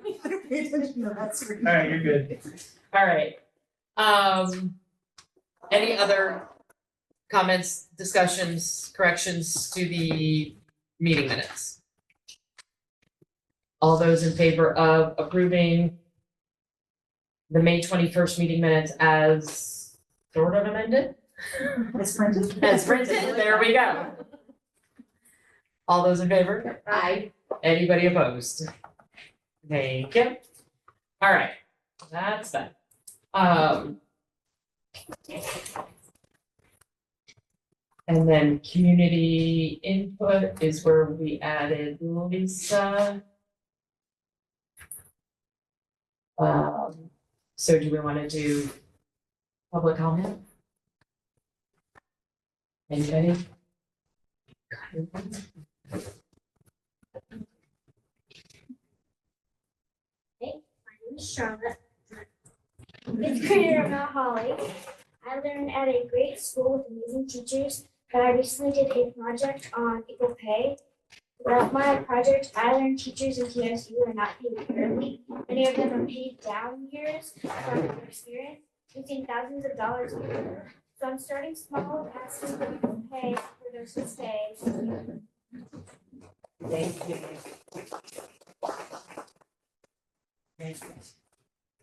Pay attention to that screen. All right, you're good. All right. Any other comments, discussions, corrections to the meeting minutes? All those in favor of approving the May 21st meeting minutes as sort of amended? As printed. As printed, there we go. All those in favor? Aye. Anybody opposed? Thank you. All right, that's that. And then community input is where we added Lisa. So do we want to do public comment? Anybody? My name is Charlotte. Fifth grader at Mount Holly. I learned at a great school with amazing teachers, but I recently did a project on equal pay. Throughout my project, I learned teachers in TSU are not paid fairly. Many of them are paid down years from their experience, losing thousands of dollars a year. So I'm starting small, asking for equal pay for those who stay. Thank you.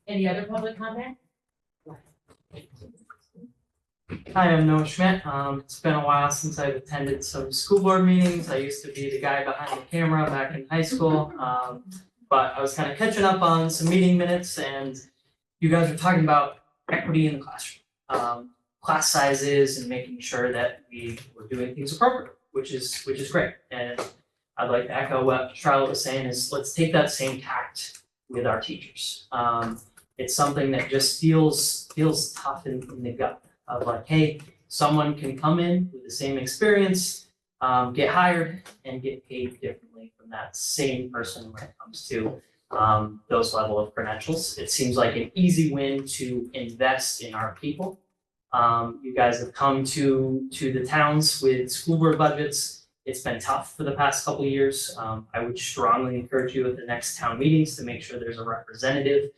Any other public comment? Hi, I'm Noah Schmidt. It's been a while since I've attended some school board meetings. I used to be the guy behind the camera back in high school. But I was kind of catching up on some meeting minutes, and you guys were talking about equity in the classroom. Class sizes and making sure that we were doing things appropriately, which is great. And I'd like to echo what Charlotte was saying is let's take that same tact with our teachers. It's something that just feels tough in the gut of like, hey, someone can come in with the same experience, get hired and get paid differently from that same person when it comes to those level of credentials. It seems like an easy win to invest in our people. You guys have come to the towns with school board budgets. It's been tough for the past couple of years. I would strongly encourage you at the next town meetings to make sure there's a representative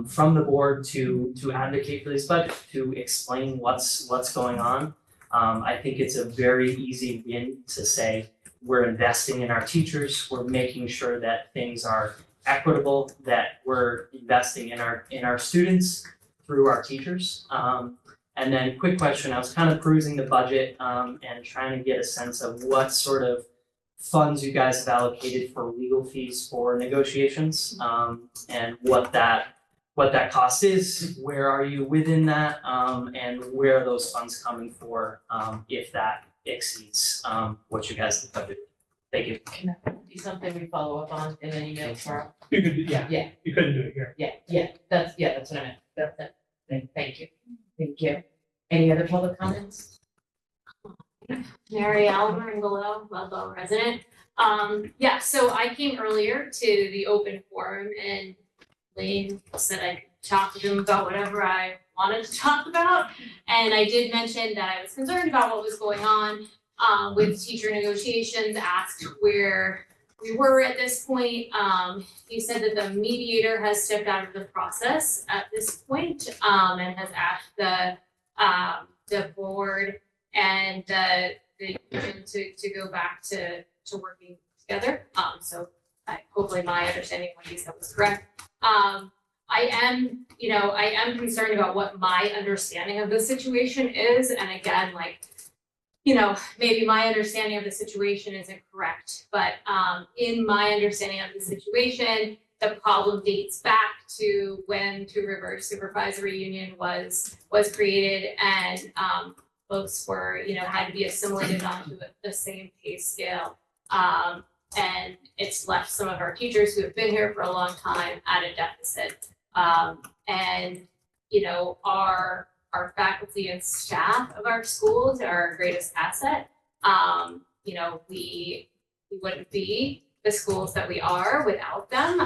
from the board to advocate for this budget, to explain what's going on. I think it's a very easy win to say we're investing in our teachers, we're making sure that things are equitable, that we're investing in our students through our teachers. And then quick question, I was kind of perusing the budget and trying to get a sense of what sort of funds you guys have allocated for legal fees for negotiations, and what that cost is, where are you within that, and where are those funds coming for, if that exceeds what you guys have budgeted. Thank you. Can that be something we follow up on in an email tomorrow? You could, yeah. Yeah. You couldn't do it here. Yeah, that's what I meant. That's it. Thank you. Thank you. Any other public comments? Mary Ellen Ringolo, Ludlow resident. Yeah, so I came earlier to the open forum and Lane said I could talk to him about whatever I wanted to talk about. And I did mention that I was concerned about what was going on with teacher negotiations, asked where we were at this point. He said that the mediator has stepped out of the process at this point, and has asked the board and the union to go back to working together. So hopefully my understanding of what he said was correct. I am concerned about what my understanding of the situation is, and again, like, maybe my understanding of the situation isn't correct, but in my understanding of the situation, the problem dates back to when Two Rivers Supervisory Union was created, and folks were, had to be assimilated onto the same pay scale. And it's left some of our teachers who have been here for a long time at a deficit. And our faculty and staff of our schools are our greatest asset. We wouldn't be the schools that we are without them.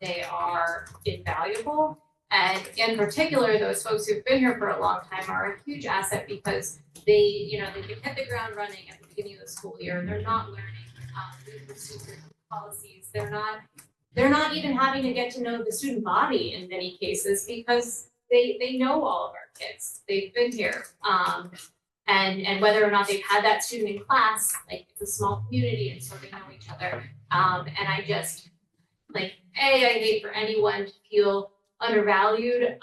They are invaluable. And in particular, those folks who've been here for a long time are a huge asset because they can hit the ground running at the beginning of the school year. They're not learning legal policies. They're not they're not even having to get to know the student body in many cases because they know all of our kids. They've been here. And whether or not they've had that student in class, like it's a small community and so they know each other. And I just like, I hate for anyone to feel undervalued.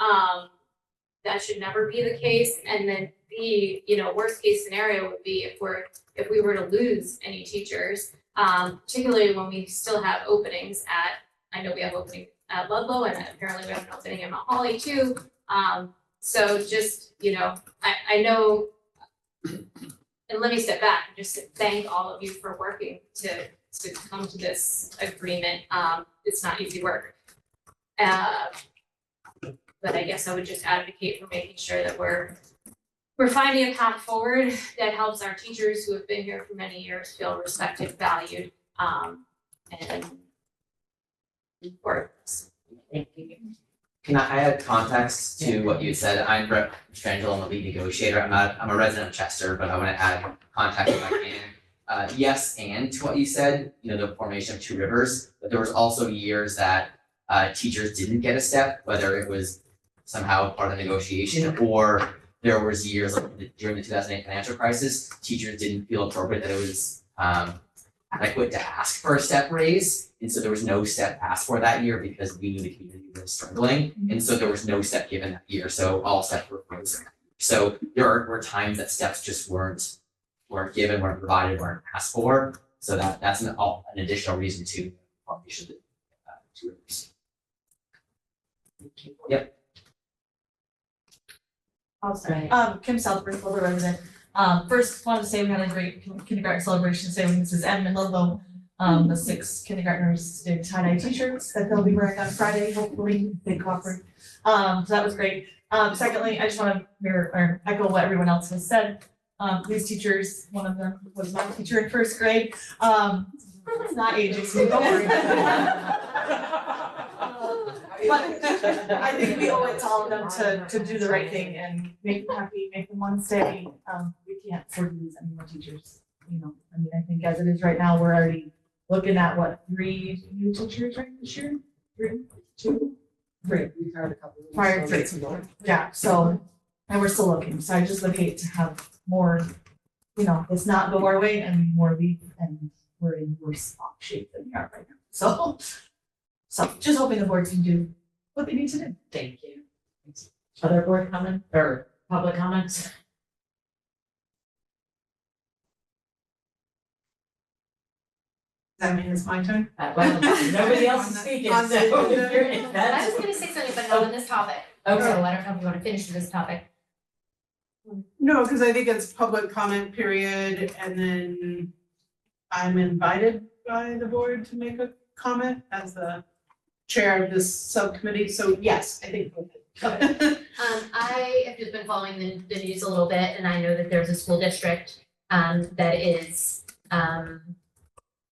That should never be the case. And then B, worst case scenario would be if we were to lose any teachers, particularly when we still have openings I know we have openings at Ludlow and apparently we have an opening in Mount Holly too. So just, I know, and let me step back and just thank all of you for working to come to this agreement. It's not easy work. But I guess I would just advocate for making sure that we're finding a path forward that helps our teachers who have been here for many years feel respected, valued, and important. Thank you. Can I add context to what you said? I'm Brett Strangel, I'm a lead negotiator. I'm a resident of Chester, but I want to add context if I can. Yes, and to what you said, the formation of Two Rivers, but there was also years that teachers didn't get a step, whether it was somehow part of the negotiation or there was years like during the 2008 financial crisis, teachers didn't feel appropriate that it was adequate to ask for a step raise. And so there was no step asked for that year because we knew the community was struggling. And so there was no step given that year. So all steps were frozen. So there were times that steps just weren't given, weren't provided, weren't asked for. So that's an additional reason to formation of the Two Rivers. Yep. I'll start. Kim Southbridge, Boulder resident. First, wanted to say we had a great kindergarten celebration today with Mrs. M in Ludlow. The 6 kindergartners did tie-dye t-shirts that they'll be wearing on Friday, hopefully, if they cooperate. So that was great. Secondly, I just want to echo what everyone else has said. These teachers, one of them was my teacher in first grade. It's not ageist, so don't worry. But I think we owe it to all of them to do the right thing and make them happy, make them want to stay. We can't afford to lose any more teachers, I think as it is right now, we're already looking at 3 new teachers right this year? 3, 2, 3. We've hired a couple. Prior to 3. Yeah, so, and we're still looking, so I just would hate to have more, it's not go our way and more leave and we're in worse off shape than we are right now. So just hoping the board can do what they need to do. Thank you. Other board comment or public comments? Does that mean it's my turn? Well, nobody else is speaking, on so the agenda. if you're in I that. was gonna say something, but not on this topic. Okay. So I don't know if you wanna finish with this topic. No, because I think it's public comment period and then I'm invited by the board to make a comment as the chair of this subcommittee, so yes, I think. I have just been following the news a little bit, and I know that there's a school district that is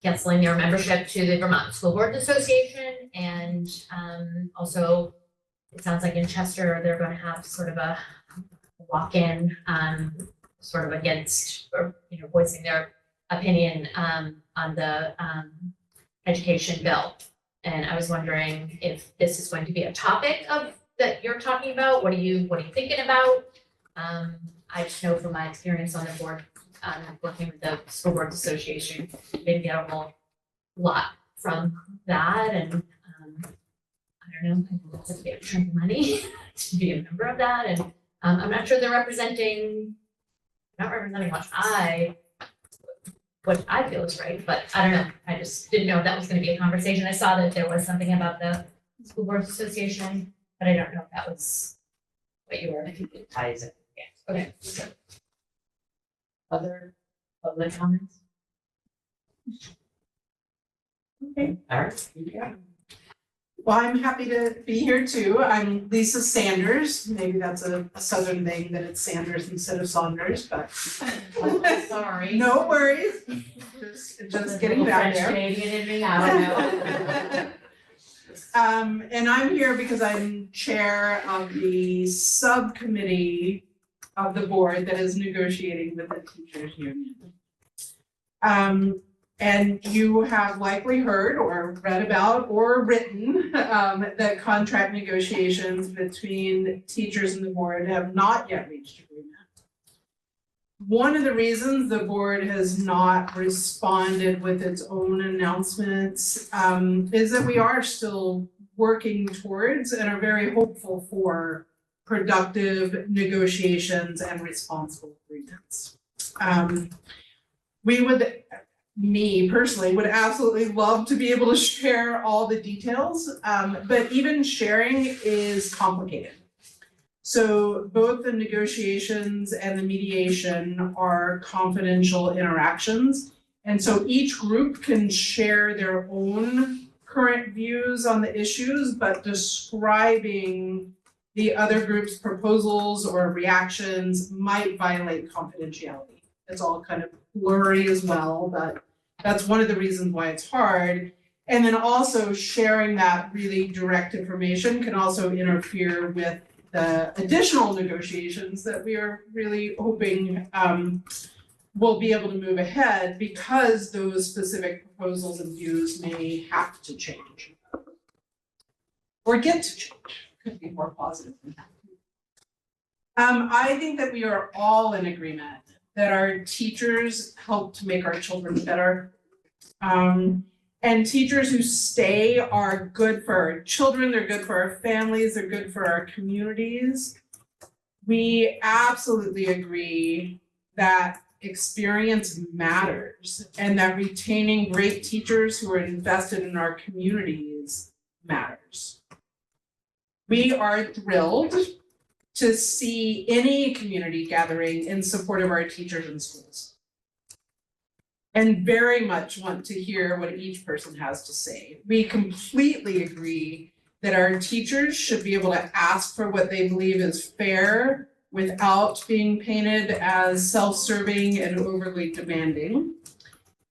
canceling their membership to the Vermont School Board Association, and also it sounds like in Chester they're going to have sort of a walk-in, sort of against or voicing their opinion on the education bill. And I was wondering if this is going to be a topic that you're talking about. What are you thinking about? I just know from my experience on the board, working with the School Boards Association, maybe get a whole lot from that. And I don't know, I think that's a big chunk of money to be a member of that. And I'm not sure they're not representing what I feel is right, but I don't know. I just didn't know if that was gonna be a conversation. I saw that there was something about the School Boards Association, but I don't know if that was what you were. I think it ties it. Okay. Other public comments? Okay. All right. Yeah. Well, I'm happy to be here too. I'm Lisa Sanders. Maybe that's a southern thing that it's Sanders instead of Saunders, but. Sorry. No worries. Just getting back there. Canadian in me, I don't know. And I'm here because I'm chair of the subcommittee of the board that is negotiating with the teachers union. And you have likely heard or read about or written that contract negotiations between teachers and the board have not yet reached agreement. One of the reasons the board has not responded with its own announcements is that we are still working towards and are very hopeful for productive negotiations and responsible agreements. Me personally would absolutely love to be able to share all the details, but even sharing is complicated. So both the negotiations and the mediation are confidential interactions. And so each group can share their own current views on the issues, but describing the other group's proposals or reactions might violate confidentiality. It's all kind of blurry as well, but that's one of the reasons why it's hard. And then also sharing that really direct information can also interfere with the additional negotiations that we are really hoping will be able to move ahead because those specific proposals and views may have to change. Or get to change, could be more positive than that. I think that we are all in agreement that our teachers help to make our children better. And teachers who stay are good for our children, they're good for our families, they're good for our communities. We absolutely agree that experience matters and that retaining great teachers who are invested in our communities matters. We are thrilled to see any community gathering in support of our teachers and schools. And very much want to hear what each person has to say. We completely agree that our teachers should be able to ask for what they believe is fair without being painted as self-serving and overly demanding.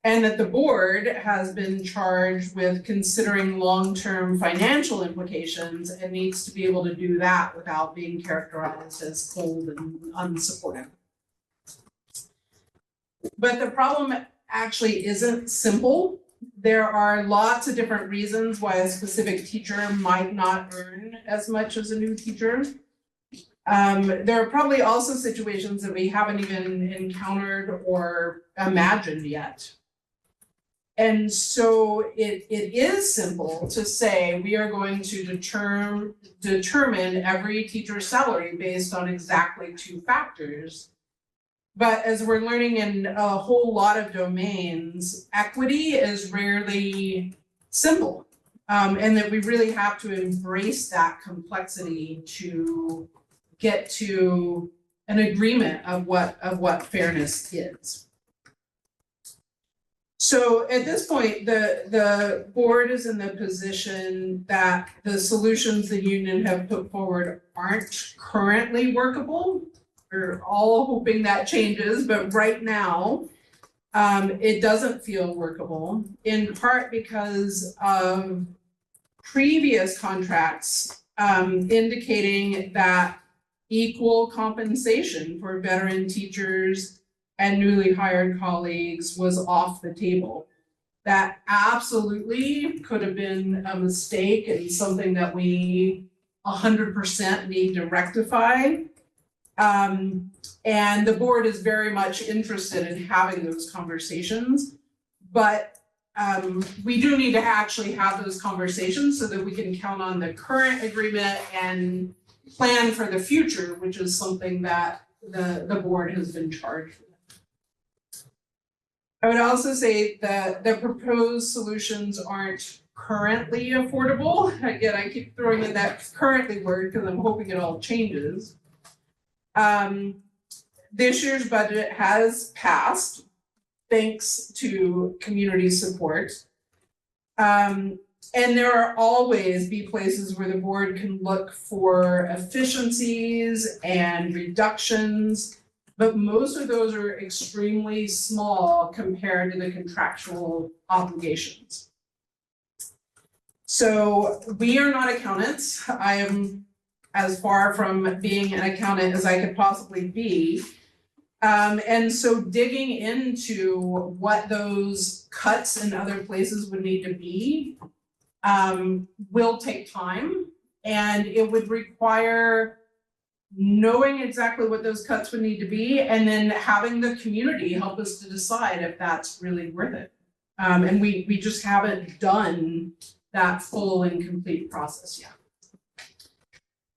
And that the board has been charged with considering long-term financial implications and needs to be able to do that without being characterized as cold and unsupportive. But the problem actually isn't simple. There are lots of different reasons why a specific teacher might not earn as much as a new teacher. There are probably also situations that we haven't even encountered or imagined yet. And so it is simple to say we are going to determine every teacher's salary based on exactly 2 factors. But as we're learning in a whole lot of domains, equity is rarely simple. And that we really have to embrace that complexity to get to an agreement of what fairness is. So at this point, the board is in the position that the solutions the union have put forward aren't currently workable. We're all hoping that changes, but right now, it doesn't feel workable, in part because of previous contracts indicating that equal compensation for veteran teachers and newly hired colleagues was off the table. That absolutely could have been a mistake and something that we 100% need to rectify. And the board is very much interested in having those conversations, but we do need to actually have those conversations so that we can count on the current agreement and plan for the future, which is something that the board has been charged with. I would also say that the proposed solutions aren't currently affordable. Again, I keep throwing in that currently word because I'm hoping it all changes. This year's budget has passed thanks to community support. And there are always be places where the board can look for efficiencies and reductions, but most of those are extremely small compared to the contractual obligations. So we are not accountants. I am as far from being an accountant as I could possibly be. And so digging into what those cuts in other places would need to be will take time, and it would require knowing exactly what those cuts would need to be, and then having the community help us to decide if that's really worth it. And we just haven't done that full and complete process yet.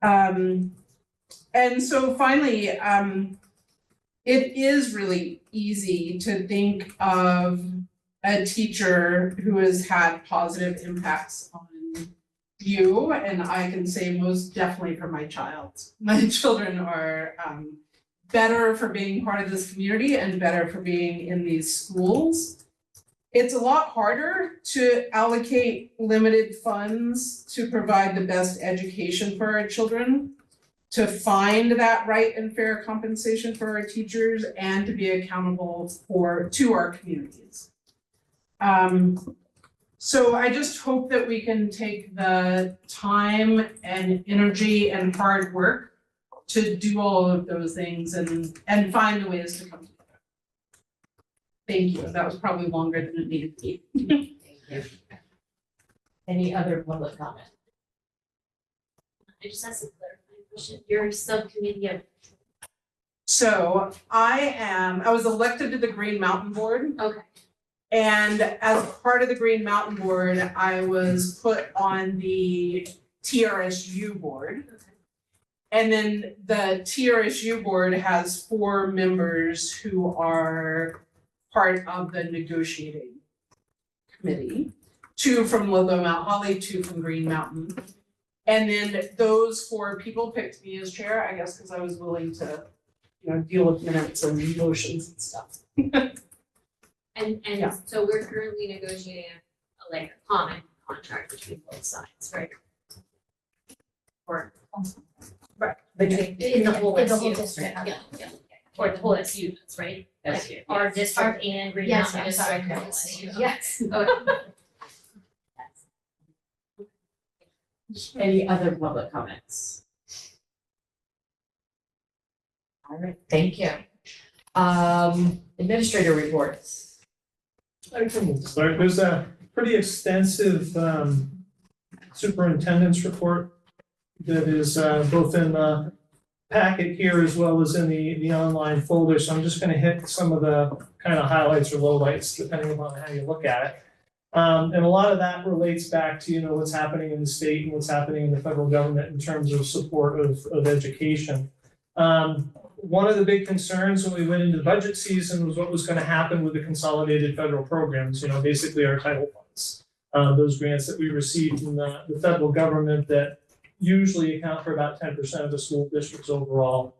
And so finally, it is really easy to think of a teacher who has had positive impacts on you, and I can say most definitely for my child. My children are better for being part of this community and better for being in these schools. It's a lot harder to allocate limited funds to provide the best education for our children, to find that right and fair compensation for our teachers, and to be accountable to our communities. So I just hope that we can take the time and energy and hard work to do all of those things and find the ways to come together. Thank you. That was probably longer than it needed to be. Thank you. Any other public comment? I just have some clarifying question. Your subcommittee of, So I was elected to the Green Mountain Board. okay, And as part of the Green Mountain Board, I was put on the TRSU board. And then the TRSU board has 4 members who are part of the negotiating committee. 2 from Ludlow-Mount Holly, 2 from Green Mountain. And then those 4 people picked me as chair, I guess, because I was willing to, deal with minutes and motions and stuff. and Yeah. so we're currently negotiating a common contract between both sides, right? Or Between, in the whole In the SU. whole district. Yeah. Or the whole SU, that's right? Yes. Like our district and Green Yes, Mountain I'm sorry, district. Chris. SU. Yes. Okay. any other public comments? All right, thank you. Administrator reports. I can start. There's a pretty extensive superintendent's report that is both in the packet here as well as in the online folder. So I'm just gonna hit some of the kind of highlights or lowlights depending upon how you look at it. And a lot of that relates back to, what's happening in the state and what's happening in the federal government in terms of support of education. One of the big concerns when we went into the budget season was what was gonna happen with the consolidated federal programs, basically our title funds. Those grants that we received from the federal government that usually account for about 10% of the school district's overall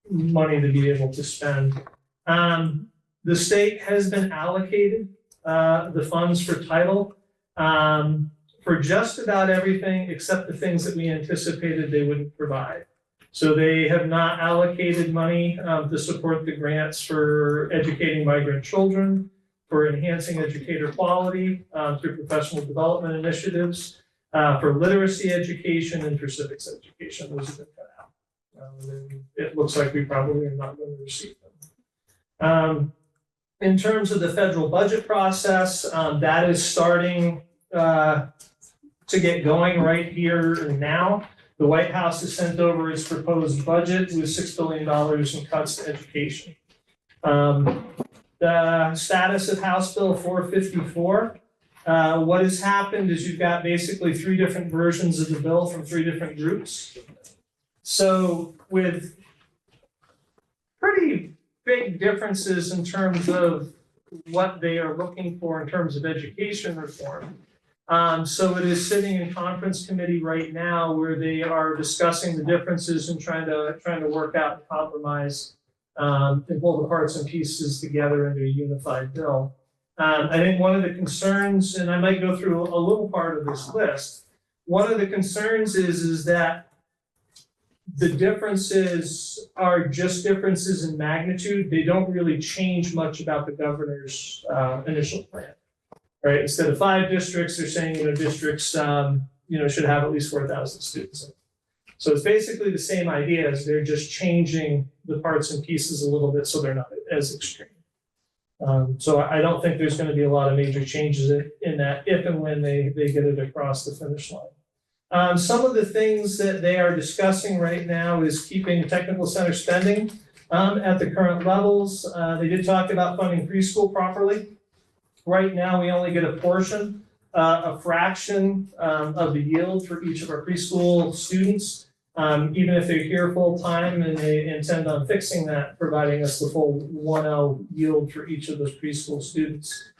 money to be able to spend. The state has been allocated the funds for title for just about everything except the things that we anticipated they wouldn't provide. So they have not allocated money to support the grants for educating migrant children, for enhancing educator quality through professional development initiatives, for literacy education and for civics education. Those have been cut out. And it looks like we probably are not going to receive them. In terms of the federal budget process, that is starting to get going right here and now. The White House has sent over its proposed budget with $6 billion in cuts to education. The status of House Bill 454, what has happened is you've got basically 3 different versions of the bill from 3 different groups. So with pretty big differences in terms of what they are looking for in terms of education reform. So it is sitting in conference committee right now where they are discussing the differences and trying to work out and compromise and pull the parts and pieces together into a unified bill. I think one of the concerns, and I might go through a little part of this list, one of the concerns is that the differences are just differences in magnitude. They don't really change much about the governor's initial plan. Right, instead of 5 districts, they're saying, districts, should have at least 4,000 students. So it's basically the same idea as they're just changing the parts and pieces a little bit so they're not as extreme. So I don't think there's gonna be a lot of major changes in that if and when they get it across the finish line. Some of the things that they are discussing right now is keeping technical center spending at the current levels. They did talk about funding preschool properly. Right now, we only get a portion, a fraction of the yield for each of our preschool students. Even if they're here full-time and they intend on fixing that, providing us the full 1.0 yield for each of those preschool students.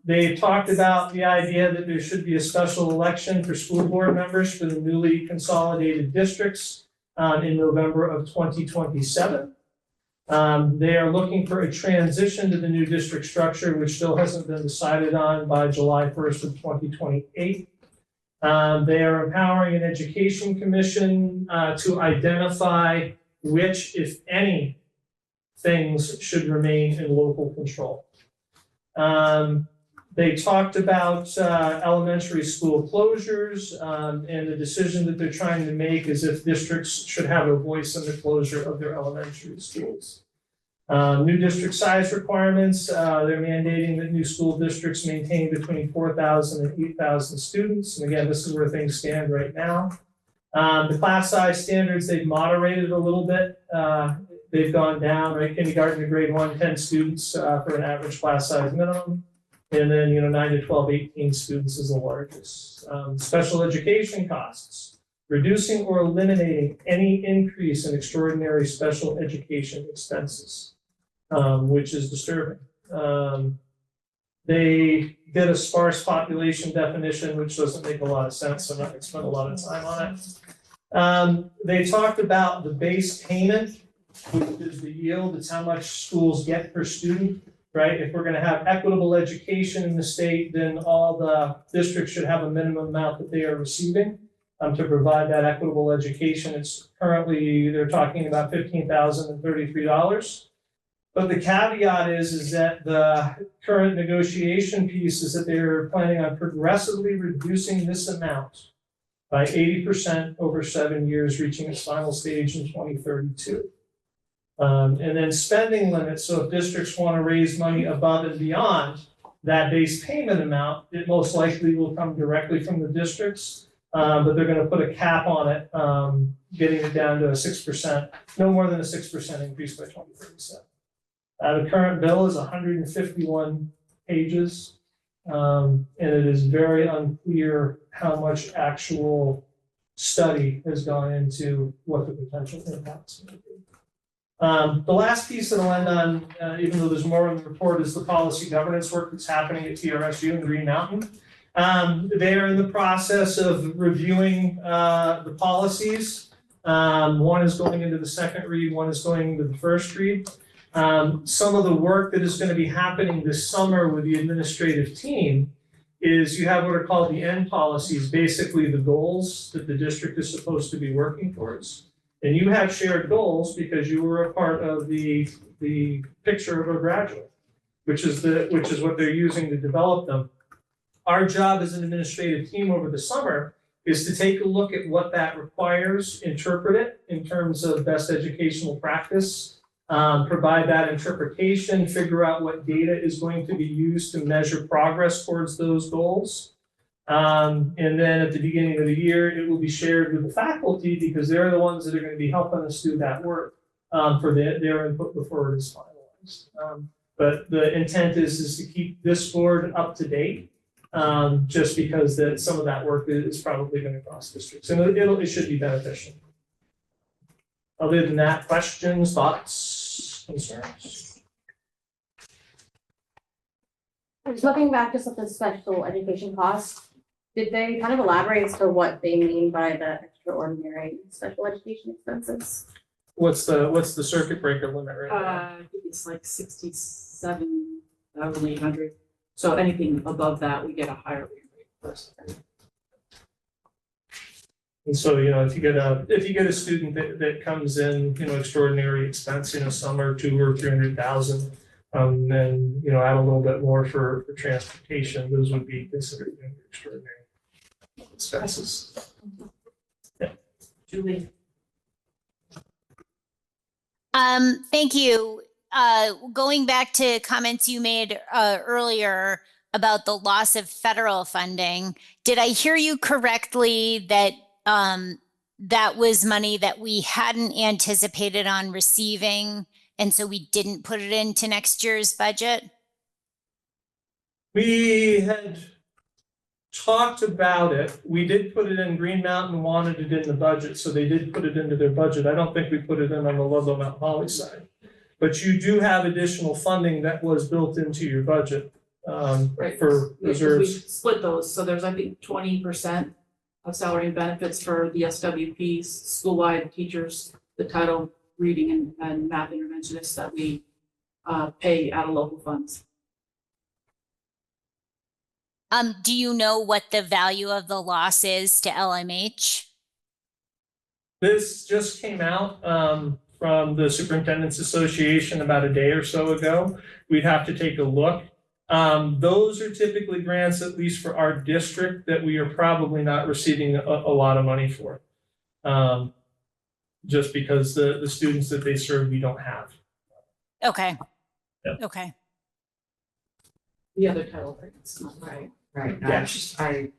They talked about the idea that there should be a special election for school board members for the newly consolidated districts in November of 2027. They are looking for a transition to the new district structure, which still hasn't been decided on, by July 1st of 2028. They are empowering an education commission to identify which, if any, things should remain in local control. They talked about elementary school closures, and the decision that they're trying to make is if districts should have a voice in the closure of their elementary schools. New district size requirements, they're mandating that new school districts maintain between 4,000 and 8,000 students. And again, this is where things stand right now. The class size standards, they've moderated a little bit. They've gone down, right? Kindergarten to grade 1, 10 students for an average class size minimum. And then, 9 to 12, 18 students is the largest. Special education costs, reducing or eliminating any increase in extraordinary special education expenses, which is disturbing. They did a sparse population definition, which doesn't make a lot of sense, so I'm not going to spend a lot of time on it. They talked about the base payment, which is the yield, it's how much schools get per student. Right, if we're gonna have equitable education in the state, then all the districts should have a minimum amount that they are receiving to provide that equitable education. It's currently, they're talking about $15,033. But the caveat is that the current negotiation piece is that they're planning on progressively reducing this amount by 80% over 7 years, reaching its final stage in 2032. And then spending limits, so if districts want to raise money above and beyond that base payment amount, it most likely will come directly from the districts, but they're going to put a cap on it, getting it down to a 6%, no more than a 6% increase by 2037. The current bill is 151 pages, and it is very unclear how much actual study has gone into what the potential impacts may be. The last piece that I'll end on, even though there's more in the report, is the policy governance work that's happening at TRSU in Green Mountain. They are in the process of reviewing the policies. One is going into the second read, one is going into the first read. Some of the work that is going to be happening this summer with the administrative team is you have what are called the end policies, basically the goals that the district is supposed to be working towards. And you have shared goals because you were a part of the picture of a graduate, which is what they're using to develop them. Our job as an administrative team over the summer is to take a look at what that requires, interpret it in terms of best educational practice, provide that interpretation, figure out what data is going to be used to measure progress towards those goals. And then at the beginning of the year, it will be shared with the faculty because they're the ones that are going to be helping us do that work for their input before it is finalized. But the intent is to keep this board up to date, just because some of that work is probably going to cross districts, and it should be beneficial. Other than that, questions, thoughts, concerns? I was looking back just at the special education costs. Did they kind of elaborate as to what they mean by the extraordinary special education expenses? What's the circuit breaker limit right now? I think it's like 67,800. So anything above that, we get a higher rate. And so, if you get a student that comes in, extraordinary expense, some are 200,000 or 300,000, then, add a little bit more for transportation, those would be considered extraordinary expenses. Yeah. Julie? Thank you. Going back to comments you made earlier about the loss of federal funding, did I hear you correctly that that was money that we hadn't anticipated on receiving, and so we didn't put it into next year's budget? We had talked about it. We did put it in. Green Mountain wanted it in the budget, so they did put it into their budget. I don't think we put it in on the Ludlow-Mount Holly side. But you do have additional funding that was built into your budget Right. for Yeah, 'cause we reserves. split those, so there's, I think, 20% of salary and benefits for the SWPs, school-wide teachers, the title reading and math interventionists that we pay out of local funds. Do you know what the value of the loss is to LMH? This just came out from the Superintendent's Association about a day or so ago. We'd have to take a look. Those are typically grants, at least for our district, that we are probably not receiving a lot of money for. Just because the students that they serve, we don't have. Okay. Yep. Okay. The other title grants, right? Right, Yeah. I,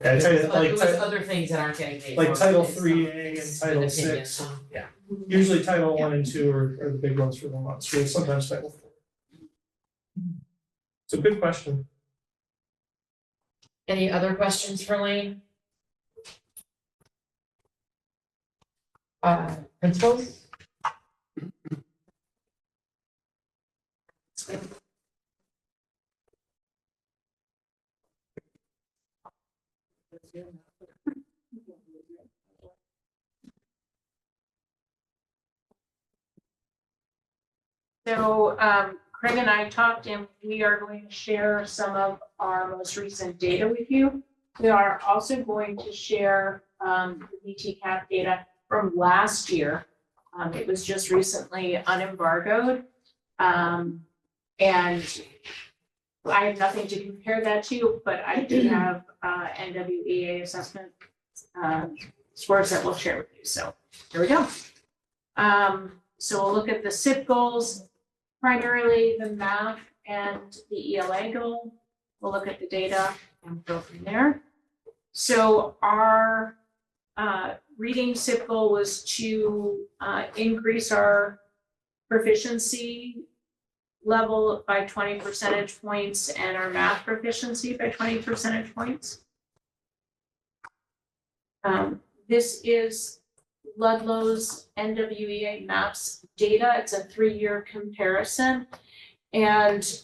Yeah, I tell you, like, it was other things that aren't getting paid for. like Title It's, 3A and Title an opinion. 6. Yeah. Usually Title 1 and 2 are the big ones for the month school, sometimes Title 4. It's a good question. Any other questions for Lane? Principals? So Craig and I talked, and we are going to share some of our most recent data with you. We are also going to share the BTCAP data from last year. It was just recently unembargoed. And I have nothing to compare that to, but I do have NWEA assessment scores that we'll share with you. So here we go. So we'll look at the SIP goals, primarily the math and the ELA goal. We'll look at the data and go from there. So our reading SIP goal was to increase our proficiency level by 20 percentage points and our math proficiency by 20 percentage points. This is Ludlow's NWEA MAPS data. It's a 3-year comparison. And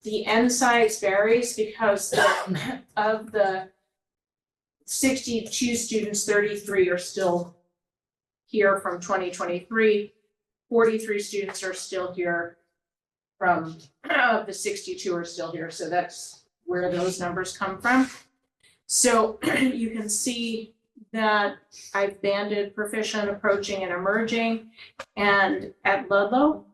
the N size varies because of the 62 students, 33 are still here from 2023. 43 students are still here from the 62 are still here. So that's where those numbers come from. So you can see that I've banded proficient, approaching, and emerging. And at Ludlow,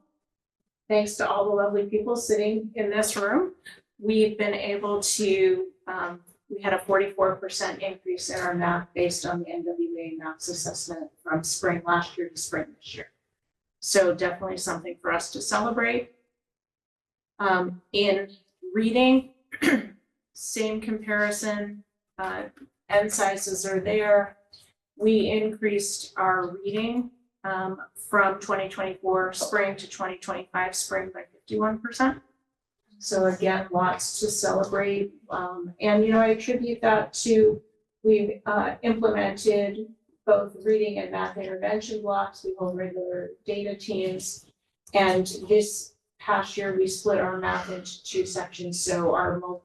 thanks to all the lovely people sitting in this room, we've been able to, we had a 44% increase in our math based on the NWA MAPS assessment from spring last year to spring this year. So definitely something for us to celebrate. In reading, same comparison, N sizes are there. We increased our reading from 2024 spring to 2025 spring by 51%. So again, lots to celebrate. And, you know, I attribute that to we've implemented both reading and math intervention blocks. We hold regular data teams. And this past year, we split our math into 2 sections. So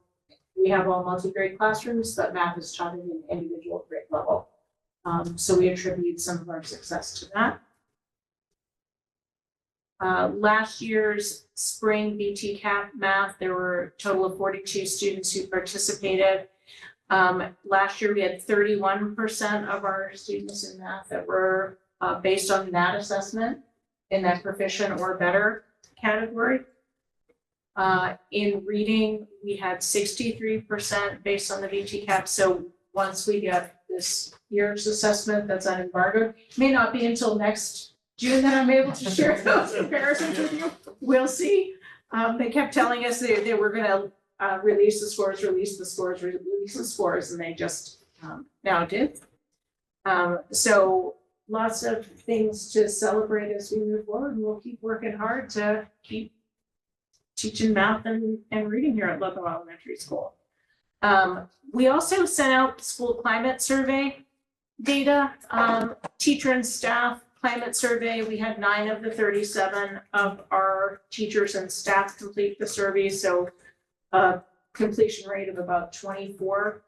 we have all multi-grade classrooms, but math is taught at an individual grade level. So we attribute some of our success to that. Last year's spring BTCAP math, there were a total of 42 students who participated. Last year, we had 31% of our students in math that were based on that assessment in that proficient or better category. In reading, we had 63% based on the BTCAP. So once we get this year's assessment that's unembargoed. May not be until next June that I'm able to share those comparisons with you. We'll see. They kept telling us they were gonna release the scores, and they just now did. So lots of things to celebrate as we move forward, and we'll keep working hard to keep teaching math and reading here at Ludlow Elementary School. We also sent out school climate survey data, teacher and staff climate survey. We had 9 of the 37 of our teachers and staff complete the survey, so a completion rate of about 24%.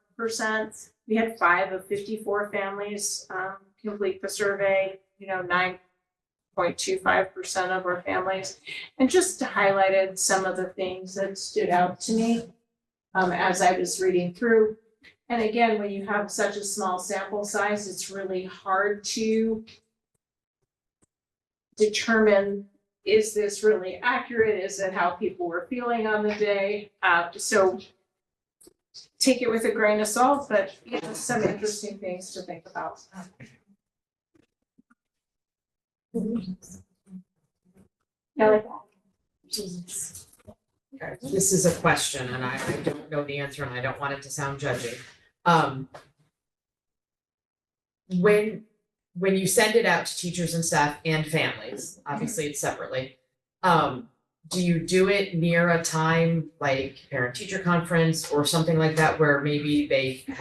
We had 5 of 54 families complete the survey, 9.25% of our families. And just highlighted some of the things that stood out to me as I was reading through. And again, when you have such a small sample size, it's really hard to determine, is this really accurate? Is it how people were feeling on the day? So take it with a grain of salt, but some interesting things to think about. This is a question and I don't know the answer and I don't want it to sound judgy. When you send it out to teachers and staff and families, obviously it's separately, do you do it near a time like parent-teacher conference or something like that where maybe if you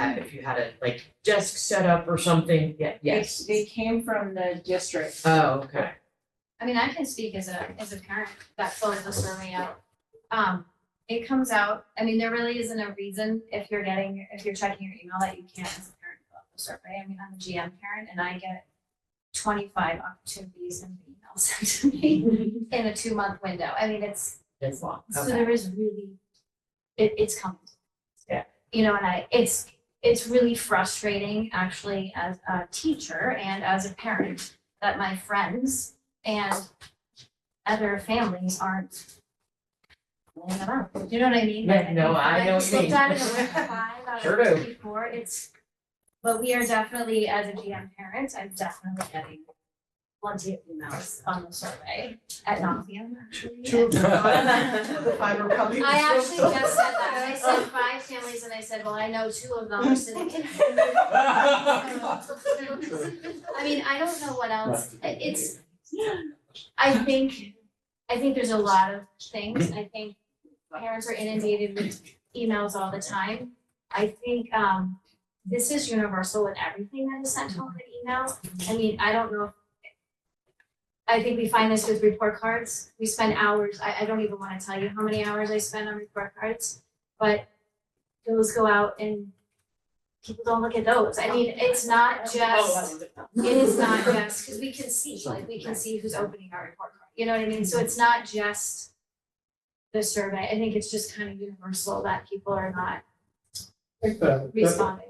had a like desk set up or something? Yeah, yes. They came from the district. Oh, okay. I mean, I can speak as a parent that fills the survey out. It comes out, I mean, there really isn't a reason if you're checking your email that you can't as a parent fill out the survey. I mean, I'm a GM parent and I get 25 opportunities and emails sent to me in a 2-month window. I mean, it's long. so there is really, it's coming. Yeah. And it's really frustrating actually as a teacher and as a parent that my friends and other families aren't filling them out. Do you know what I mean? Yeah, no, I know what you mean. I just looked at it and went 5 out Sure of do. 54. But we are definitely, as a GM parent, I'm definitely getting plenty of emails on the survey at nauseam, actually. The 5 are coming. I actually just said that. I said 5 families and I said, well, I know 2 of them are sitting in. I mean, I don't know what else. I think there's a lot of things. I think parents are inundated with emails all the time. I think this is universal with everything that is sent home in email. I mean, I don't know. I think we find this with report cards. We spend hours. I don't even want to tell you how many hours I spend on report cards, but those go out and people don't look at those. I mean, it's not just, it is not just, because we can see who's opening our report card. You know what I mean? So it's not just the survey. I think it's just kind of universal that people are not responding.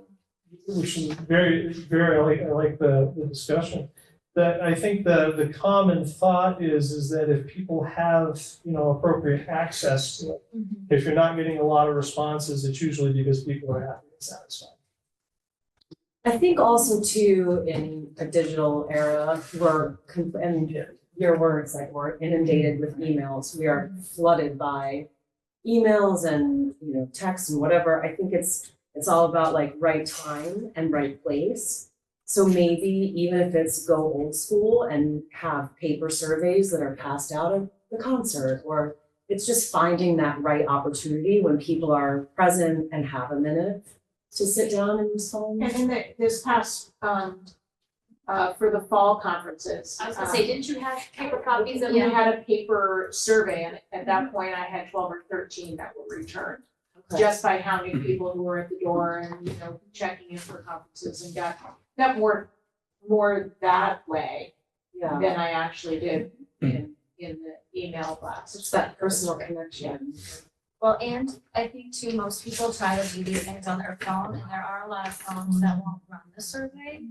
Which is very, very, I like the discussion. That I think the common thought is that if people have, appropriate access to it, if you're not getting a lot of responses, it's usually because people are happy and satisfied. I think also too, in a digital era, and your words, like we're inundated with emails. We are flooded by emails and, texts and whatever. I think it's all about like right time and right place. So maybe even if it's go old school and have paper surveys that are passed out at the concert, or it's just finding that right opportunity when people are present and have a minute to sit down and respond. And in this past, for the fall conferences. I was gonna say, didn't you have paper copies of We it? had a paper survey, and at that point I had 12 or 13 that were returned. Okay. Just by how many people who were at the door and, checking in for conferences, and got more that way Yeah, than I actually did in the email blast. it's that personal connection. Well, and I think too, most people try to do these things on their phone, and there are a lot of phones that won't run the survey.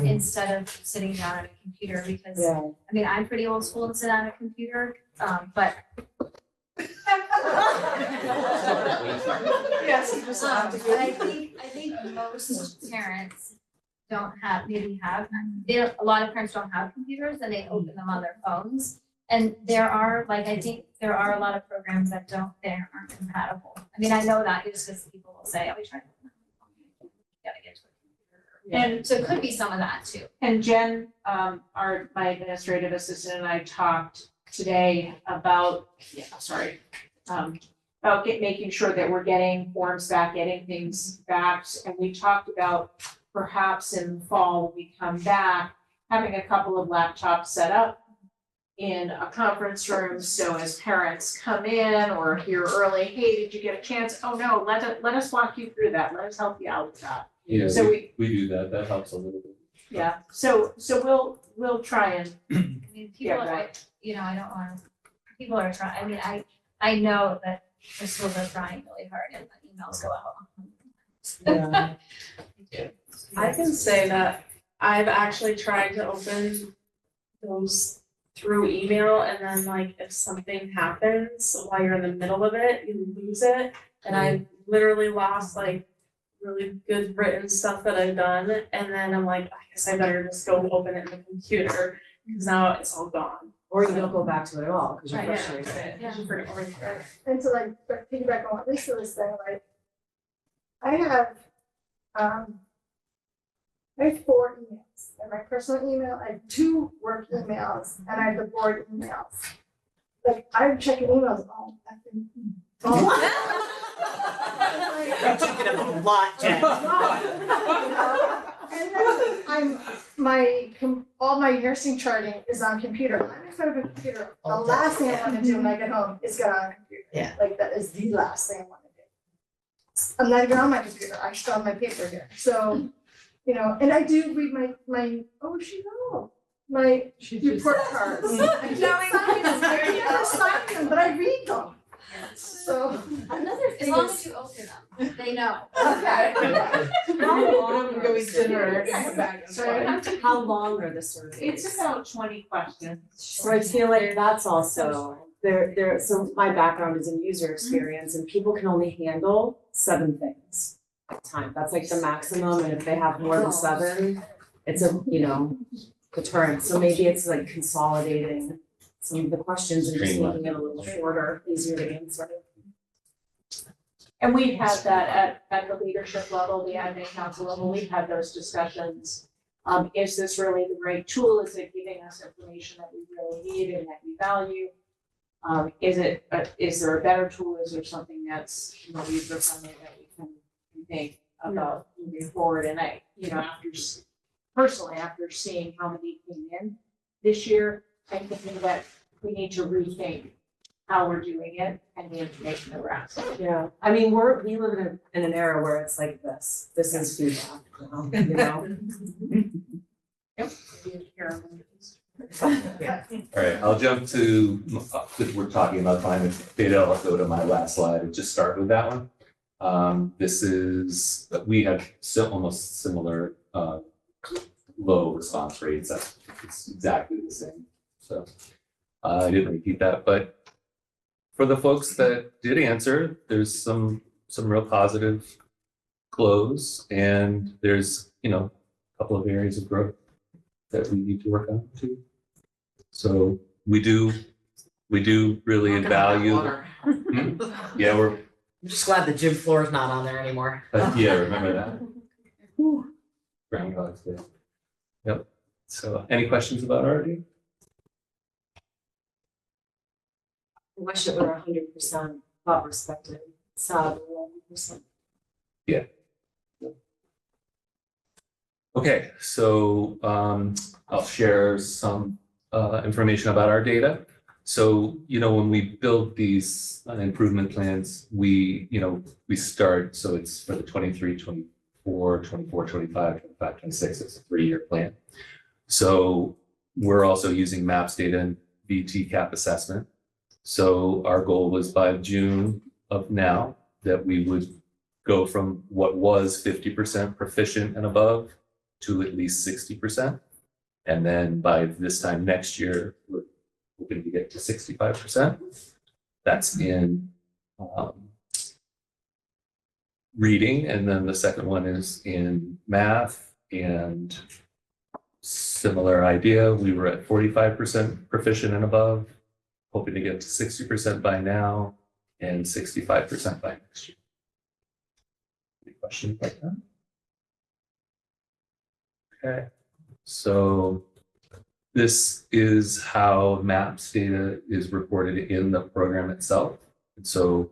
Instead of sitting down at a computer, because Yeah. I mean, I'm pretty old school and sit on a computer, but Yes, you just have to But I think most parents don't have, a lot of parents don't have computers and they open them on their phones. And there are, like, I think there are a lot of programs that aren't compatible. I mean, I know that just because people will say, oh, we tried. Gotta get to a computer. And so it could be some of that too. And Jen, my administrative assistant and I talked today about, making sure that we're getting forms back, getting things back. And we talked about perhaps in the fall, when we come back, having a couple of laptops set up in a conference room, so as parents come in or here early, hey, did you get a chance? Oh, no, let us walk you through that, let us help you out with that. Yeah, So we do that, that helps a little bit. Yeah, so we'll try and, I mean, people Yeah, are, right. I don't want to, people are trying, I mean, I know that the schools are trying really hard and the emails go out. I can say that I've actually tried to open those through email and then like if something happens while you're in the middle of it, you lose it. And I literally lost like really good written stuff that I've done. And then I'm like, I guess I better just go open it in the computer because now it's all gone. Or you don't go back to it at all, because you're Right, frustrated. Yeah. And to like piggyback on what Lisa was saying, like, I have 4 emails, and my personal email, I have 2 work emails, and I have the board emails. Like, I'm checking emails all effing. You're checking them a lot, Jen. And then all my nursing charting is on computer. I'm in front of a computer. The last thing I want to do when I get home is get on a computer. Yeah. Like, that is the last thing I want to do. I'm not even on my computer. I still have my paper here. So, and I do read my report cards. I never sign them, but I read them. So Another thing as long is- as you open them, they know. Okay. How long Go eat dinner and come back. Sorry. How long are the surveys? it's about 20 questions. So I feel like that's also, so my background is in user experience and people can only handle 7 things at a time. That's like the maximum, and if they have more than 7, it's a, deterrent. So maybe it's like consolidating some of the questions and just making it a little shorter, easier to answer. And we've had that at the leadership level, the admin council level, we've had those discussions. Is this really the right tool? Is it giving us information that we really need and that we value? Is there a better tool? Is there something that's user friendly that we can think about moving forward? And personally, after seeing how many came in this year, I'm thinking that we need to rethink how we're doing it and the information that we're asking. Yeah, I mean, we live in an era where it's like this is feedback, All right, I'll jump to, if we're talking about climate data, I'll go to my last slide and just start with that one. We have almost similar low response rates. It's exactly the same. So I didn't repeat that, but for the folks that did answer, there's some real positive glows, and there's a couple of areas of growth that we need to work on too. So we do really value. Yeah, I'm just glad the gym floor is not on there anymore. yeah, remember that. Groundhog's Day. Yep. So any questions about RD? I wish it were 100% thought perspective, sad 100%. Yeah. Okay, so I'll share some information about our data. So, when we build these improvement plans, we start, so it's for the 23, 24, 24, 25, 25, 26, it's a 3-year plan. So we're also using MAPS data and VT cap assessment. So our goal was by June of now that we would go from what was 50% proficient and above to at least 60%. And then by this time next year, we're hoping to get to 65%. That's in reading, and then the second one is in math, and similar idea. We were at 45% proficient and above, hoping to get to 60% by now and 65% by next year. Any questions like that? Okay, so this is how MAPS data is reported in the program itself. And so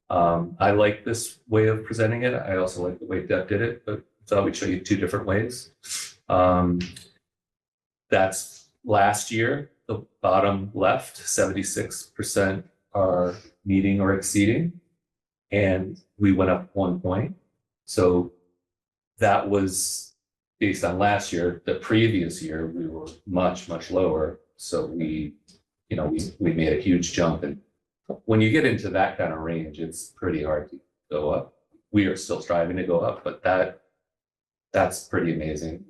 I like this way of presenting it. I also like the way Deb did it, but thought we'd show you two different ways. That's last year, the bottom left, 76% are meeting or exceeding, and we went up 1 point. So that was based on last year. The previous year, we were much, much lower. So we made a huge jump. And when you get into that kind of range, it's pretty hard to go up. We are still striving to go up, but that's pretty amazing.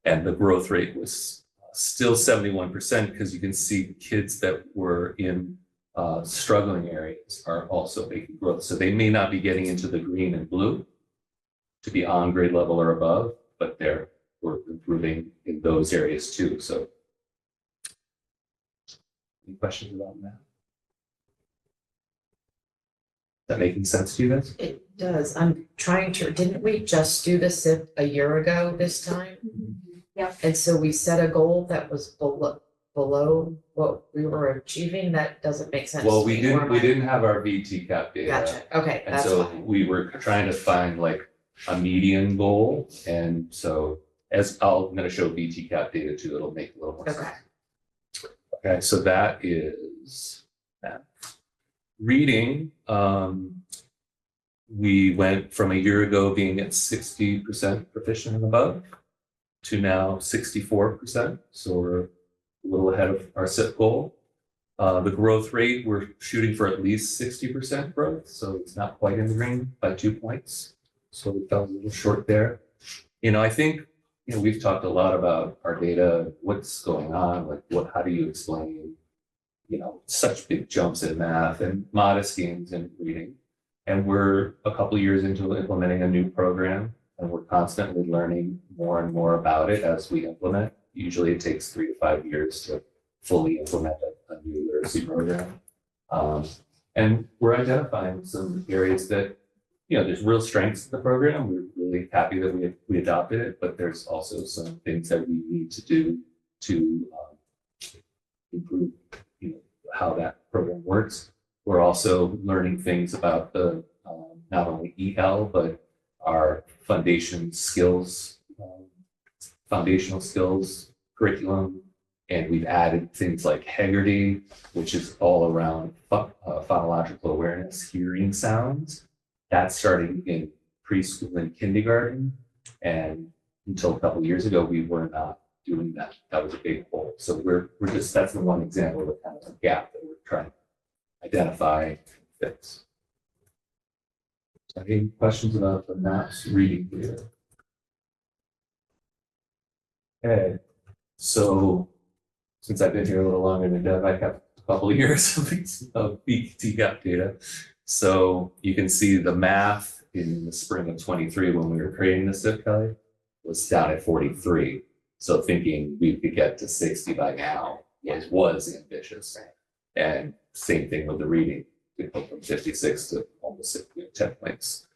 And the growth rate was still 71% because you can see kids that were in struggling areas are also making growth. So they may not be getting into the green and blue to be on grade level or above, but we're improving in those areas too. So any questions about that? Is that making sense to you guys? It does. I'm trying to, didn't we just do this a year ago this time? Yeah. And so we set a goal that was below what we were achieving. That doesn't make sense. Well, to we me. didn't have our VT cap data. Gotcha. Okay, And that's so fine. we were trying to find like a median goal. And so I'm going to show VT cap data too. It'll make a little more sense. Okay, so that is that. Reading, we went from a year ago being at 60% proficient and above to now 64%. So we're a little ahead of our SIP goal. The growth rate, we're shooting for at least 60% growth. So it's not quite in the green by 2 points. So we fell a little short there. I think, we've talked a lot about our data, what's going on, like how do you explain, such big jumps in math and modest gains in reading. And we're a couple of years into implementing a new program, and we're constantly learning more and more about it as we implement. Usually it takes 3 to 5 years to fully implement a new literacy program. And we're identifying some areas that, there's real strengths in the program. We're really happy that we adopted it, but there's also some things that we need to do to improve, how that program works. We're also learning things about the not only EL, but our foundational skills curriculum. And we've added things like Haggerty, which is all around phonological awareness, hearing sounds. That's starting in preschool and kindergarten. And until a couple of years ago, we were not doing that. That was a big hole. So that's the one example of kind of a gap that we're trying to identify and fix. Any questions about the MAPS reading data? Okay, so since I've been here a little longer than Deb, I have a couple of years of BT gap data. So you can see the math in the spring of 23 when we were creating the SIP Kelly was down at 43. So thinking we could get to 60 by now was ambitious. And same thing with the reading. We go from 56 to almost 10 points.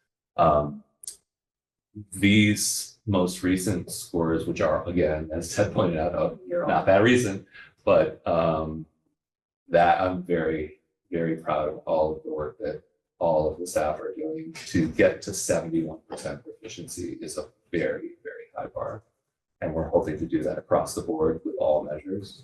These most recent scores, which are, again, as Ted pointed out, not that recent, but that I'm very, very proud of all of the work that all of the staff are doing to get to 71% proficiency is a very, very high bar. And we're hoping to do that across the board with all measures.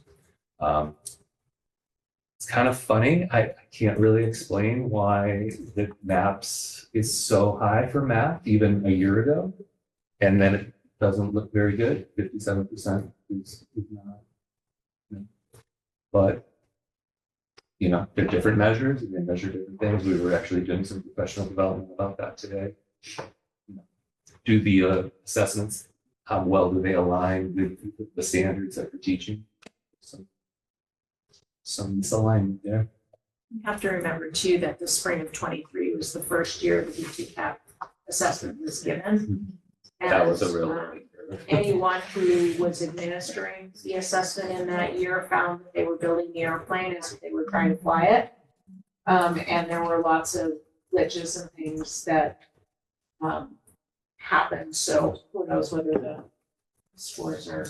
It's kind of funny. I can't really explain why the MAPS is so high for math even a year ago. And then it doesn't look very good. 57% is not. But, they're different measures and they measure different things. We were actually doing some professional development about that today. Do the assessments, how well do they align with the standards that we're teaching? Some misalignment there. You have to remember too that the spring of 23 was the first year the BTCAP assessment was given. That was a And, real um, anyone who was administering the assessment in that year found that they were building the airplane as they were trying to fly it. And there were lots of glitches and things that happened, so who knows whether the scores are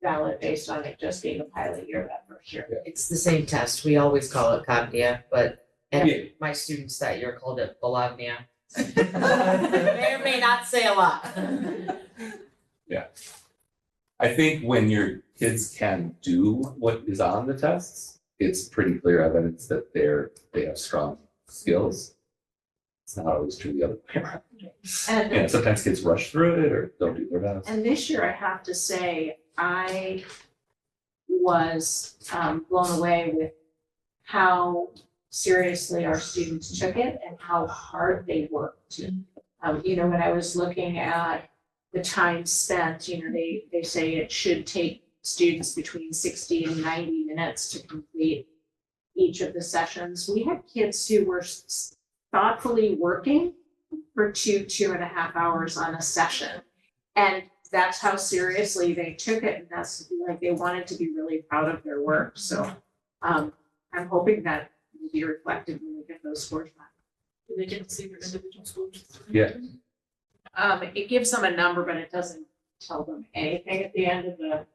valid based on it just being a pilot year that first year. It's the same test. We always call it Cognia, but and Yeah. my students that year called it Bologna. May or may not say a lot. I think when your kids can do what is on the tests, it's pretty clear evidence that they have strong skills. It's not always true the other way around. And Sometimes kids rush through it or don't do their best. And this year, I have to say, I was blown away with how seriously our students took it and how hard they worked. When I was looking at the time spent, they say it should take students between 60 and 90 minutes to complete each of the sessions. We had kids who were thoughtfully working for 2.5 hours on a session. And that's how seriously they took it. And that's like, they wanted to be really proud of their work. So I'm hoping that will be reflected when we get those scores back. Do they get to see their individual scores? Yeah. It gives them a number, but it doesn't tell them anything at the end of the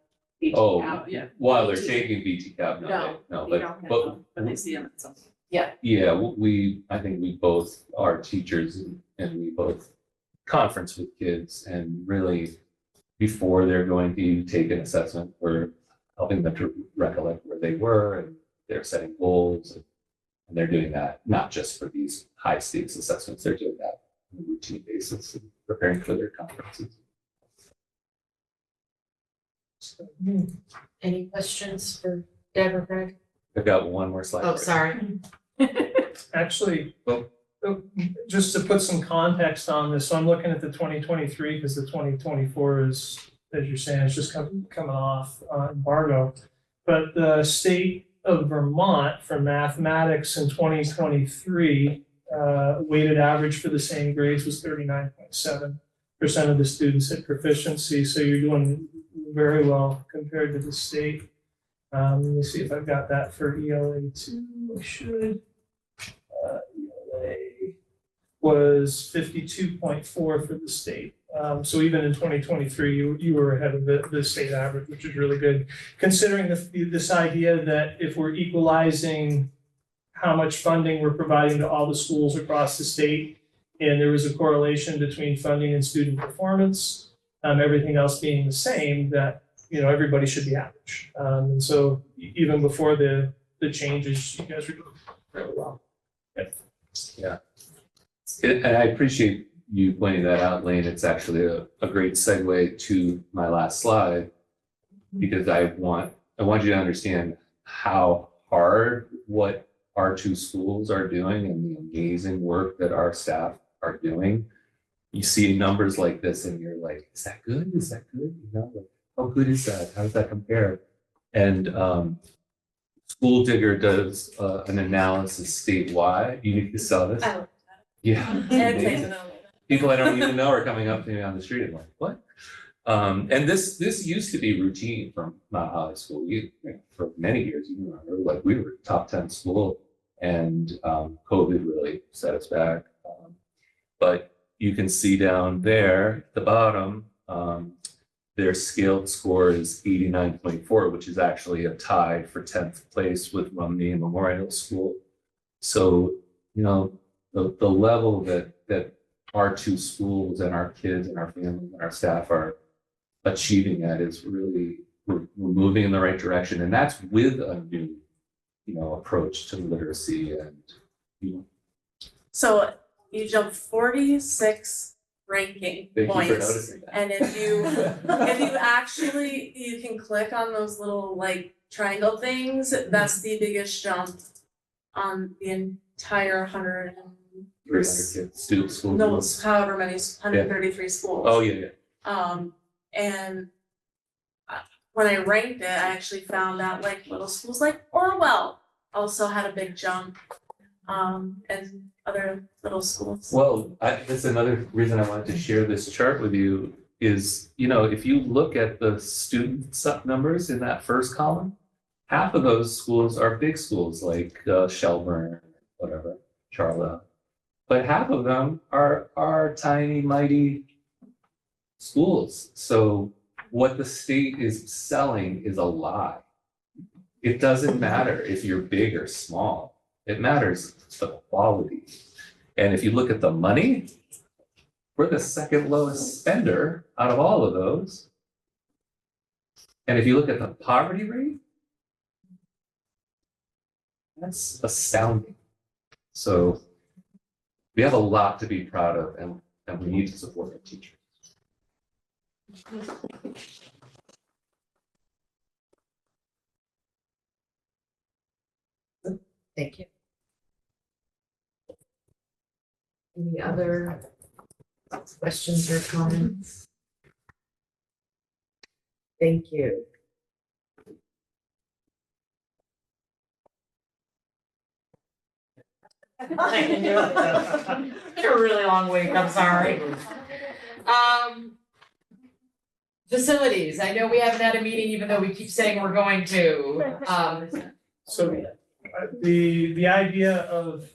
Oh, BTCAP. Yeah. while they're taking BTCAP, No, no, you don't get but them. But they see them at some point. yeah, I think we both are teachers and we both conference with kids and really before they're going to take an assessment, we're helping them to recollect where they were and they're setting goals. And they're doing that not just for these high stakes assessments, they're doing that on a routine basis and preparing for their conferences. Any questions for Deb or Greg? I've got one more slide. Oh, sorry. Actually, just to put some context on this, so I'm looking at the 2023 because the 2024 is, as you're saying, it's just coming off embargo. But the state of Vermont for mathematics in 2023, weighted average for the same grades was 39.7% of the students at proficiency. So you're doing very well compared to the state. Let me see if I've got that for ELA too. I should. ELA was 52.4 for the state. So even in 2023, you were ahead of the state average, which is really good. Considering this idea that if we're equalizing how much funding we're providing to all the schools across the state, and there was a correlation between funding and student performance, everything else being the same, that everybody should be average. And so even before the changes, you guys are doing very well. Yeah. And I appreciate you pointing that out, Lane. It's actually a great segue to my last slide because I want you to understand how hard what our two schools are doing and the amazing work that our staff are doing. You see numbers like this and you're like, is that good? Is that good? How good is that? How does that compare? And School Digger does an analysis statewide. You need to sell this? Oh. Yeah. Amazing. People I don't even know are coming up to me on the street and like, what? And this used to be routine from Mount Holly School. For many years, you remember, like we were top 10 school and COVID really set us back. But you can see down there at the bottom, their scaled score is 89.4, which is actually a tie for 10th place with Rumney and Memorial School. So, the level that our two schools and our kids and our families and our staff are achieving at is really, we're moving in the right direction. And that's with a new, approach to literacy and, So you jumped 46 ranking Thank you for points. noticing that. And if you actually, you can click on those little like triangle things, that's the biggest jump on the entire 100. 300 kids, schools. No, it's however many, 133 schools. Oh, yeah. And when I ranked it, I actually found out like little schools like Orwell also had a big jump, and other little schools. Well, that's another reason I wanted to share this chart with you is, if you look at the student numbers in that first column, half of those schools are big schools like Shelburne, whatever, Charlotte. But half of them are tiny, mighty schools. So what the state is selling is a lie. It doesn't matter if you're big or small. It matters the quality. And if you look at the money, we're the second lowest spender out of all of those. And if you look at the poverty rate, that's astounding. So we have a lot to be proud of, and we need to support our teachers. Thank you. Any other questions or comments? Thank you. I can do it. It's a really long week, I'm sorry. Facilities, I know we haven't had a meeting even though we keep saying we're going to. So the idea of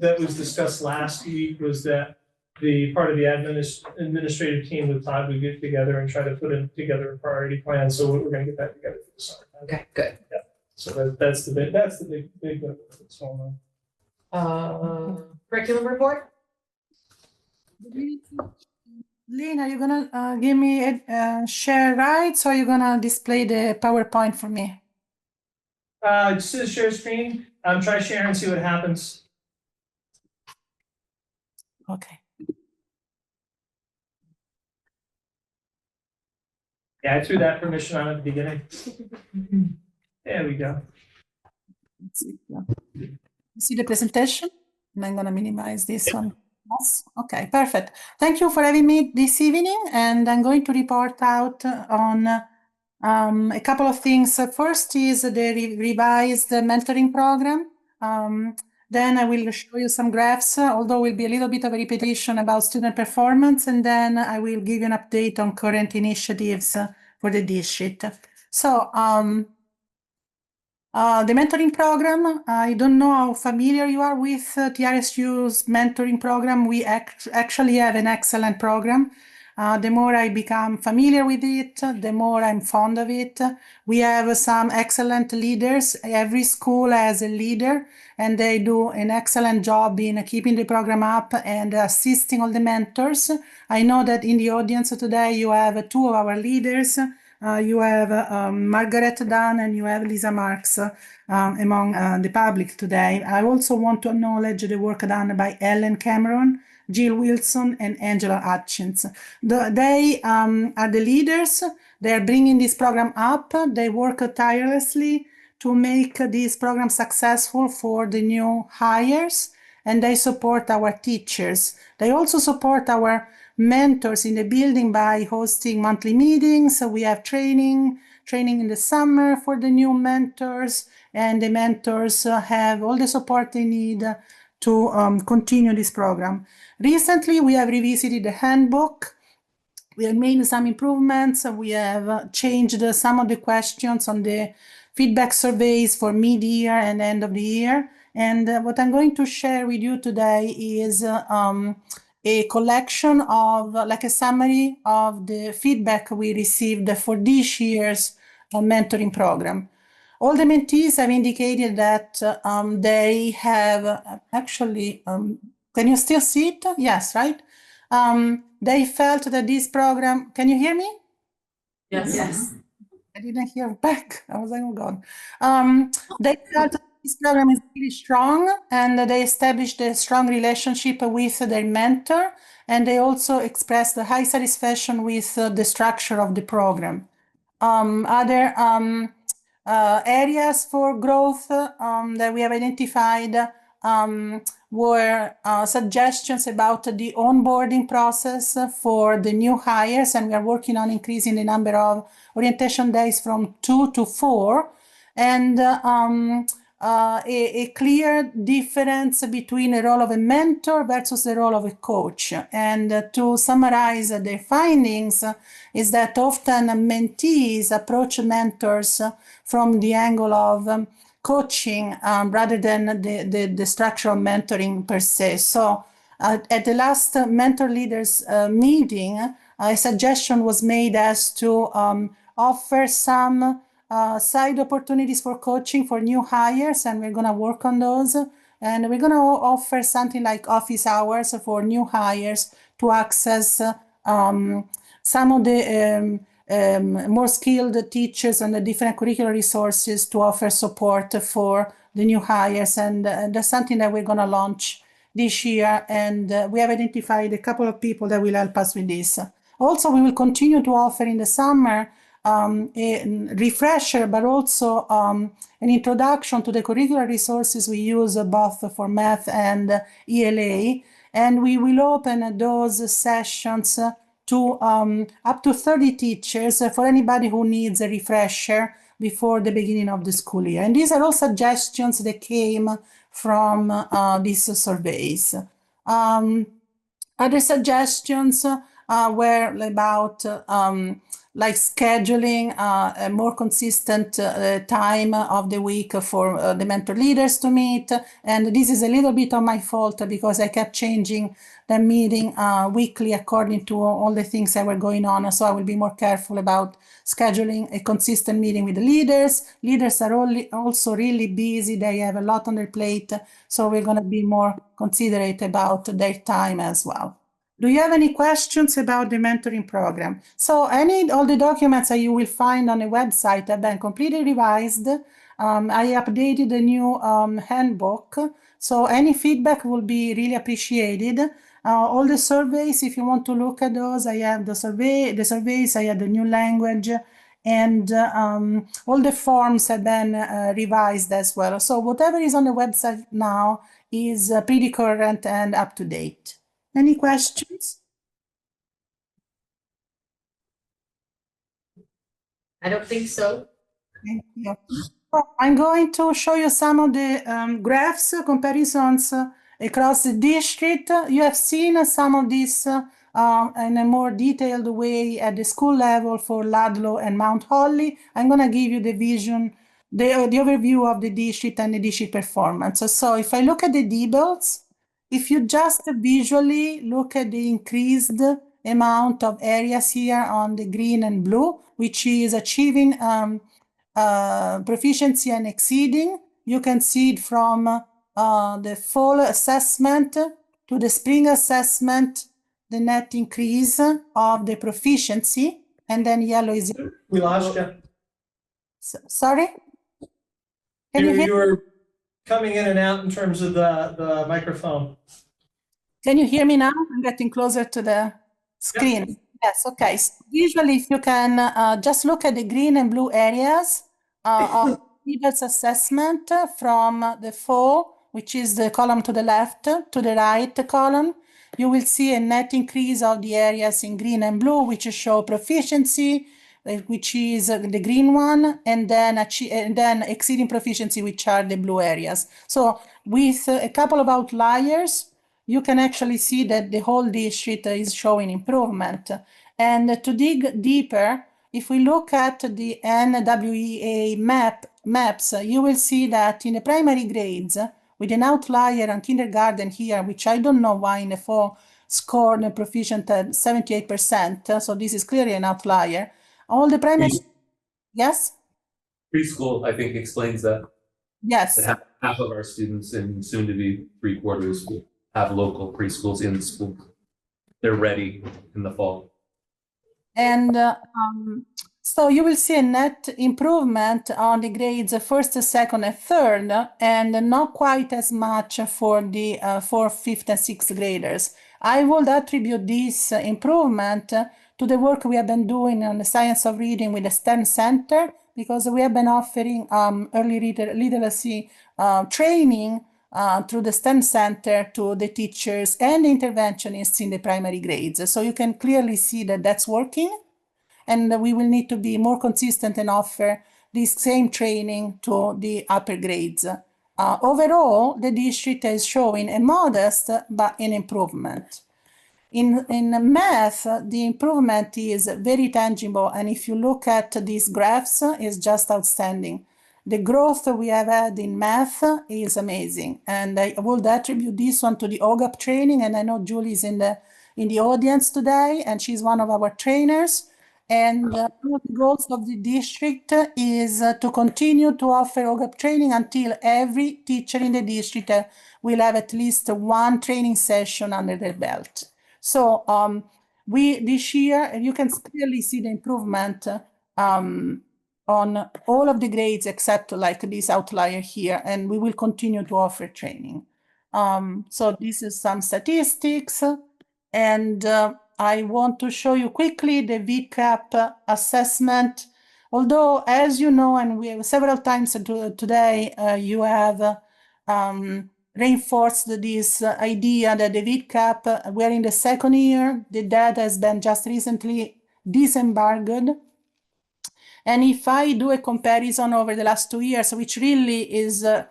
that was discussed last week was that the part of the administrative team with Todd would get together and try to put together a priority plan. So we're gonna get that together for the summer. Okay, good. Yeah. So that's the big that's going on. Curriculum report? Lynn, are you gonna give me a share rights, or are you gonna display the PowerPoint for me? Just to share screen. Try share and see what happens. Okay. Yeah, I threw that permission on at the beginning. There we go. Let's see. Yeah. See the presentation? And I'm gonna minimize this one. Yes. Okay, perfect. Thank you for having me this evening, and I'm going to report out on a couple of things. First is the revised mentoring program. Then I will show you some graphs, although it will be a little bit of a repetition about student performance, and then I will give you an update on current initiatives for the district. So the mentoring program, I don't know how familiar you are with TRSU's mentoring program. We actually have an excellent program. The more I become familiar with it, the more I'm fond of it. We have some excellent leaders. Every school has a leader, and they do an excellent job in keeping the program up and assisting all the mentors. I know that in the audience today, you have two of our leaders. You have Margaret Dunn and you have Lisa Marks among the public today. I also want to acknowledge the work done by Ellen Cameron, Jill Wilson, and Angela Hutchins. They are the leaders. They are bringing this program up. They work tirelessly to make this program successful for the new hires, and they support our teachers. They also support our mentors in the building by hosting monthly meetings. So we have training in the summer for the new mentors, and the mentors have all the support they need to continue this program. Recently, we have revisited the handbook. We have made some improvements. We have changed some of the questions on the feedback surveys for mid-year and end of the year. And what I'm going to share with you today is a collection of, like a summary of the feedback we received for this year's mentoring program. All the mentees have indicated that they have actually, can you still see it? Yes, right? They felt that this program, can you hear me? Yes. Yes. I didn't hear back. I was like, oh God. They felt that this program is really strong, and they established a strong relationship with their mentor, and they also expressed a high satisfaction with the structure of the program. Other areas for growth that we have identified were suggestions about the onboarding process for the new hires, and we are working on increasing the number of orientation days from 2 to 4. And a clear difference between the role of a mentor versus the role of a coach. And to summarize their findings is that often mentees approach mentors from the angle of coaching rather than the structure of mentoring per se. So at the last mentor leaders meeting, a suggestion was made as to offer some side opportunities for coaching for new hires, and we're going to work on those. And we're going to offer something like office hours for new hires to access some of the more skilled teachers and the different curricular resources to offer support for the new hires. And that's something that we're going to launch this year. And we have identified a couple of people that will help us with this. Also, we will continue to offer in the summer a refresher, but also an introduction to the curricular resources we use both for math and ELA. And we will open those sessions to up to 30 teachers for anybody who needs a refresher before the beginning of the school year. And these are all suggestions that came from these surveys. Other suggestions were about like scheduling a more consistent time of the week for the mentor leaders to meet. And this is a little bit of my fault because I kept changing the meeting weekly according to all the things that were going on. So I will be more careful about scheduling a consistent meeting with the leaders. Leaders are also really busy. They have a lot on their plate. So we're going to be more considerate about their time as well. Do you have any questions about the mentoring program? So all the documents that you will find on the website have been completely revised. I updated the new handbook. So any feedback will be really appreciated. All the surveys, if you want to look at those, I have the surveys, I have the new language, and all the forms have been revised as well. So whatever is on the website now is pretty current and up to date. Any questions? I don't think so. Thank you. I'm going to show you some of the graphs, comparisons across the district. You have seen some of this in a more detailed way at the school level for Ludlow and Mount Holly. I'm going to give you the vision, the overview of the district and the district performance. So if I look at the DBLs, if you just visually look at the increased amount of areas here on the green and blue, which is achieving proficiency and exceeding, you can see it from the fall assessment to the spring assessment, the net increase of the proficiency, and then yellow is... We lost you. Sorry? Can you hear? You were coming in and out in terms of the microphone. Can you hear me now? I'm getting closer to the screen. Yep. Yes, okay. So usually if you can just look at the green and blue areas of DBLs assessment from the fall, which is the column to the left, to the right column, you will see a net increase of the areas in green and blue, which show proficiency, which is the green one, and then exceeding proficiency, which are the blue areas. So with a couple of outliers, you can actually see that the whole district is showing improvement. And to dig deeper, if we look at the NWEA maps, you will see that in the primary grades, with an outlier on kindergarten here, which I don't know why in the fall scored a proficient at 78%, so this is clearly an outlier. All the primary... Yes? Preschool, I think, explains that. Yes. That half of our students and soon to be 3/4 will have local preschools in the school. They're ready in the fall. And so you will see a net improvement on the grades first, second, and third, and not quite as much for the fourth, fifth, and sixth graders. I would attribute this improvement to the work we have been doing on the science of reading with the STEM Center, because we have been offering early literacy training through the STEM Center to the teachers and the interventionists in the primary grades. So you can clearly see that that's working, and we will need to be more consistent and offer this same training to the upper grades Overall, the district is showing a modest but an improvement. In math, the improvement is very tangible, and if you look at these graphs, it's just outstanding. The growth we have had in math is amazing, and I would attribute this one to the OGAP training, and I know Julie is in the audience today, and she's one of our trainers. And one of the goals of the district is to continue to offer OGAP training until every teacher in the district will have at least one training session under their belt. So we this year, you can clearly see the improvement on all of the grades except like this outlier here, and we will continue to offer training. So this is some statistics, and I want to show you quickly the VCAP assessment. Although, as you know, and we have several times today, you have reinforced this idea that the VCAP, we're in the second year, the data has been just recently disembargoed. And if I do a comparison over the last 2 years, which really is a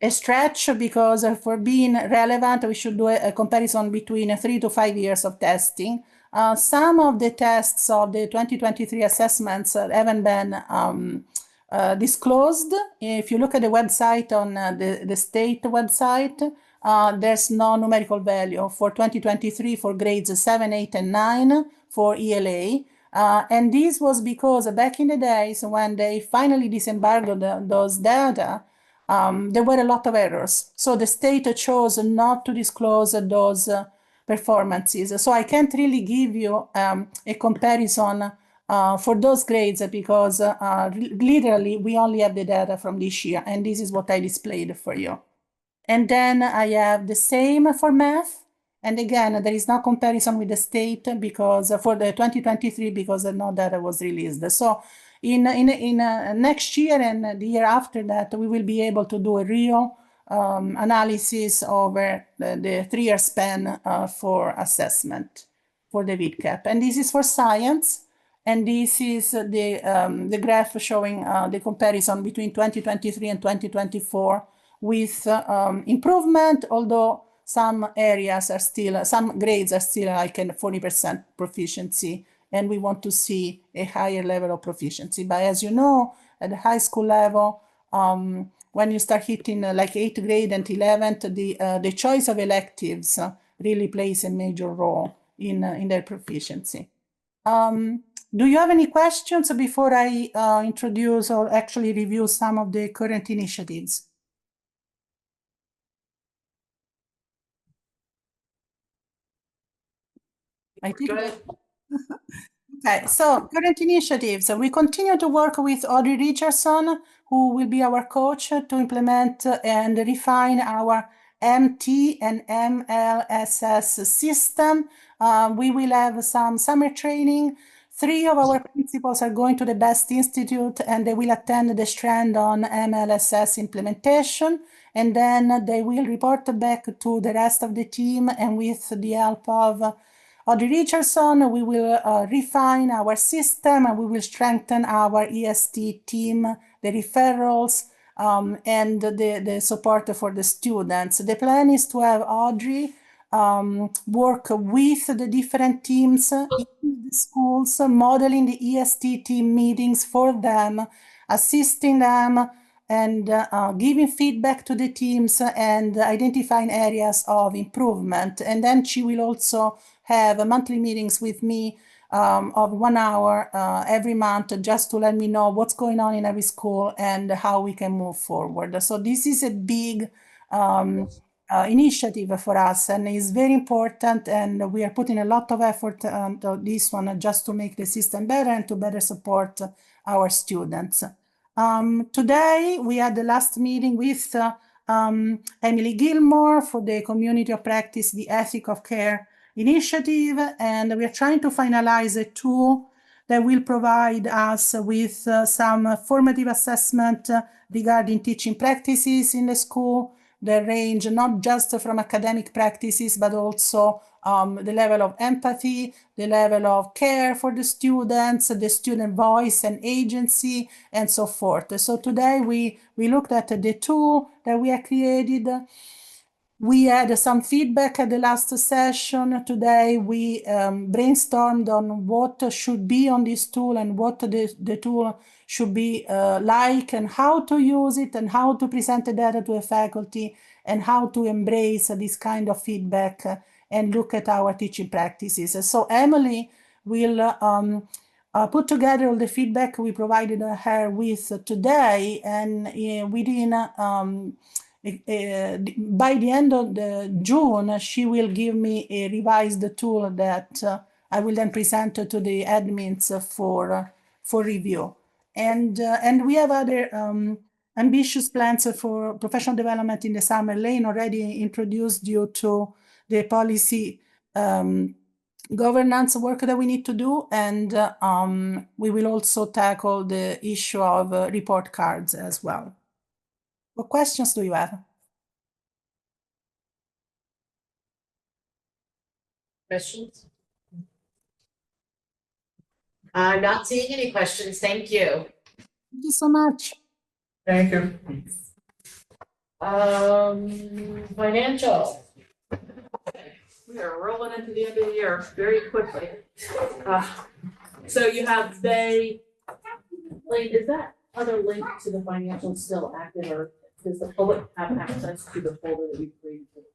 stretch, because for being relevant, we should do a comparison between 3 to 5 years of testing. Some of the tests of the 2023 assessments haven't been disclosed. If you look at the website on the state website, there's no numerical value for 2023 for grades 7, 8, and 9 for ELA. And this was because back in the days when they finally disembargoed those data, there were a lot of errors. So the state chose not to disclose those performances. So I can't really give you a comparison for those grades because literally we only have the data from this year, and this is what I displayed for you. And then I have the same for math. And again, there is no comparison with the state because for the 2023 because no data was released. So in next year and the year after that, we will be able to do a real analysis over the 3-year span for assessment for the VCAP. And this is for science. And this is the graph showing the comparison between 2023 and 2024 with improvement, although some areas are still, some grades are still like a 40% proficiency, and we want to see a higher level of proficiency. But as you know, at the high school level, when you start hitting like 8th grade and 11th, the choice of electives really plays a major role in their proficiency. Do you have any questions before I introduce or actually review some of the current initiatives? I think. Okay, so current initiatives. We continue to work with Audrey Richardson, who will be our coach, to implement and refine our MT and MLSS system. We will have some summer training. 3 of our principals are going to the BEST Institute, and they will attend the strand on MLSS implementation. And then they will report back to the rest of the team, and with the help of Audrey Richardson, we will refine our system, and we will strengthen our EST team, the referrals, and the support for the students. The plan is to have Audrey work with the different teams in the schools, modeling the EST team meetings for them, assisting them, and giving feedback to the teams and identifying areas of improvement. And then she will also have monthly meetings with me of 1 hour every month, just to let me know what's going on in every school and how we can move forward. So this is a big initiative for us, and is very important, and we are putting a lot of effort into this one just to make the system better and to better support our students. Today we had the last meeting with Emily Gilmore for the Community of Practice, the Ethic of Care initiative, and we are trying to finalize a tool that will provide us with some formative assessment regarding teaching practices in the school, that range not just from academic practices, but also the level of empathy, the level of care for the students, the student voice and agency, and so forth. So today we looked at the tool that we have created. We had some feedback at the last session. Today we brainstormed on what should be on this tool and what the tool should be like, and how to use it, and how to present the data to the faculty, and how to embrace this kind of feedback and look at our teaching practices. So Emily will put together all the feedback we provided her with today, and within by the end of June, she will give me a revised tool that I will then present to the admins for review. And we have other ambitious plans for professional development in the summer. Lane already introduced you to the policy governance work that we need to do, and we will also tackle the issue of report cards as well. What questions do you have? Questions? I'm not seeing any questions, thank you. Thank you so much. Thank you. Financial. We are rolling into the end of the year very quickly. So you have Lane, is that other link to the financials still active, or does the public have access to the folder that we created for the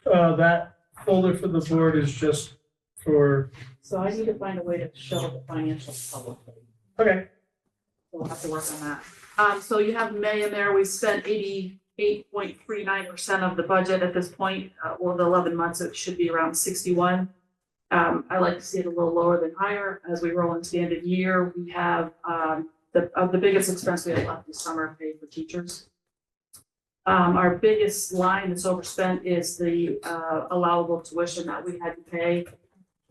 board? That folder for the board is just for, So I need to find a way to show the financials publicly. okay. We'll have to work on that. So you have May in there, we spent 88.39% of the budget at this point. Well, the 11 months, it should be around 61. I like to see it a little lower than higher. As we roll into the end of the year, we have the biggest expense we have left this summer paid for teachers. Our biggest line that's overspent is the allowable tuition that we had to pay.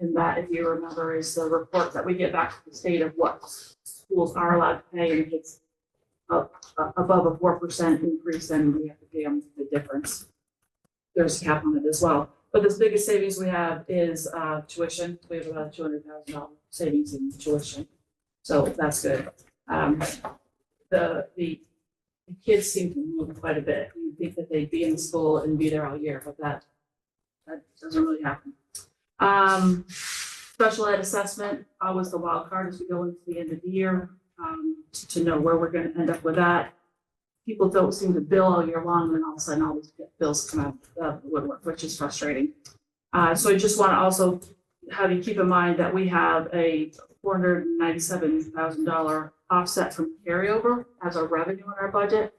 And that, if you remember, is the report that we get back to the state of what schools are allowed to pay, and if it's above a 4% increase, then we have to pay them the difference. There's a cap on it as well. But the biggest savings we have is tuition. We have about $200,000 savings in tuition. So that's good. The kids seem to move quite a bit. You think that they'd be in school and be there all year, but that doesn't really happen. Special ed assessment was the wild card as we go into the end of the year, to know where we're going to end up with that. People don't seem to bill all year long, and then all of a sudden all these bills come out of the woodwork, which is frustrating. So I just want to also have you keep in mind that we have a $497,000 offset from carryover as our revenue in our budget,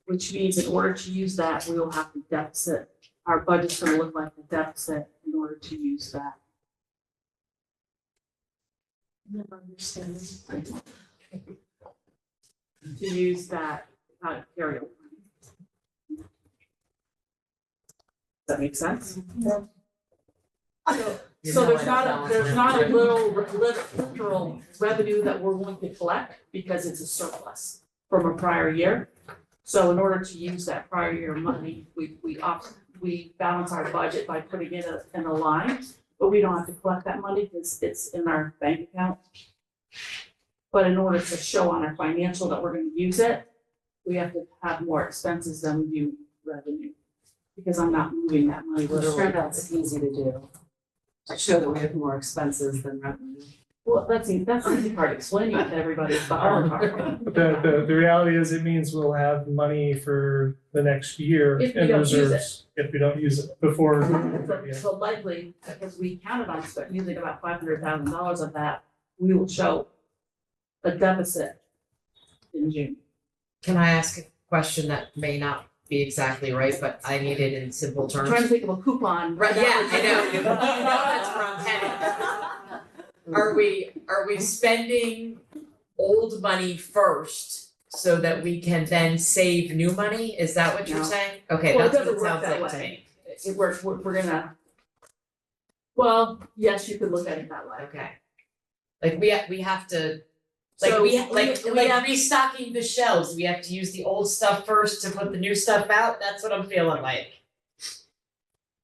which means in order to use that, we will have to deficit. Our budget's going to look like a deficit in order to use that. Never understand. To use that carryover. Does that make sense? Yeah. So there's not a literal revenue that we're going to collect because it's a surplus from a prior year. So in order to use that prior year money, we balance our budget by putting it in a line, but we don't have to collect that money because it's in our bank account. But in order to show on our financial that we're going to use it, we have to have more expenses than we do revenue, because I'm not moving that money I'm literally. sure that's easy to do, to show that we have more expenses than revenue. Well, that's the easy part, explaining it to everybody, it's the hard part. But the reality is it means we'll have money for the next year If we in don't use reserves if we don't use it before. So likely, because we counted on using about $500,000 of that, we will show a deficit in June. Can I ask a question that may not be exactly right, but I need it in simple I'm terms? trying to think of a coupon. Right, yeah, I know, you know that's where I'm headed. Are we spending old money first so that we can then save new money? Is that what you're No. saying? Okay, Well, it that's what doesn't it work sounds that like to way. me. It works, we're gonna. Well, yes, you could look at it that way. Okay. Like we have to Like So we, we like have- restocking the shelves, we have to use the old stuff first to put the new stuff out, that's what I'm feeling like.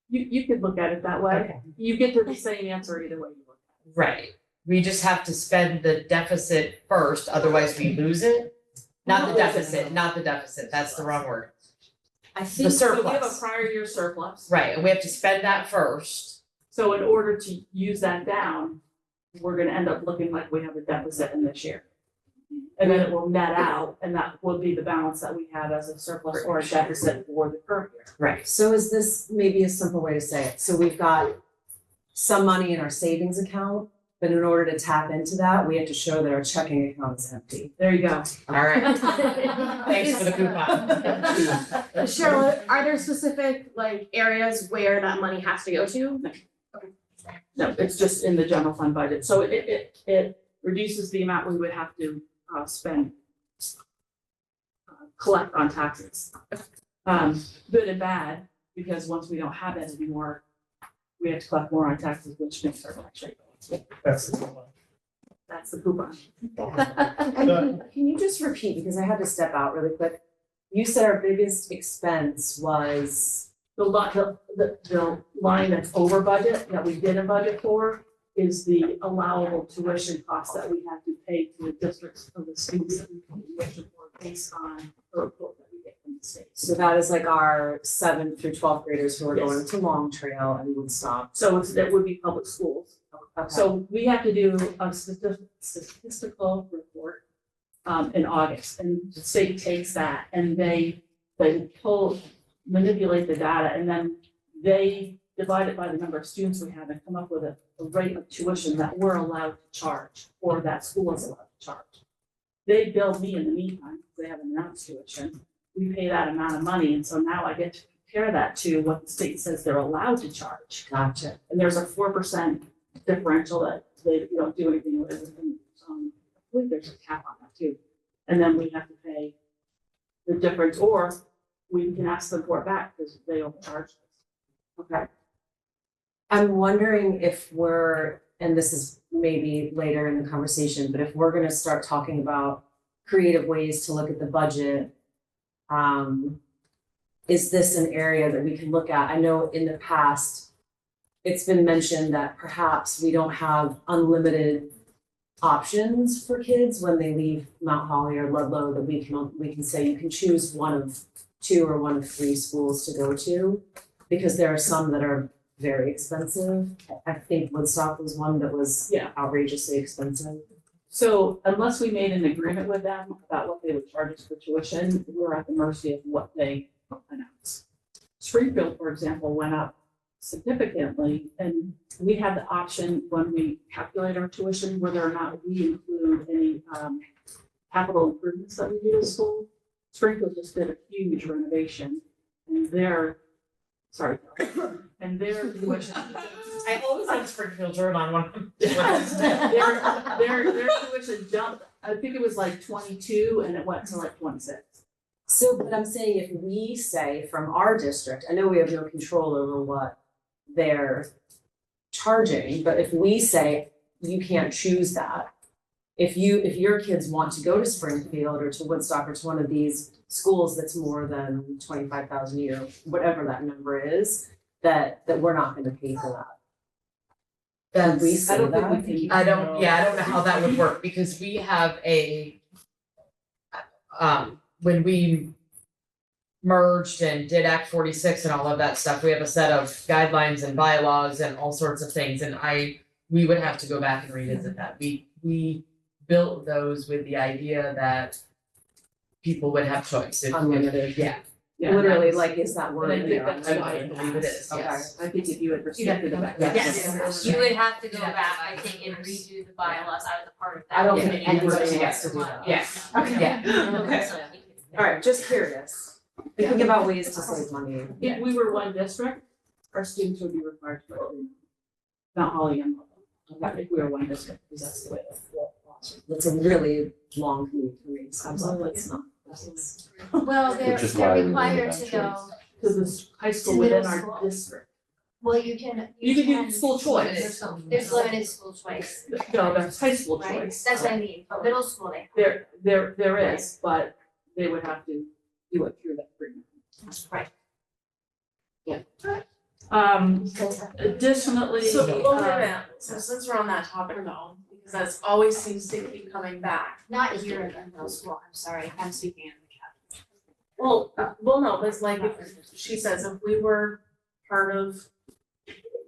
You could look at it that way. Okay. You get to the same answer either way you look at it. Right, we just have to spend the deficit first, otherwise we lose it. Not the deficit, that's the wrong word. I think- So we have a prior year surplus. Right, and we have to spend that first. So in order to use that down, we're gonna end up looking like we have a deficit in this year. And then it will net out, and that will be the balance that we have as a surplus or a deficit for the current year. Right. So is this maybe a simple way to say it? So we've got some money in our savings account, but in order to tap into that, we have to show that our checking account is empty. There you go. Alright, thanks for the coupon. Charlotte, are there specific like areas where that money has to go to? No, it's just in the general fund budget, so it reduces the amount we would have to spend. Collect on taxes. Good and bad, because once we don't have it anymore, we have to collect more on taxes, which makes our tax rate go up. That's the one. That's the coupon. Can you just repeat, because I had to step out really quick? You said our biggest expense was, The line that's over budget, that we didn't budget for, is the allowable tuition costs that we have to pay to the districts of the students that we pay tuition for based on the report that we get from the state. so that is like our 7th through 12th graders who are Yes. going to Long Trail and Woodstock. So that would be public schools. Okay. So we have to do a statistical report in August, and the state takes that and they manipulate the data, and then they divide it by the number of students we have and come up with a rate of tuition that we're allowed to charge, or that school is allowed to charge. They bill me in the meantime, because they haven't announced tuition. We pay that amount of money, and so now I get to compare that to what the state says they're allowed to charge. Gotcha. And there's a 4% differential that they don't do anything with it. And, I believe there's a cap on that too. And then we have to pay the difference, or we can ask them for it back because they overcharged us. Okay. I'm wondering if we're, and this is maybe later in the conversation, but if we're gonna start talking about creative ways to look at the budget, is this an area that we can look at? I know in the past, it's been mentioned that perhaps we don't have unlimited options for kids when they leave Mount Holly or Ludlow, that we can say you can choose one of 2 or one of 3 schools to go to, because there are some that are very expensive. I think Woodstock was one that was outrageously expensive. So unless we made an agreement with them about what they would charge us for tuition, we're at the mercy of what they announce. Springfield, for example, went up significantly, and we had the option when we calculate our tuition, whether or not we include any capital improvements that we do at school. Springfield just did a huge renovation, and their tuition. I always have Springfield Journal on one of them. Their tuition jumped, I think it was like 22 and it went to like 26. So, but I'm saying if we say from our district, I know we have no control over what they're charging, but if we say you can't choose that, if your kids want to go to Springfield or to Woodstock or to one of these schools that's more than 25,000 a year, whatever that number is, that we're not gonna pay for that. Can we say that? I don't know how that would work, because we have when we merged and did Act 46 and all of that stuff, we have a set of guidelines and bylaws and all sorts of things, and we would have to go back and revisit that. We built those with the idea that people would have choice. Unlimited. Yeah. Literally, like, is that word And I in think there? that's I why believe it is, Okay. yes. I think if you had restricted it back then. Yes, you would have to go back, I think, and redo the bylaws out of the part of that. I don't Yeah. think anybody Yeah. has to do that. Yes. Okay. Yeah. Okay. All right, just curious. Thinking about ways to save money. If we were one district, our students would be required to go to Mount Holly and Ludlow. If we were one district, because that's the way the law is. That's a really long commute for me, so it's not. Well, they're Which is why we required limit to on go. To this high school To within middle our school. district. Well, you can do school choice. There's limited school choice, No, there's high school right? choice. That's what I mean, for middle school they. There is, but they would have to do it through that agreement. Right. Additionally, So, well, wait a minute, so since we're on that topic though, because that's always seems to keep coming back. Not here in middle school, I'm sorry, I'm speaking in the cat. Well, no, but it's like if she says if we were part of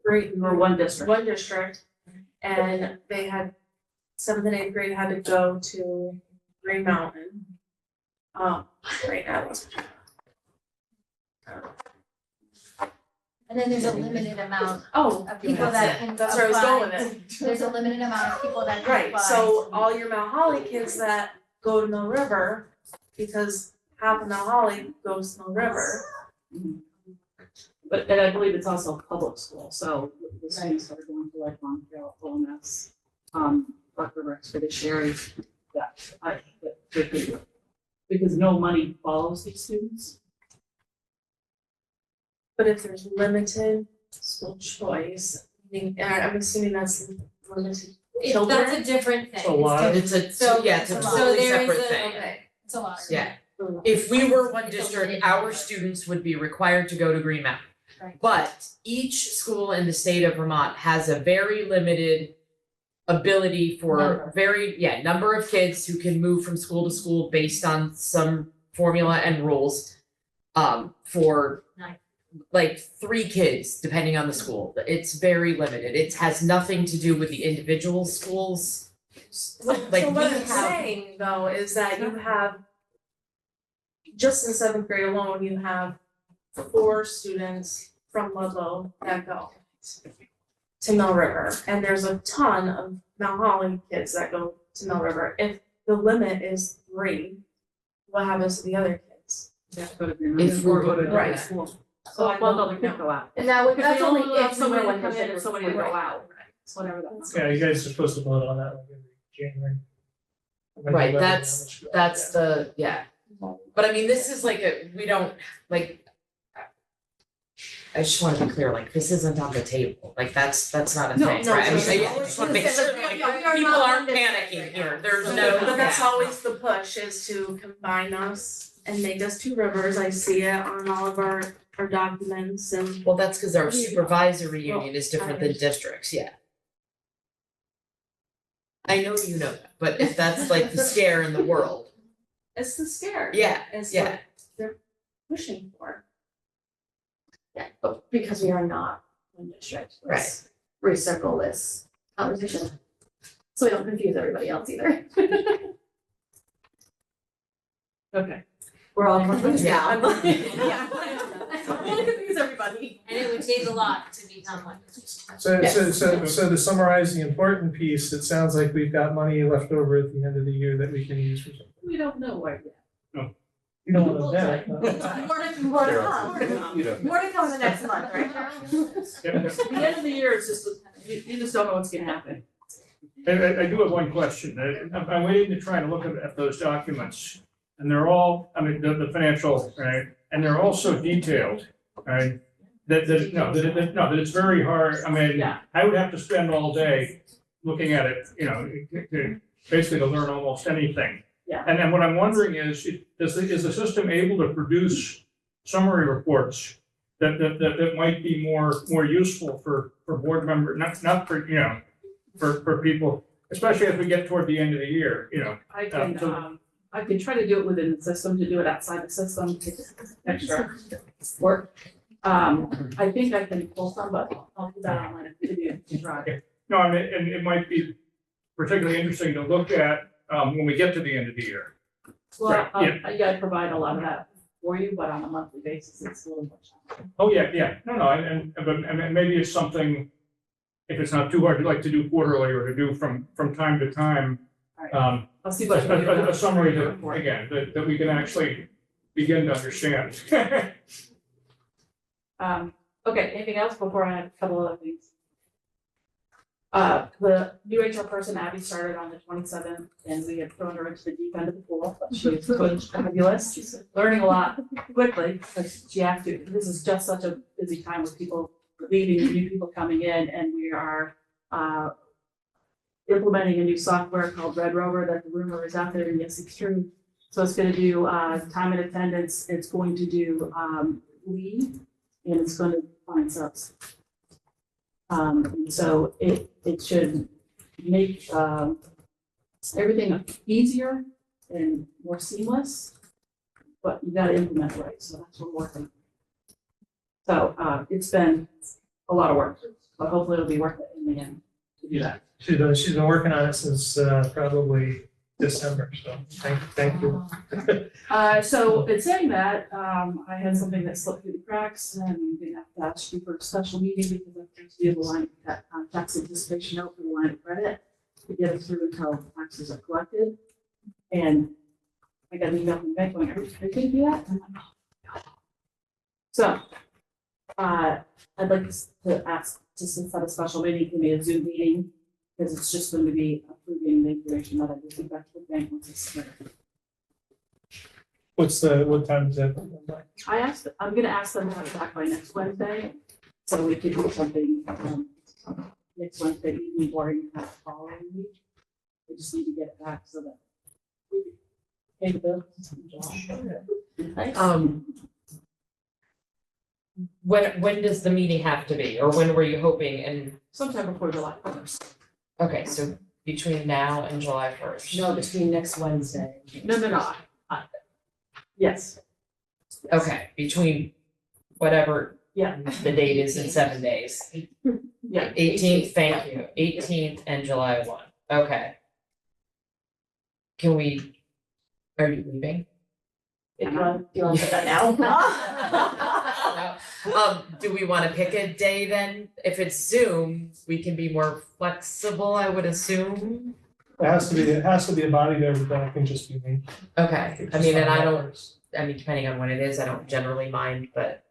or one district, and they had seventh and eighth grade had to go to Green Mountain. Right now, it's And then there's a limited amount oh, of people that can that's where I was going apply. with it. There's a limited amount of people that can Right, apply. so all your Mount Holly kids that go to Mill River, because half of Mount Holly goes to Mill River. but and I believe it's also public school, so the students that are going to like Montreal, OMS, Rock River Expeditionary, that they could, because no money follows these students. But if there's limited school choice, and I'm assuming that's limited children. That's a different thing. It's a lot. It's a, So- yeah, it's a so totally there is separate a- thing. okay, it's a lot. Yeah. If we were one district, our students would be required to go to Green Mountain. Right. But each school in the state of Vermont has a very limited ability for number of kids who can move from school to school based on some formula and rules. For Nice. like 3 kids, depending on the school. It's very limited. It has nothing to do with the individual schools. Like So we what I'm have, saying though is that you have, just in seventh grade alone, you have 4 students from Ludlow that go to Mill River, and there's a ton of Mount Holly kids that go to Mill River. If the limit is 3, what happens to the other kids? If we Or go to right. school. So I Well, don't no, they can't go out. And that would, Because that's they only allow if we somebody were to one come in district. and somebody to go out, whatever that's. Yeah, you guys are supposed to vote on that like every January. right, that's the, yeah. But I mean, this is like we don't, like, I just wanna be clear, like, this isn't on the table, like, that's not a No, thing, no, right? I mean, no, I just wanna make sure, like, people aren't panicking here, there's no. But that's always the push, is to combine us and make us 2 rivers. I see it on all of our documents and. Well, that's because our supervisory union is different than districts, yeah. I know you know that, but if that's like the scare in the world, It's the scare. yeah, It's yeah. what they're pushing for. Yeah, but because we are not one district, let's recircle this conversation. So we don't confuse everybody else either. Okay. We're all confused Yeah. now. I'm gonna confuse everybody. And it would take a lot to become one. So to summarize the important piece, it sounds like we've got money left over at the end of the year that we can use for something. We don't know right yet. You don't want to bet. More to come. You know. More to come in the next month, right? The end of the year is just, you just don't know what's gonna happen. I do have one question. I'm waiting to try to look at those documents. And they're all, I mean, the financial, right, and they're all so detailed, right? That it's very hard, I mean, Yeah. I would have to spend all day looking at it, you know, basically to learn almost anything. Yeah. And then what I'm wondering is the system able to produce summary reports that might be more useful for board member, not for, you know, for people, especially as we get toward the end of the year, you know. I can try to do it within the system, to do it outside the system, takes extra work. I think I can pull some, but I'll do that online if you try. No, I mean, and it might be particularly interesting to look at when we get to the end of the year. Well, Right, I provide a lot of that for you, but on a monthly basis, it's a little more challenging. Oh, yeah, no, and maybe it's something, if it's not too hard to like to do quarterly or to do from time to time. I'll see what I can do. A summary that we can actually begin to understand. Okay, anything else before I have a couple other things? The new HR person, Abby, started on the 27th, and we have thrown her into the deep end of the pool, but she's fabulous. She's learning a lot quickly, because she has to. This is just such a busy time with people leaving, new people coming in, and we are implementing a new software called Red Rover that the rumor is out there, and yes, it's true. So it's gonna do time and attendance, it's going to do leave, and it's gonna find subs. And so it should make everything easier and more seamless, but you gotta implement it right, so that's what we're working. So it's been a lot of work, but hopefully it'll be worth it in the end to do that. She's been working on it since probably December, so thank you. So in saying that, I had something that slipped through the cracks, and I'm gonna have to ask you for a special meeting because I have to do the line, that tax anticipation note for the line of credit to get us through until taxes are collected. And I got an email from the bank going, are you gonna do that? I'm like, oh, God. So, I'd like to ask to set a special meeting, it can be a Zoom meeting, because it's just going to be approving the information that I received back to the bank once it's submitted. What time is that? I'm gonna ask them to have it back by next Wednesday, so we can do something, next Wednesday evening or even the following week. We just need to get it back so that we can pay the bill. When does the meeting have to be, or when were you hoping, and, Sometime before July 1st. okay, so between now and July 1st? No, between next Wednesday. No. Yes. Okay, between whatever Yeah. the date is in 7 days. Yeah. 18th, thank you, 18th and July 1, okay. Can we, are you leaving? If you want to put that now? Do we wanna pick a day then? If it's Zoom, we can be more flexible, I would assume. It has to be a body there, but that can just be me. Okay, I mean, and I mean, depending on what it is, I don't generally mind, but,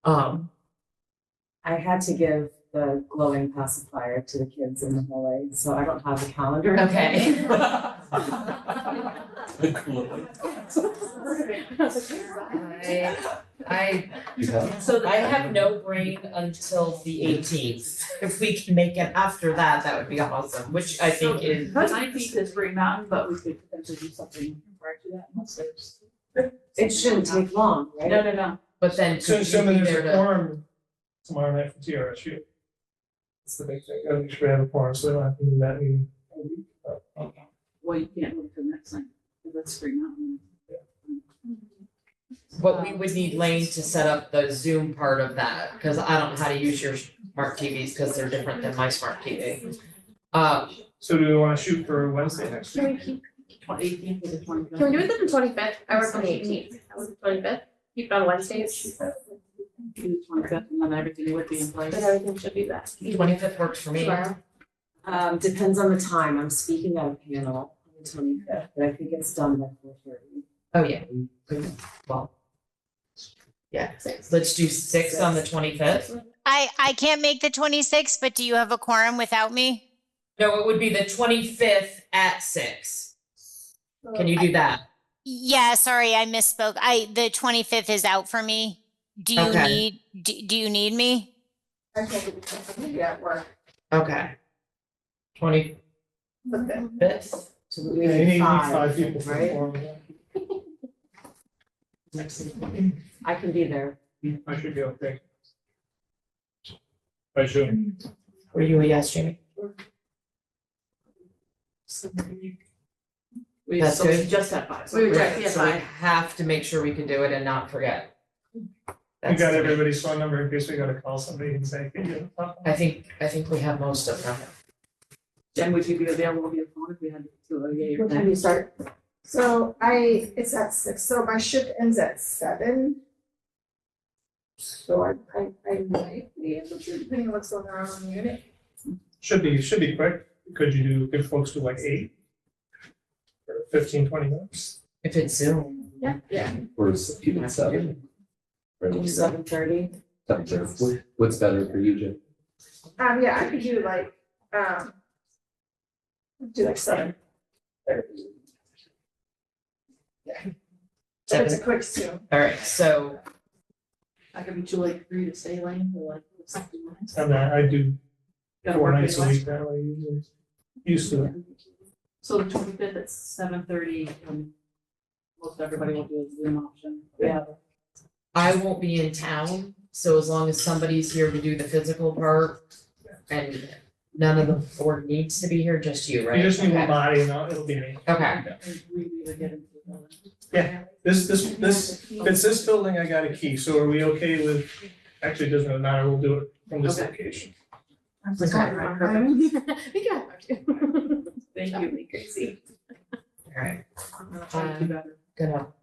I had to give the glowing pacifier to the kids in the hallway, so I don't have a calendar. Okay. I have no brain until the 18th. If we can make it after that, that would be awesome, which I think is. The 19th is Green Mountain, but we could potentially do something prior to that unless there's. It shouldn't take long, right? No. But then So could you be there's there a to, quorum tomorrow night for TRSU. It's the big thing, I think we should have a quorum, so we don't have to do that meeting. Well, you can't move to the next night, because that's Green Mountain. but we would need Lane to set up the Zoom part of that, cause I don't know how to use your smart TVs, cause they're different than my smart TV. So do we wanna shoot for Wednesday next week? Can we keep, 18th or the 25th. can we do it the 25th? I work on the 18th. I work the 25th. Keep it on Wednesdays. Do the 25th, and then everything would be in place. But everything should be back. 25th works for me. Tomorrow. Depends on the time, I'm speaking at a panel on the 25th, but I think it's done by 4:30. Oh, yeah, well. Yeah, let's do 6 on the 25th. I can't make the 26th, but do you have a quorum without me? No, it would be the 25th at 6. Can you do that? Yeah, sorry, I misspoke. The 25th is out for me. Do you Okay. do you need me? I can't be at work. Okay. 25th. So we Yeah, you need need five five, people for the right? quorum. I can be there. I should be okay. I should. Were you a yes, Jamie? We That's so we good. just had 5. We were just- yeah, So we fine. have to make sure we can do it and not forget. You That's got the- everybody's phone number in case we gotta call somebody and say, can you? I think we have most of them. Jen, would you be available via phone if we had to do a yay or What time nay? do you start? So it's at 6, so my shift ends at 7. So I might be able to, depending on what's going on in the unit. Should be quick. Could folks do like 8? Or 15, 20 minutes? If it's Zoom. Yeah. Or is it even 7? Or 7:30. 7:30. What's better for you, Jim? Yeah, I could do like, do like 7. Yeah. If it's a quick Zoom. All right, so I could be too late for you to stay lane, or like. And I do Gotta 4 work nights a anyway. week that way, usually. Used to it. So the 25th at 7:30, and most everybody will do a Zoom option. Yeah. I won't be in town, so as long as somebody's here to do the physical part, and none of the board needs to be here, just you, right? You just need Okay. one body and it'll be me. Okay. We either get into the building. Yeah, this, if it's this building, I got a key, so are we okay with, actually, it doesn't really matter, we'll do it from this Okay. location. Okay. We got Thank you, Gracie. Alright. Thank you better. Good help.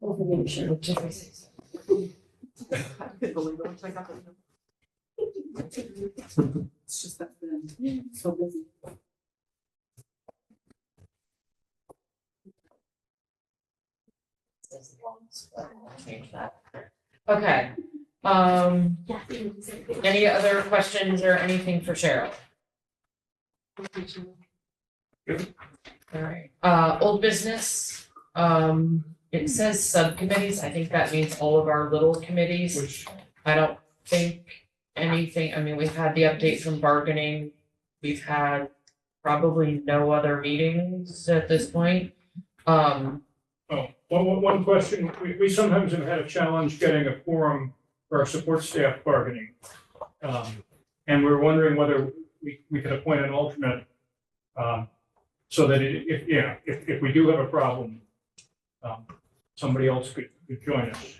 I couldn't believe it once I got the. It's just that been so busy. Change that. Okay, any other questions or anything for Cheryl? Alright, old business, it says subcommittees, I think that means all of our little committees. Which, I don't think anything, I mean, we've had the update from bargaining, we've had probably no other meetings at this point. One question, we sometimes have had a challenge getting a quorum for our support staff bargaining. And we're wondering whether we could appoint an alternate, so that if we do have a problem, somebody else could join us.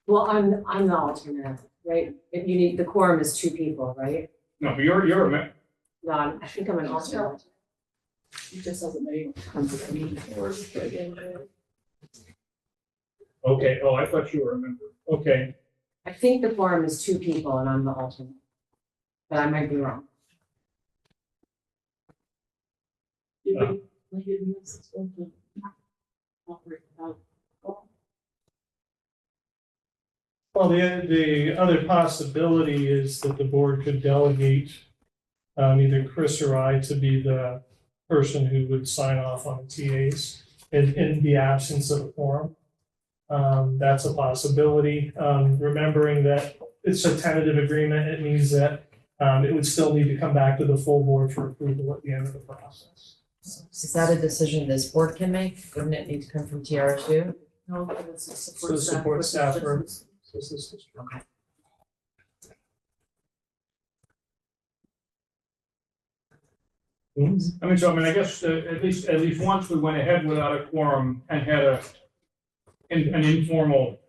Well, I'm the alternate, right? If you need, the quorum is 2 people, right? No, but you're a member. No, I think I'm an alternate. It just doesn't make come to the meeting or again. Okay, oh, I thought you were a member. Okay, I think the quorum is 2 people and I'm the alternate. But I might be wrong. well, the other possibility is that the board could delegate either Chris or I to be the person who would sign off on the TAs in the absence of a quorum. That's a possibility. Remembering that it's a tentative agreement, it means that it would still need to come back to the full board for approval at the end of the process. Is that a decision this board can make? Wouldn't it need to come from TRSU? No, but it's a So support staff for. Okay. I mean, I guess at least once we went ahead without a quorum and had an informal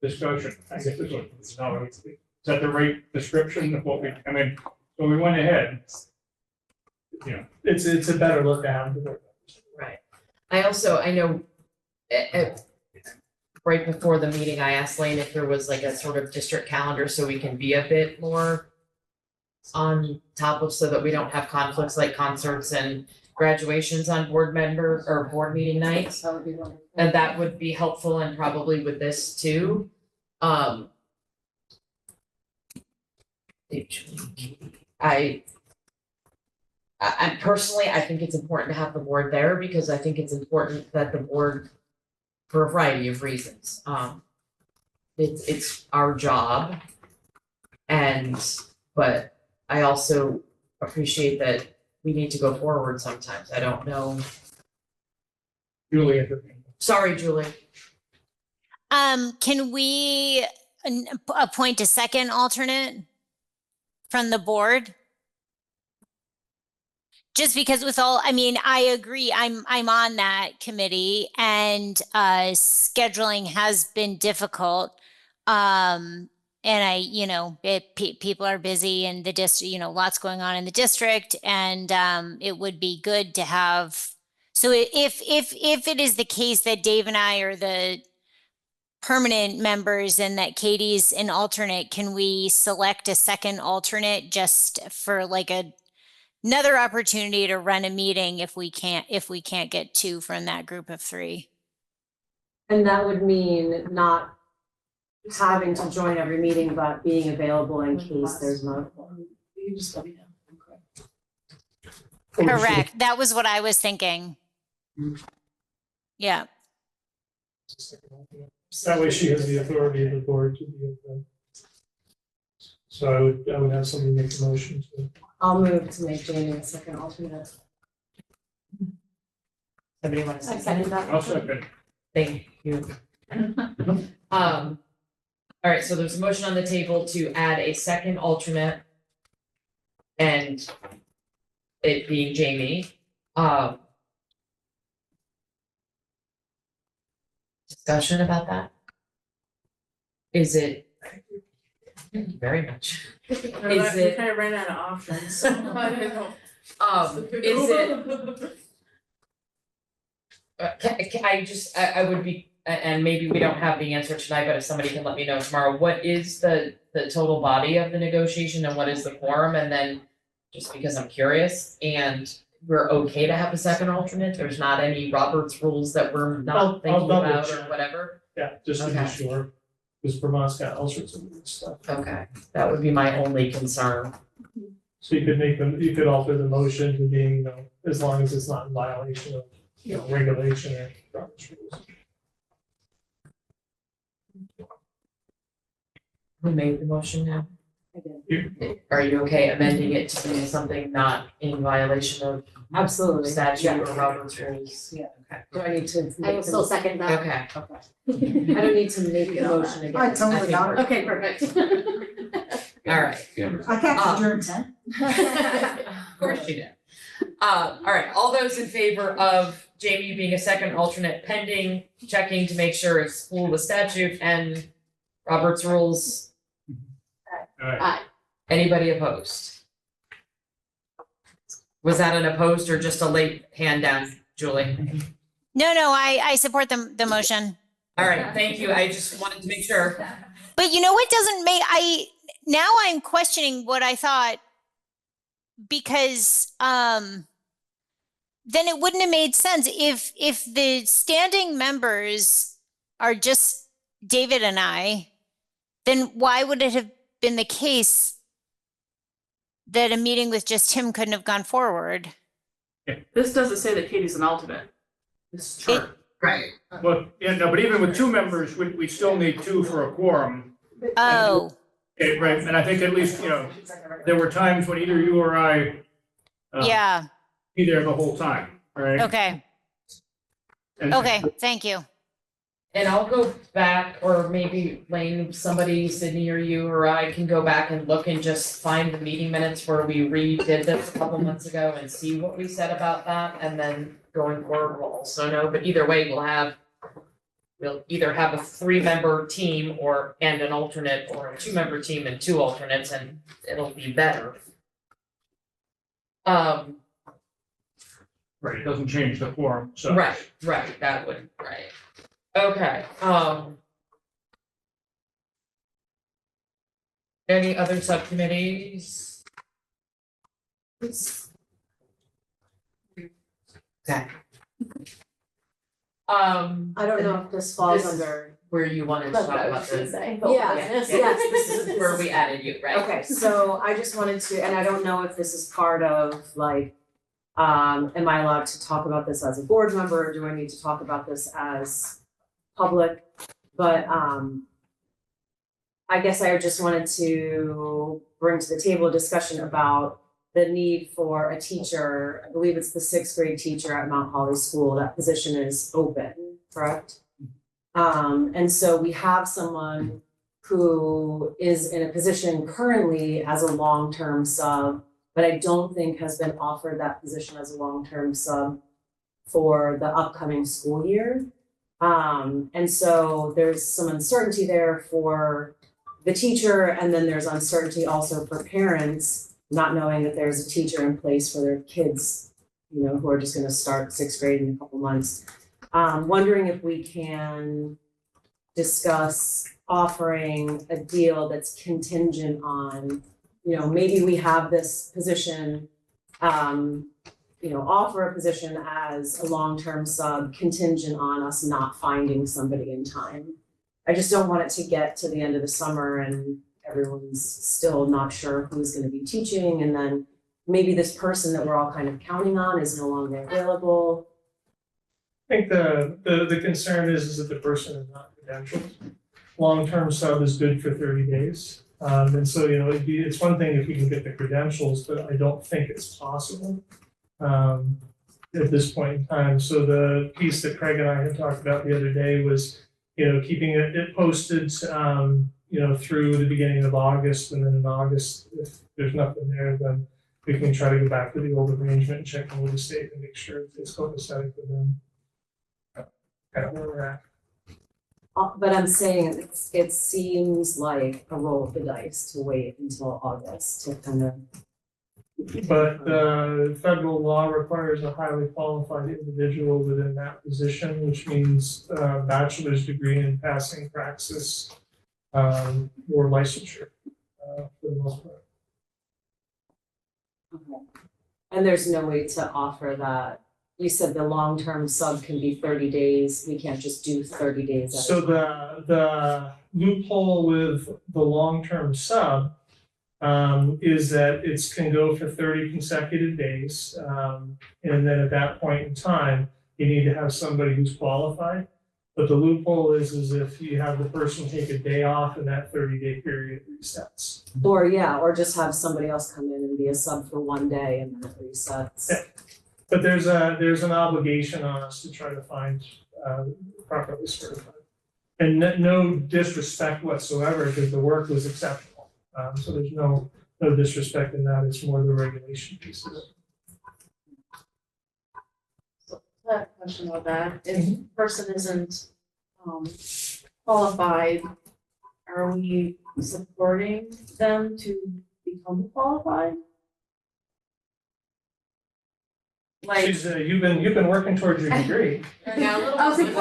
discussion. I guess this was how is that the right description of what I mean, so we went ahead. You know, It's a better look at it. Right. I know right before the meeting, I asked Lane if there was like a sort of district calendar so we can be a bit more on top of, so that we don't have conflicts like concerts and graduations on board member or board meeting nights. That would be wonderful. And that would be helpful and probably with this too. I personally, I think it's important to have the board there because I think it's important that the board, for a variety of reasons, it's our job. But I also appreciate that we need to go forward sometimes. I don't know. Julie. Sorry, Julie. Can we appoint a second alternate from the board? Just because I agree, I'm on that committee and scheduling has been difficult. And people are busy in the district, lots going on in the district, and it would be good to have. So if it is the case that Dave and I are the permanent members and that Katie's an alternate, can we select a second alternate just for like another opportunity to run a meeting if we can't get 2 from that group of 3? And that would mean not having to join every meeting, but being available in case there's not. You just let me know. Correct. That was what I was thinking. Yeah. That way she has the authority of the board to be able So I would have somebody make a motion to. I'll move to make Jamie a second alternate. Somebody want to I say? second that. I'll second. Thank you. All right, so there's a motion on the table to add a second alternate. And it being Jamie, discussion about that? Is it? Thank you very much. Is We it, kind of ran out of options, so I don't know. is it? I would be, and maybe we don't have the answer tonight, but if somebody can let me know tomorrow, what is the total body of the negotiation and what is the quorum? And then, just because I'm curious, and we're okay to have a second alternate, there's not any Robert's rules that we're I'll not thinking double about or check. whatever? Yeah, just to Okay. be sure, because Vermont's got all sorts of weird stuff. Okay, that would be my only concern. So you could make them, you could alter the motion to being, as long as it's not in violation of, regulation or Robert's rules. Who made the motion now? I did. Are you okay amending it to be something not in violation of Absolutely. statute or Yeah. Robert's rules? Yeah. Okay. Do I need to? I will still second that. Okay. Okay. I don't need to make the motion again. I totally got it. Okay, perfect. All right. I captured your intent. Of course you did. All right, all those in favor of Jamie being a second alternate pending, checking to make sure it's full with statute and Robert's rules. All right. Aye. Anybody opposed? Was that an opposed or just a late hand down, Julie? No, I support the motion. All right, thank you. I just wanted to make sure. But you know what doesn't make, now I'm questioning what I thought, because then it wouldn't have made sense if the standing members are just David and I, then why would it have been the case that a meeting with just him couldn't have gone forward? This doesn't say that Katie's an alternate. This chart. Right. Well, yeah, no, but even with two members, we still need two for a quorum. Oh, Okay, right, and I think at least, there were times when either you or I yeah, be there the whole time, right? okay, And- okay, thank you. And I'll go back, or maybe Lane, somebody, Sydney or you or I can go back and look and just find the meeting minutes where we redid this a couple months ago and see what we said about that, and then going forward, we'll also know, but either way, we'll either have a 3-member team and an alternate, or a 2-member team and 2 alternates, and it'll be better. Right, it doesn't change the quorum, so. Right, that would, right. Okay, any other subcommittees? Okay. I don't know if this falls This is under. where you wanted to That's talk what I about was gonna the. say. Yes, This is where we added you, right? Okay, so I just wanted to, and I don't know if this is part of like, am I allowed to talk about this as a board member, or do I need to talk about this as public? But I guess I just wanted to bring to the table a discussion about the need for a teacher. I believe it's the 6th grade teacher at Mount Holly School. That position is open, correct? And so we have someone who is in a position currently as a long-term sub, but I don't think has been offered that position as a long-term sub for the upcoming school year. And so there's some uncertainty there for the teacher, and then there's uncertainty also for parents, not knowing that there's a teacher in place for their kids, who are just gonna start 6th grade in a couple months. Wondering if we can discuss offering a deal that's contingent on, maybe we have this position, offer a position as a long-term sub contingent on us not finding somebody in time. I just don't want it to get to the end of the summer and everyone's still not sure who's gonna be teaching, and then maybe this person that we're all kind of counting on is no longer available. I think the concern is that the person is not credentialed. Long-term sub is good for 30 days. And so, it's one thing if we can get the credentials, but I don't think it's possible at this point in time. So the piece that Craig and I had talked about the other day was, keeping it posted, through the beginning of August, and then in August, if there's nothing there, then we can try to go back to the old arrangement and check in with the state and make sure it's copacetic with them. Kind of where we're at. But I'm saying it seems like a roll of the dice to wait until August to kind of. But federal law requires a highly qualified individual within that position, which means a bachelor's degree in passing praxis or licensure for the most part. Okay. And there's no way to offer that. You said the long-term sub can be 30 days. We can't just do 30 days. So the loophole with the long-term sub is that it can go for 30 consecutive days. And then at that point in time, you need to have somebody who's qualified. But the loophole is if you have the person take a day off and that 30-day period resets. Or just have somebody else come in and be a sub for one day and then it resets. Yeah. But there's an obligation on us to try to find properly certified. And no disrespect whatsoever, because the work was exceptional. So there's no disrespect in that. It's more the regulation piece of it. So I have a question about that. If the person isn't qualified, are we supporting them to become qualified? Like, You've been working towards your degree. yeah, a little I was bit. A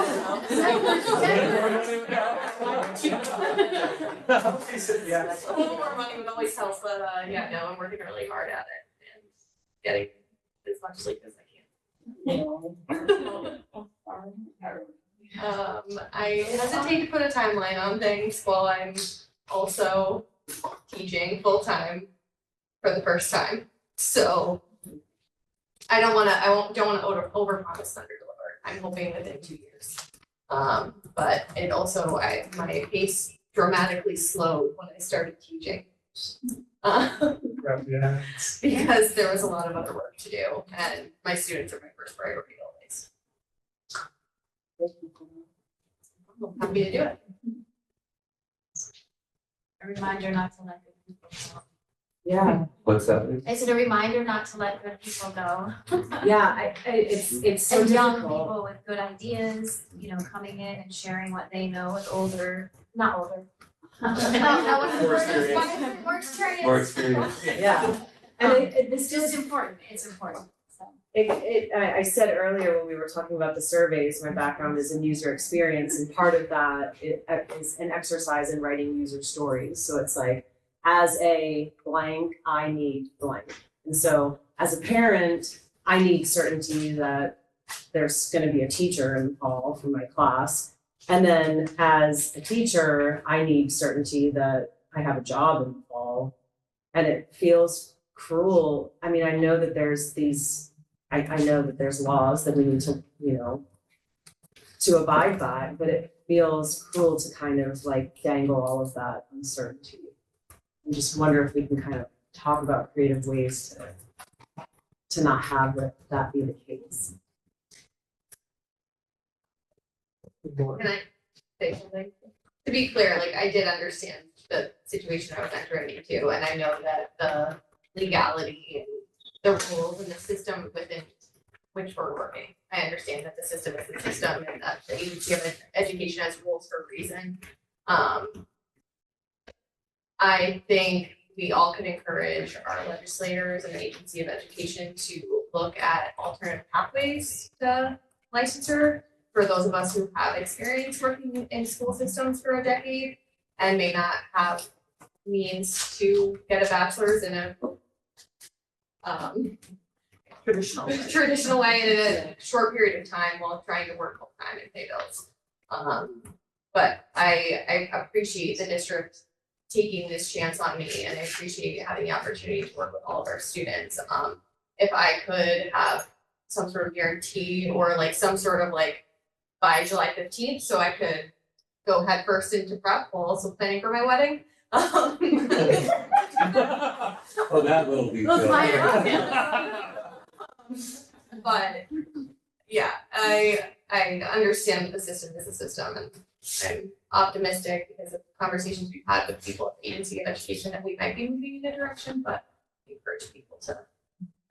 little more money would always help, but yeah, no, I'm working really hard at it and getting as much sleep as I can. I hesitate to put a timeline on things while I'm also teaching full-time for the first time. So I don't wanna overpromise, underdeliver. I'm hoping within 2 years. But it also, my pace dramatically slowed when I started teaching. Yeah. Because there was a lot of other work to do, and my students are my first priority always. I'm happy to do it. A reminder not to let good people go. Yeah. What's that? I said a reminder not to let good people go. Yeah, it's so And young difficult. people with good ideas, coming in and sharing what they know with not older. More experience. Yeah. And this It's important, it's important, so. I said earlier when we were talking about the surveys, my background is in user experience, and part of that is an exercise in writing user stories. So it's like, as a blank, I need blank. And so as a parent, I need certainty that there's gonna be a teacher in the fall for my class. And then as a teacher, I need certainty that I have a job in the fall. And it feels cruel. I mean, I know that there's I know that there's laws that we need to, to abide by, but it feels cruel to kind of like dangle all of that uncertainty. I just wonder if we can kind of talk about creative ways to not have that be the case. Can I say something? To be clear, like I did understand the situation I was entering into, and I know that the legality and the rules and the system within which we're working. I understand that the system is the system and that the agency of education has rules for a reason. I think we all could encourage our legislators and the agency of education to look at alternative pathways to licensure for those of us who have experience working in school systems for a decade and may not have means to get a bachelor's in a traditional way in a short period of time while trying to work full time and pay bills. But I appreciate the district taking this chance on me, and I appreciate having the opportunity to work with all of our students. If I could have some sort of guarantee or like some sort of like by July 15th, so I could go head first into prep while also planning for my wedding. Oh, that little detail. But yeah, I understand that the system is a system, and I'm optimistic because of conversations we've had with people at the Agency of Education that we might be moving in a direction, but I encourage people to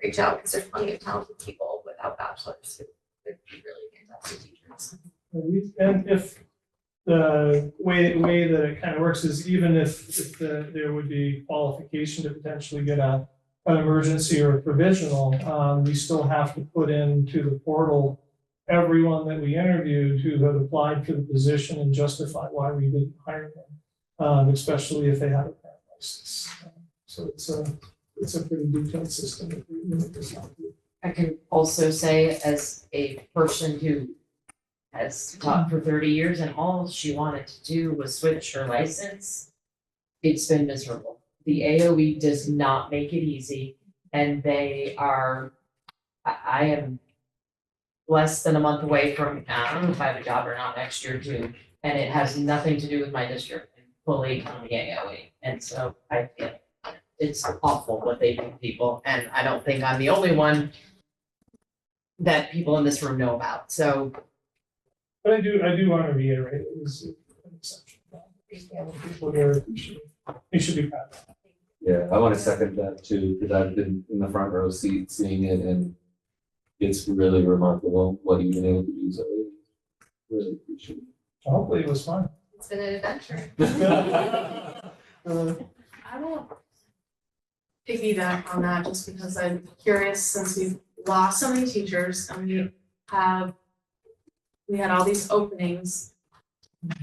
reach out because there's plenty of talented people without bachelors who would be really fantastic teachers. And if the way that it kind of works is even if there would be qualification to potentially get an emergency or a provisional, we still have to put into the portal everyone that we interviewed who had applied for the position and justify why we didn't hire them, especially if they had a parent license. So it's a pretty detailed system that we I can also say, as a person who has taught for 30 years and all she wanted to do was switch her license, it's been miserable. The AOE does not make it easy, and they are, I am less than a month away from, I don't know if I have a job or not next year too, and it has nothing to do with my district, I'm fully on the AOE, and so I feel it's awful what they do to people, and I don't think I'm the only one that people in this room know about, so. But I do want to reiterate, it was an exceptional. People here, you should be proud of that. Yeah, I want to second that too, because I've been in the front row seat seeing it, and it's really remarkable what you've been able to do. So really appreciate it. Hopefully it was fun. It's been an adventure. I won't piggyback on that just because I'm curious, since we've lost so many teachers and we had all these openings.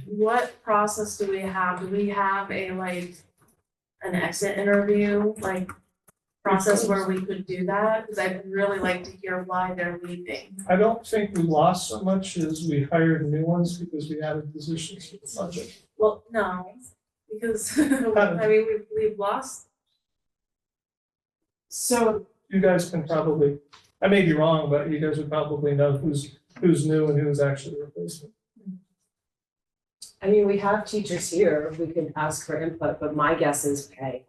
What process do we have? Do we have an exit interview, process where we could do that? Because I'd really like to hear why they're leaving. I don't think we lost so much as we hired new ones because we added positions to the budget. Well, no, because I mean, we've lost. So you guys can probably, I may be wrong, but you guys would probably know who's new and who's actually a replacement. I mean, we have teachers here, we can ask for input, but my guess is pay.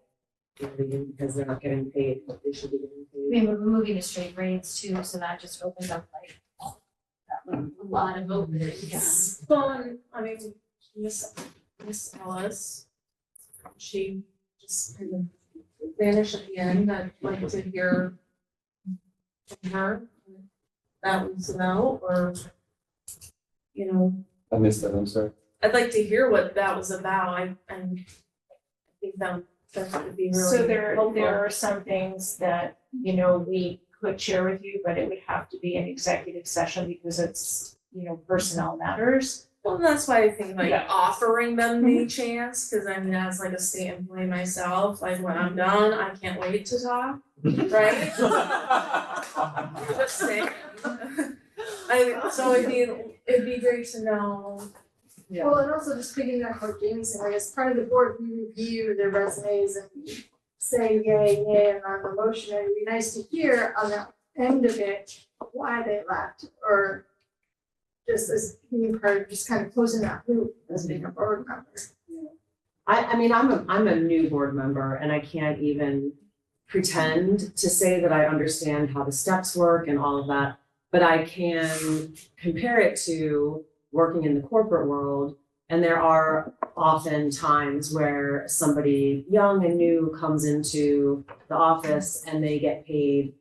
Because they're not getting paid what they should be getting I paid. mean, we're moving to straight grades too, so that just opens up a lot of openings. Well, I mean, Miss Ellis, she just kind of vanished at the end. I'd like to hear from her. That was about, or, I missed that, I'm sorry. I'd like to hear what that was about. I think that would be really So there helpful. are some things that, we could share with you, but it would have to be an executive session because it's, personnel matters. Well, that's why I think Yeah. offering them the chance, because I mean, as a state employee myself, when I'm done, I can't wait to talk, right? Just saying. So it'd be great to know. Yeah. Well, and also just piggyback what Jamie said, as part of the board, we review their resumes and we say yay, yay, and on the motion, and it'd be nice to hear on the end of it why they left, or just as being part of just kind of closing that loop as being a board member. I mean, I'm a new board member and I can't even pretend to say that I understand how the steps work and all of that, but I can compare it to working in the corporate world. And there are often times where somebody young and new comes into the office and they get paid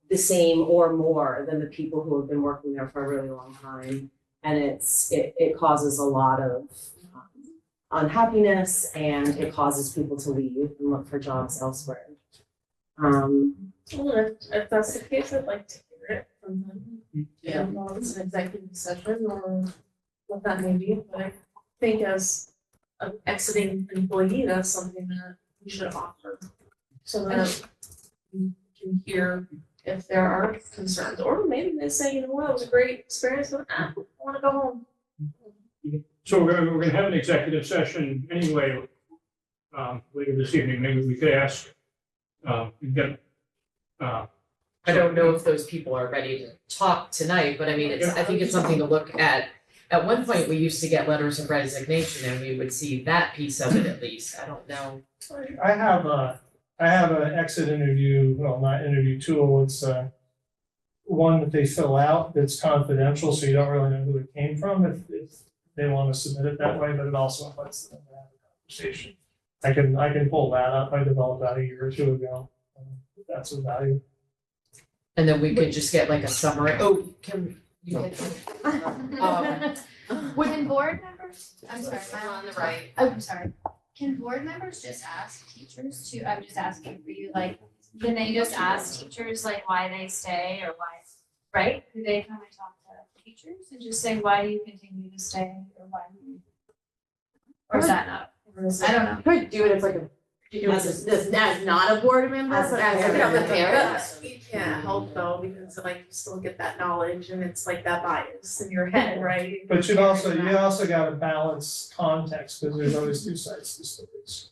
the same or more than the people who have been working there for a really long time. And it causes a lot of unhappiness, and it causes people to leave and look for jobs elsewhere. Well, if that's the case, I'd like to hear it from them. I don't know if it's an executive session or what that may be, but I think as an exiting employee, that's something that we should offer. So that we can hear if there are concerns, or maybe they say, it was a great experience, but I wanna go home. So we're gonna have an executive session anyway, later this evening. Maybe we could ask, I don't know if those people are ready to talk tonight, but I mean, I think it's something to look at at one point, we used to get letters of resignation and we would see that piece of it at least. I don't know. I have an exit interview, well, not interview tool, it's one that they fill out that's confidential, so you don't really know who it came from if they want to submit it that way, but it also invites them to have a conversation. I can pull that up, I developed that a year or two ago, if that's of value. And then we could just get like a summary. Oh, can you get? Can board members, I'm sorry, I'm on the right. I'm sorry, can board members just ask teachers to, I'm just asking for you, like, can they just ask teachers like why they stay or why, right? Do they come and talk to teachers and just say, why do you continue to stay or why do you? Or is that not? I don't know. Could do it as like a, as not a board member, but as a parent. You can't help though, because like you still get that knowledge and it's like that bias in your head, right? But you also gotta balance context, because there's always two sides to stories.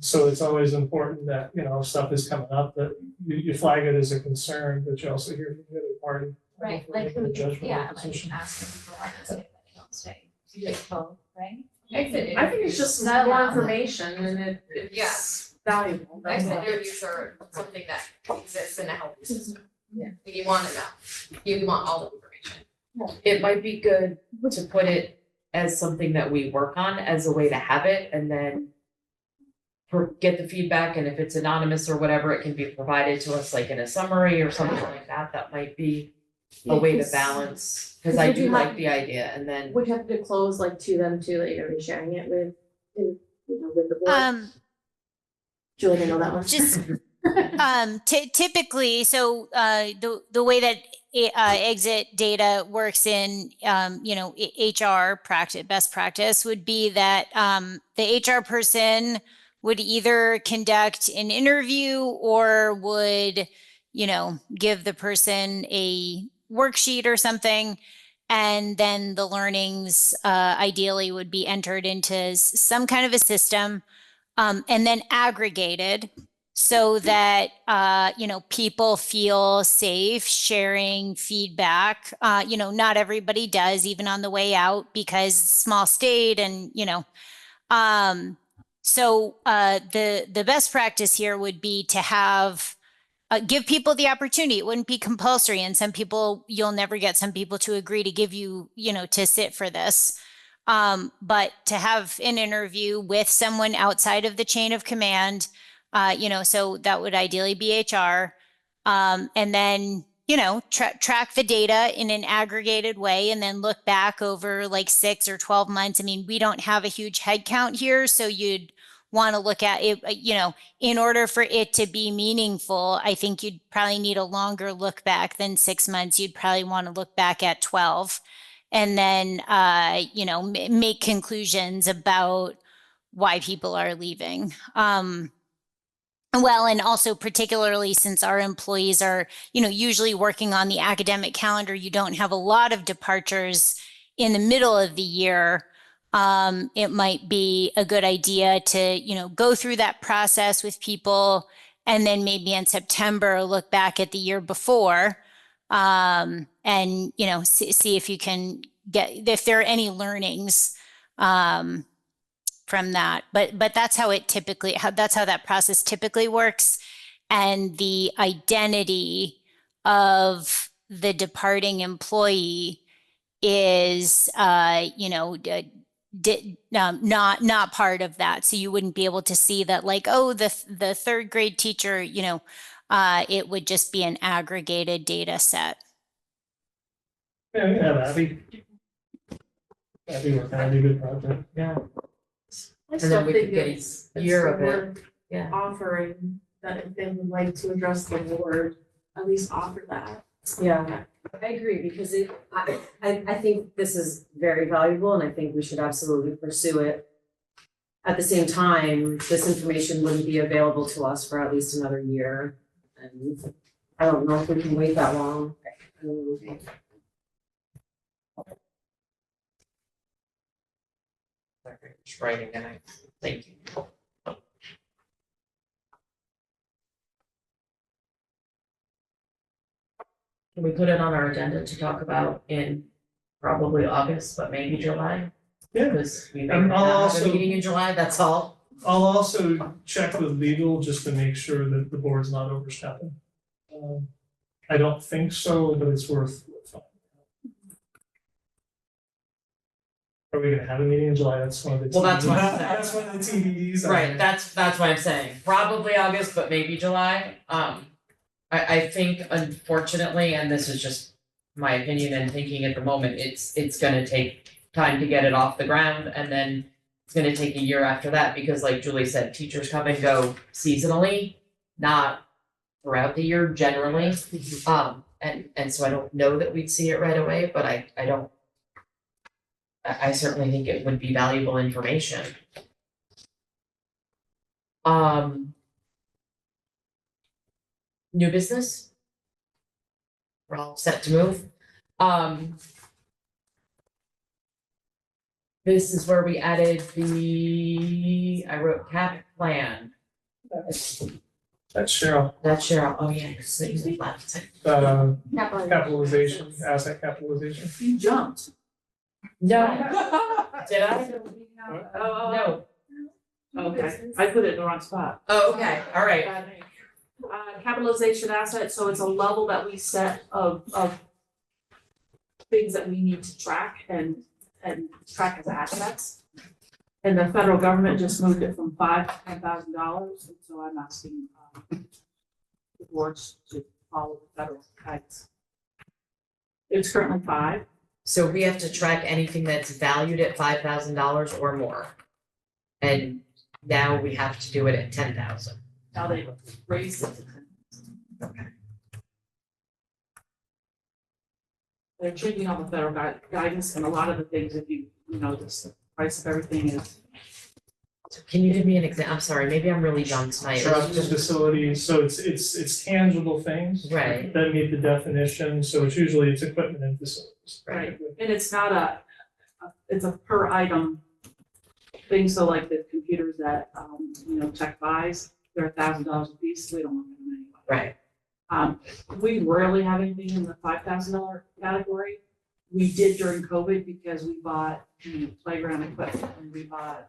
So it's always important that, you know, if stuff is coming up, that you flag it as a concern, but you also hear from the other party. Right, before like, making a judgment yeah, decision. like asking people why they stay, but they don't stay. You get told, right? I think it's just Not more allowed. information and it's valuable. That's Exit all. interviews are something that exists in a healthy system. Yeah. You want to know, you want all the information. It might be good to put it as something that we work on as a way to have it and then get the feedback, and if it's anonymous or whatever, it can be provided to us like in a summary or something like that. That might be a way to balance, because I would you do like have- the idea, and then Would you have to disclose like to them too, that you're gonna be sharing it with, you know, with the board? Julie, I know that one. Just typically, so the way that exit data works in HR practice, best practice would be that the HR person would either conduct an interview or would, give the person a worksheet or something. And then the learnings ideally would be entered into some kind of a system and then aggregated so that, people feel safe sharing feedback. Not everybody does, even on the way out, because small state and, so the best practice here would be to have give people the opportunity. It wouldn't be compulsory, and some people you'll never get some people to agree to give you, to sit for this. But to have an interview with someone outside of the chain of command, so that would ideally be HR, and then track the data in an aggregated way and then look back over like 6 or 12 months. I mean, we don't have a huge head count here, so you'd want to look at it, in order for it to be meaningful. I think you'd probably need a longer look back than 6 months. You'd probably want to look back at 12 and then, make conclusions about why people are leaving. Well, and also particularly since our employees are, usually working on the academic calendar, you don't have a lot of departures in the middle of the year. It might be a good idea to, go through that process with people and then maybe in September, look back at the year before and, see if you can if there are any learnings from that. But that's how that's how that process typically works. And the identity of the departing employee is, not part of that. So you wouldn't be able to see that, like, oh, the third grade teacher, it would just be an aggregated data set. Yeah, that'd be a good project. Yeah. I And still then we think could get it's a year of it. worth Yeah. offering that if they would like to address the board, at least offer that. Yeah, I agree, because I think this is very valuable and I think we should absolutely pursue it. At the same time, this information wouldn't be available to us for at least another year. And I don't know if we can wait that long. Just writing and I thank you. Can we put it on our agenda to talk about in probably August, but maybe July. Yeah. Because we may And not I'll have a also- meeting in July, that's all. I'll also check with legal just to make sure that the board's not overstepping. I don't think so, but it's worth finding out. Are we gonna have a meeting in July? That's one of the. Well, that's what I'm saying. That's one of the TBDs. Right, that's what I'm saying, probably August, but maybe July. I think unfortunately, and this is just my opinion and thinking at the moment, it's gonna take time to get it off the ground, and then it's gonna take a year after that, because like Julie said, teachers come and go seasonally, not throughout the year generally. And so I don't know that we'd see it right away, but I certainly think it would be valuable information. New business? We're all set to move. This is where we added I wrote cap plan. That's Cheryl. That's Cheryl, oh yeah, because it usually left. Capitalization, asset capitalization. You jumped. No. Did I? Oh. Okay, I put it in the wrong spot. Oh, okay, all right. Capitalization asset, so it's a level that we set of things that we need to track and track as assets. And the federal government just moved it from $5,000 to $10,000, and so I'm asking the boards to follow the federal guidance. It's currently 5. So we have to track anything that's valued at $5,000 or more. And now we have to do it at 10,000. Now they raised it to 10,000. Okay. They're changing all the federal guidance, and a lot of the things, if you notice, the price of everything is. So can you give me an example? I'm sorry, maybe I'm really dumb tonight. Trucks, facilities, so it's tangible things. Right. That meet the definition, so it's usually equipment and facilities. Right, and it's not it's a per item thing, so like the computers that, Tech buys, they're $1,000 a piece, we don't want them anyway. Right. We rarely have anything in the $5,000 category. We did during COVID because we bought playground equipment and we bought.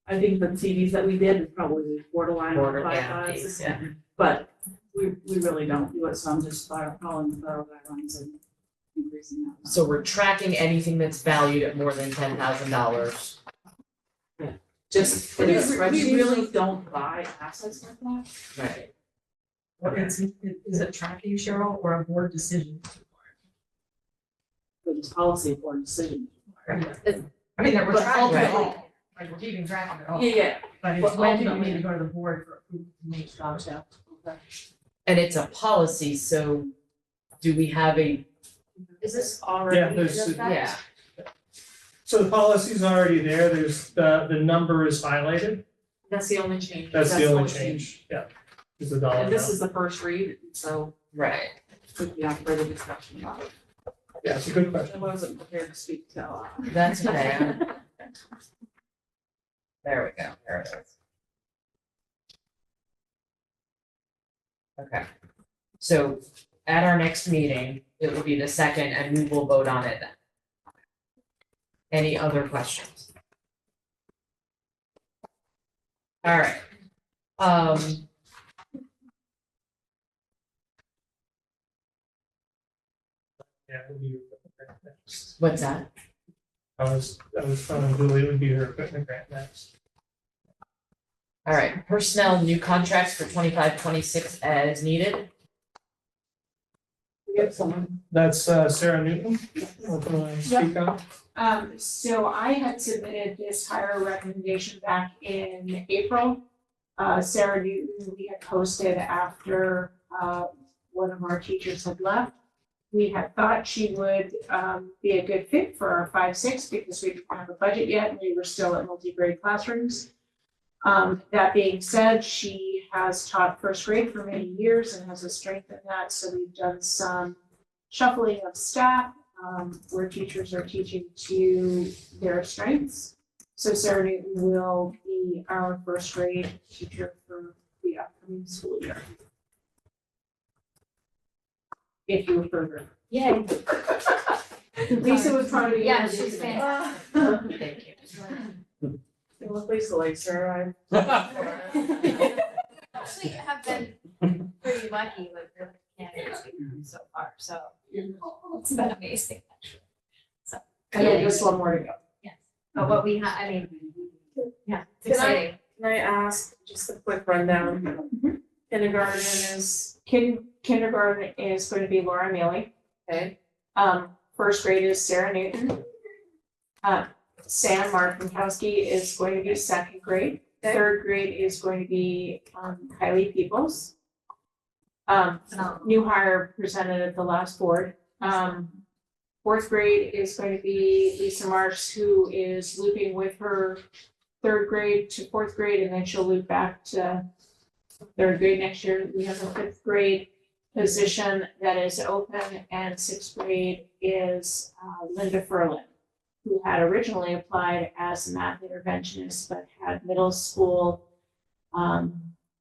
I think the TVs that we did is probably borderline on $5,000. Yeah. But we really don't do it, so I'm just following the federal guidelines and increasing that. So we're tracking anything that's valued at more than $10,000. Just, we really don't buy assets like that. Right. What is it tracking, Cheryl, or a board decision? It's policy board decision. I mean, that we're But tracking it ultimately- all, like we're keeping track of it all. Yeah. But But it's when we ultimately- need to go to the board for approval to make sure. And it's a policy, so do we have a? Is this already? Yeah, there's, Yeah. so the policy's already there, there's, the number is highlighted, That's the only change. that's the only change, yeah. Is the dollar And this amount. is the first read, so Right. we have further discussion about it. Yeah, it's a good question. I wasn't prepared to speak to. That's okay. There we go, there it is. Okay, so at our next meeting, it will be the 2nd and we will vote on it then. Any other questions? All right. Yeah, it would be your equipment grant next. What's that? I was telling Julie it would be her equipment grant next. All right, personnel new contracts for 25-26 as needed. We have someone. That's Sarah Newton, speak on. So I had submitted this hire recommendation back in April. Sarah Newton, we had posted after, one of our teachers had left. We had thought she would, be a good fit for our 5-6 because we didn't have a budget yet and we were still at multi-grade classrooms. That being said, she has taught first grade for many years and has a strength in that, so we've done some shuffling of staff, where teachers are teaching to their strengths. So Sarah Newton will be our first grade teacher for the upcoming school year. If you further Yay. Lisa was proud of you. Yeah, she's fantastic. Thank you. You look Lisa like, sir, Actually have been pretty lucky with the candidates we've had so far, so it's been amazing, actually. So, and then just one more to go. yes, but what we have, I mean, yeah, it's Can I- exciting. Can I ask just a quick rundown? Kindergarten is, Kindergarten is going to be Laura Mealy. okay, First grade is Sarah Newton. Sam Martinkowski is going to be second grade. Okay. Third grade is going to be Kylie Peoples. New hire presented at the last board. Fourth grade is going to be Lisa Marsh, who is looping with her third grade to fourth grade, and then she'll loop back to third grade next year. We have a fifth grade position that is open, and sixth grade is Linda Furlan, who had originally applied as a math interventionist, but had middle school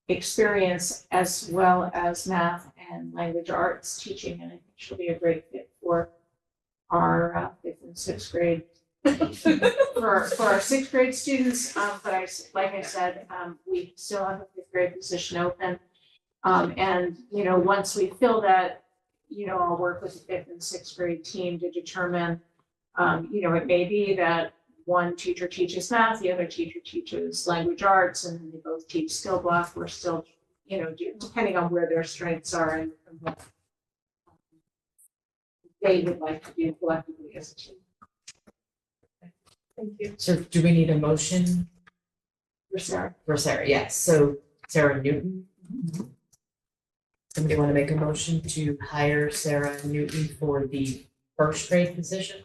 experience as well as math and language arts teaching, and I think she'll be a great fit for our fifth and sixth grade. For our sixth grade students, but like I said, we still have a fifth grade position open. And, once we fill that, I'll work with the fifth and sixth grade team to determine, it may be that one teacher teaches math, the other teacher teaches language arts, and then they both teach skill block. We're still, depending on where their strengths are and what they would like to do collectively as a team. thank you. So do we need a motion For Sarah. for Sarah? Yes, so Sarah Newton. Somebody want to make a motion to hire Sarah Newton for the first grade position?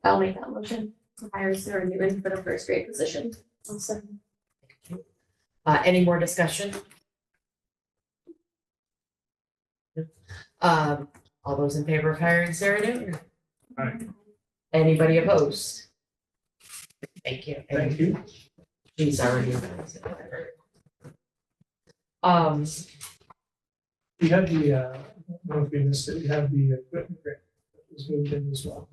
I'll make that motion to hire Sarah Newman for the first grade position. Awesome. Any more discussion? All those in favor of hiring Sarah Newton? Aye. Anybody opposed? Thank you. Thank you. She's already. You have the, I don't know if we missed it, you have the equipment grant that was moved in as well.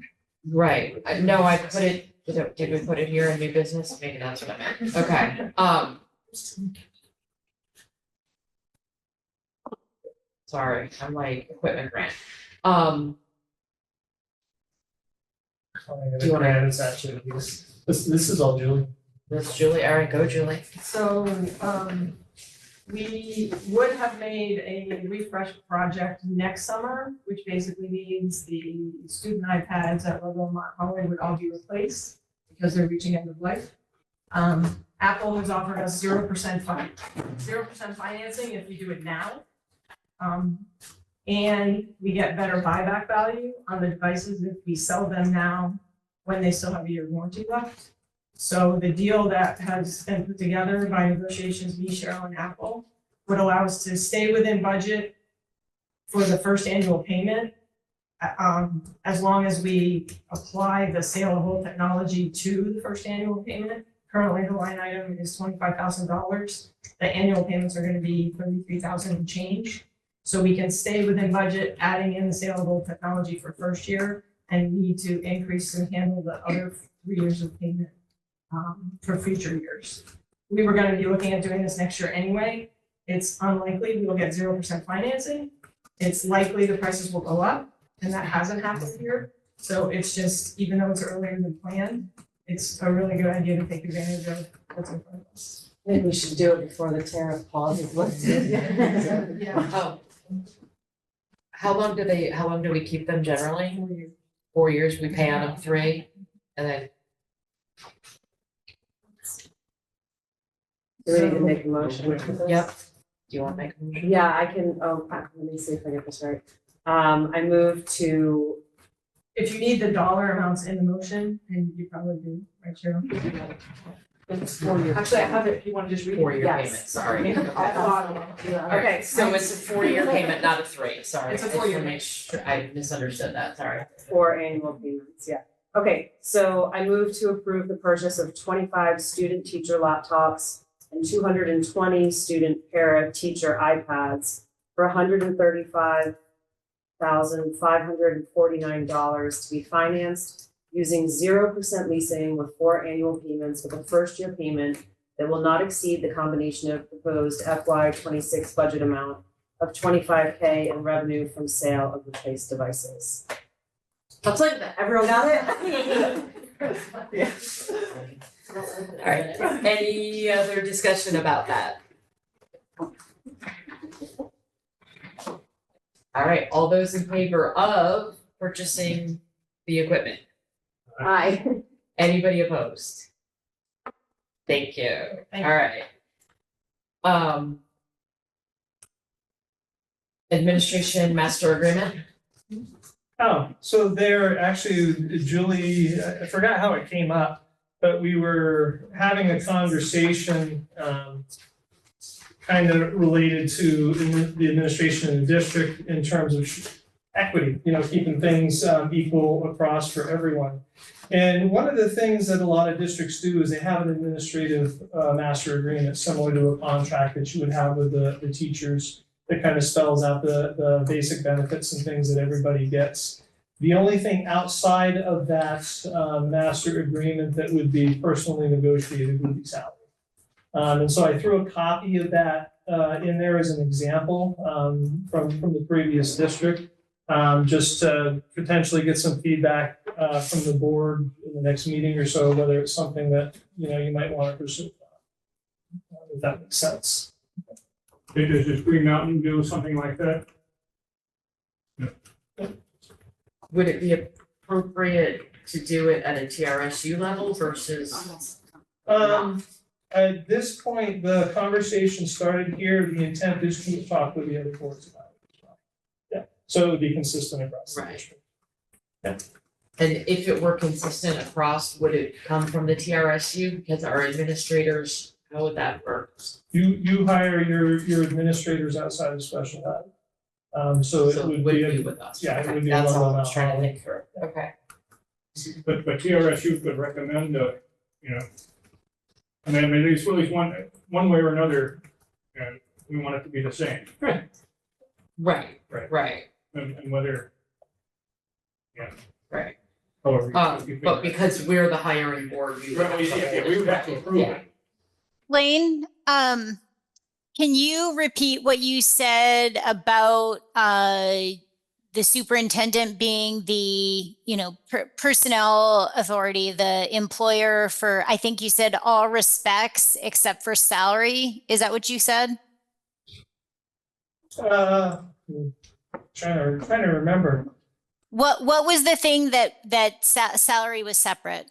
Right, no, I put it, did we put it here in new business? Maybe that's what I meant, okay, sorry, I'm like equipment grant, Do you wanna- Grant is actually, this is all Julie. that's Julie, all right, go Julie. So, we would have made a refresh project next summer, which basically means the student iPads at Ludlow-Mount would all be replaced because they're reaching end of life. Apple has offered us 0% financing if you do it now. And we get better buyback value on the devices if we sell them now when they still have a year warranty left. So the deal that has been put together by negotiations, me, Cheryl, and Apple, would allow us to stay within budget for the first annual payment, as long as we apply the sale of old technology to the first annual payment. Currently, the line item is $25,000. The annual payments are gonna be $33,000 and change. So we can stay within budget, adding in the sale of old technology for first year, and need to increase and handle the other 3 years of payment for future years. We were gonna be looking at doing this next year anyway. It's unlikely we will get 0% financing. It's likely the prices will go up, and that hasn't happened here. So it's just, even though it's earlier than planned, it's a really good idea to take advantage of what's in front of us. Maybe we should do it before the tariff pause is lifted. Oh. How long do we keep them generally? 4 years. 4 years, we pay on them 3, and then. Do we need to make a motion for this? Yep. Do you want to make a motion? Yeah, I can, let me see if I get this right. I move to, If you need the dollar amounts in the motion, and you probably do, right, Cheryl? it's 4 years. Actually, I have it if you want to just read it. 4-year Yes. payment, sorry. At the bottom. Okay, so it's a 4-year payment, not a 3, sorry. It's a I just 4-year wanna make sure- I misunderstood that, sorry. 4 annual payments, yeah. Okay, so I move to approve the purchase of 25 student teacher laptops and 220 student para teacher iPads for $135,000 $1,549 to be financed using 0% leasing with 4 annual payments with a first year payment that will not exceed the combination of proposed FY 26 budget amount of $25K and revenue from sale of replaced devices. That's like that. Everyone got it? Yeah. All right, any other discussion about that? All right, all those in favor of purchasing the equipment? Aye. Anybody opposed? Thank you. All right. Administration master agreement? Oh, so there, actually, Julie, I forgot how it came up, but we were having a conversation, kind of related to the administration in the district in terms of equity, keeping things equal across for everyone. And one of the things that a lot of districts do is they have an administrative master agreement similar to a contract that you would have with the teachers that kind of spells out the basic benefits and things that everybody gets. The only thing outside of that master agreement that would be personally negotiated would be salary. And so I threw a copy of that in there as an example from the previous district, just to potentially get some feedback from the board in the next meeting or so, whether it's something that you might want to pursue. If that makes sense. Does Green Mountain do something like that? Would it be appropriate to do it at a TRSU level versus? At this point, the conversation started here. The intent is to talk with the other boards about it as well. Yeah, so it would be consistent across the district. Yeah. And if it were consistent across, would it come from the TRSU? Because our administrators, how would that work? You hire your administrators outside of special ed. So it would be with us. Yeah, it would be. That's all I was trying to think through. Okay. But TRSU could recommend I mean, there's really one way or another, we want it to be the same. Right. And whether, Right. However. But because we're the hiring board, we would have to. We would have to approve it. Lane, can you repeat what you said about the superintendent being the, personnel authority, the employer for, I think you said all respects except for salary? Is that what you said? Trying to remember. What was the thing that salary was separate?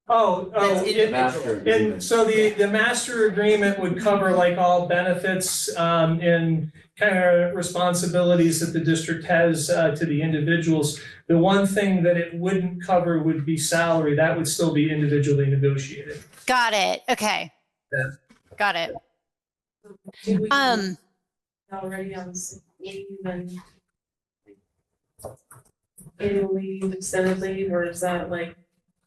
So the master agreement would cover like all benefits and kind of responsibilities that the district has to the individuals. The one thing that it wouldn't cover would be salary. That would still be individually negotiated. Got it. Okay. Yeah. Got it. Did we already on sick leave and annual leave, extended leave, or is that like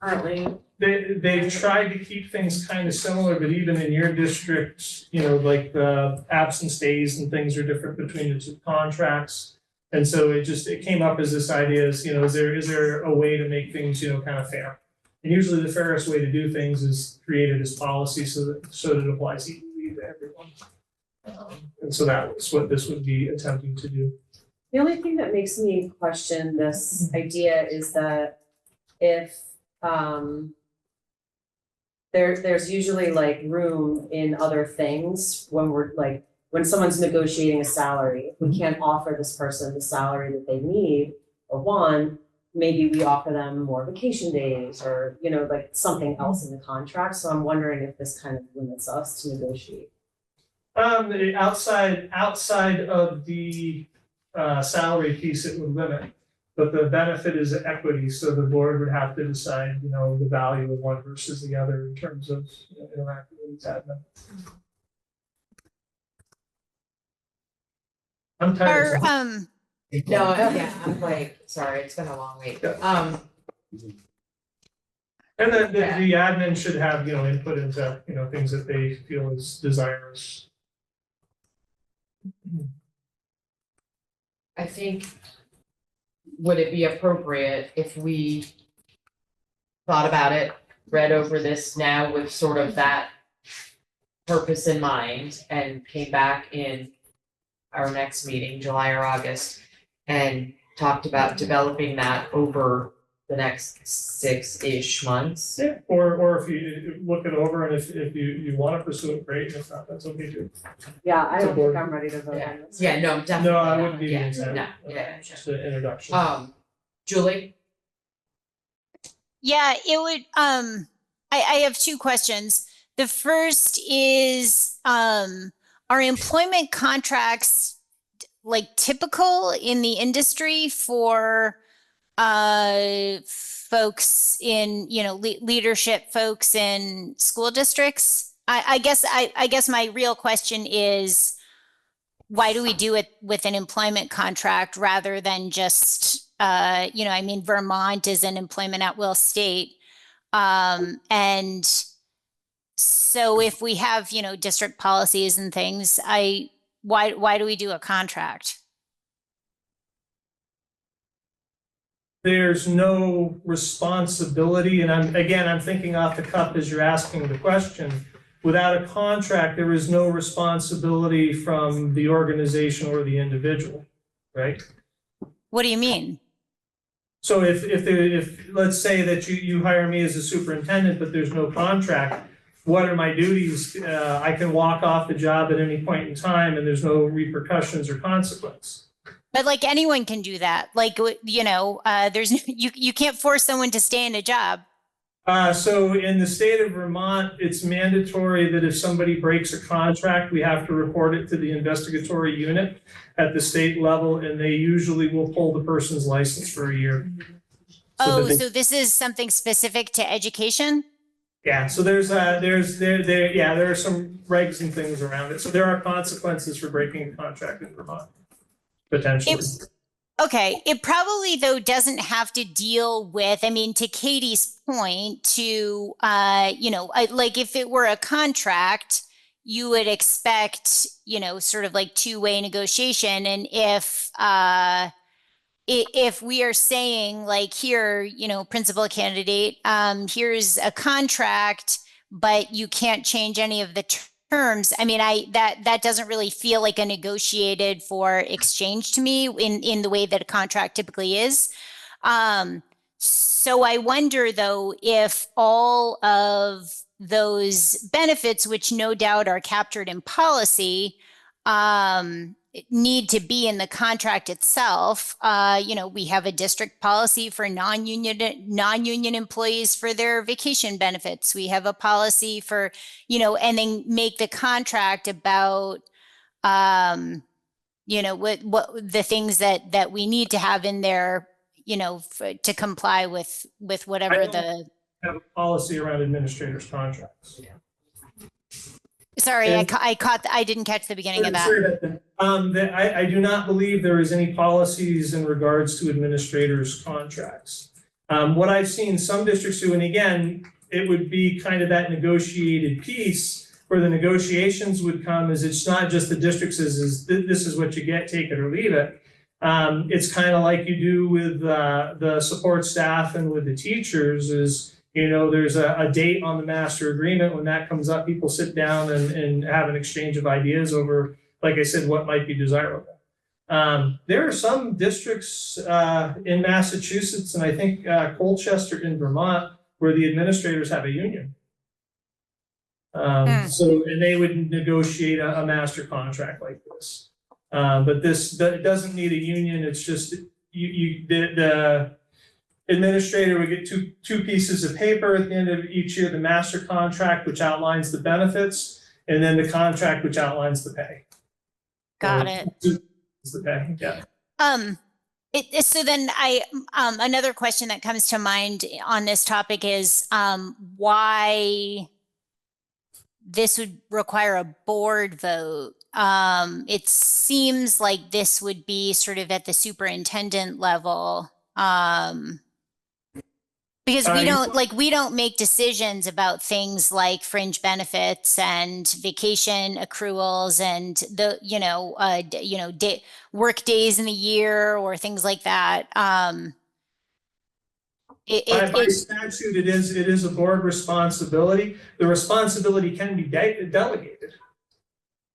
currently? They've tried to keep things kind of similar, but even in your district, like the absence days and things are different between the two contracts. And so it came up as this idea is there a way to make things, kind of fair? And usually the fairest way to do things is create it as policy so that it applies equally to everyone. And so that's what this would be attempting to do. The only thing that makes me question this idea is that if there's usually like room in other things when someone's negotiating a salary, if we can't offer this person the salary that they need or want, maybe we offer them more vacation days or, like something else in the contract. So I'm wondering if this kind of limits us to negotiate. Outside of the salary piece, it would limit, but the benefit is equity. So the board would have to decide, the value of one versus the other in terms of interacting with its admin. I'm tired. I'm like, sorry, it's been a long week. And then the admin should have, input into, things that they feel is desirous. I I think, would it be appropriate if we thought about it, read over this now with sort of that purpose in mind, and came back in our next meeting, July or August, and talked about developing that over the next 6-ish months? Yeah, or if you look it over and if you wanna pursue it, great, if not, that's okay too. Yeah, I So don't board- think I'm ready to vote on this. Yeah, no, definitely No, I not. wouldn't be Yeah, the no, yeah. just an introduction. Julie? Yeah, it would, I have two questions. The first is, are employment contracts like typical in the industry for folks in, you know, leadership folks in school districts? I guess my real question is, why do we do it with an employment contract rather than just, you know, I mean, Vermont is an employment at will state. And so if we have, you know, district policies and things, why do we do a contract? There's no responsibility, and I'm thinking off the cuff as you're asking the question. Without a contract, there is no responsibility from the organization or the individual, right? What do you mean? So if let's say that you hire me as a superintendent, but there's no contract, what are my duties? I can walk off the job at any point in time and there's no repercussions or consequence. But like anyone can do that. Like, you know, you can't force someone to stay in a job. So in the state of Vermont, it's mandatory that if somebody breaks a contract, we have to report it to the investigatory unit at the state level, and they usually will pull the person's license for a year. So this is something specific to education? Yeah, so there are some regs and things around it. So there are consequences for breaking a contract in Vermont, potentially. Okay, it probably though doesn't have to deal with, I mean, to Katie's point, to, you know, like if it were a contract, you would expect, you know, sort of like two-way negotiation. And if we are saying like here, you know, principal candidate, here's a contract, but you can't change any of the terms. I mean, that doesn't really feel like a negotiated for exchange to me in the way that a contract typically is. So I wonder though, if all of those benefits, which no doubt are captured in policy, need to be in the contract itself. You know, we have a district policy for non-union employees for their vacation benefits. We have a policy for, you know, and then make the contract about, you know, what the things that we need to have in there, you know, to comply with whatever have a policy around administrators' contracts. Sorry, I didn't catch the beginning of that. Sorry about that. I do not believe there is any policies in regards to administrators' contracts. What I've seen some districts do, and again, it would be kind of that negotiated piece where the negotiations would come, is it's not just the district says, this is what you get, take it or leave it. It's kind of like you do with the support staff and with the teachers is, you know, there's a date on the master agreement. When that comes up, people sit down and have an exchange of ideas over, like I said, what might be desirable. There are some districts in Massachusetts and I think Colchester in Vermont where the administrators have a union. So, and they would negotiate a master contract like this. But it doesn't need a union. It's just the administrator would get two pieces of paper at the end of each year, the master contract, which outlines the benefits, and then the contract, which outlines the pay. Got it. The pay, yeah. So then another question that comes to mind on this topic is why this would require a board vote. It seems like this would be sort of at the superintendent level. Because we you- don't make decisions about things like fringe benefits and vacation accruals and the, work days in the year or things like that. By statute, it is a board responsibility. The responsibility can be delegated.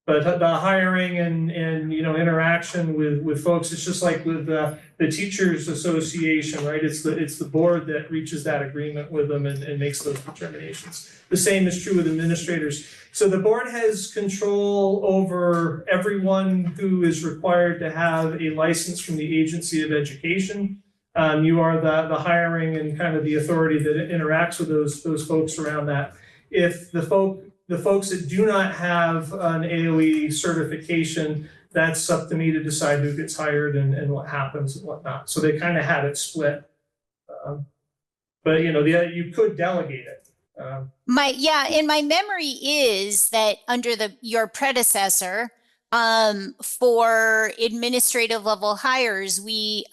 But the hiring and interaction with folks, it's just like with the teachers association, right? It's the board that reaches that agreement with them and makes those determinations. The same is true with administrators. So the board has control over everyone who is required to have a license from the Agency of Education. You are the hiring and kind of the authority that interacts with those folks around that. If the folks that do not have an AOE certification, that's up to me to decide who gets hired and what happens and whatnot. So they kind of have it split. But you could delegate it. And my memory is that under your predecessor, for administrative level hires, we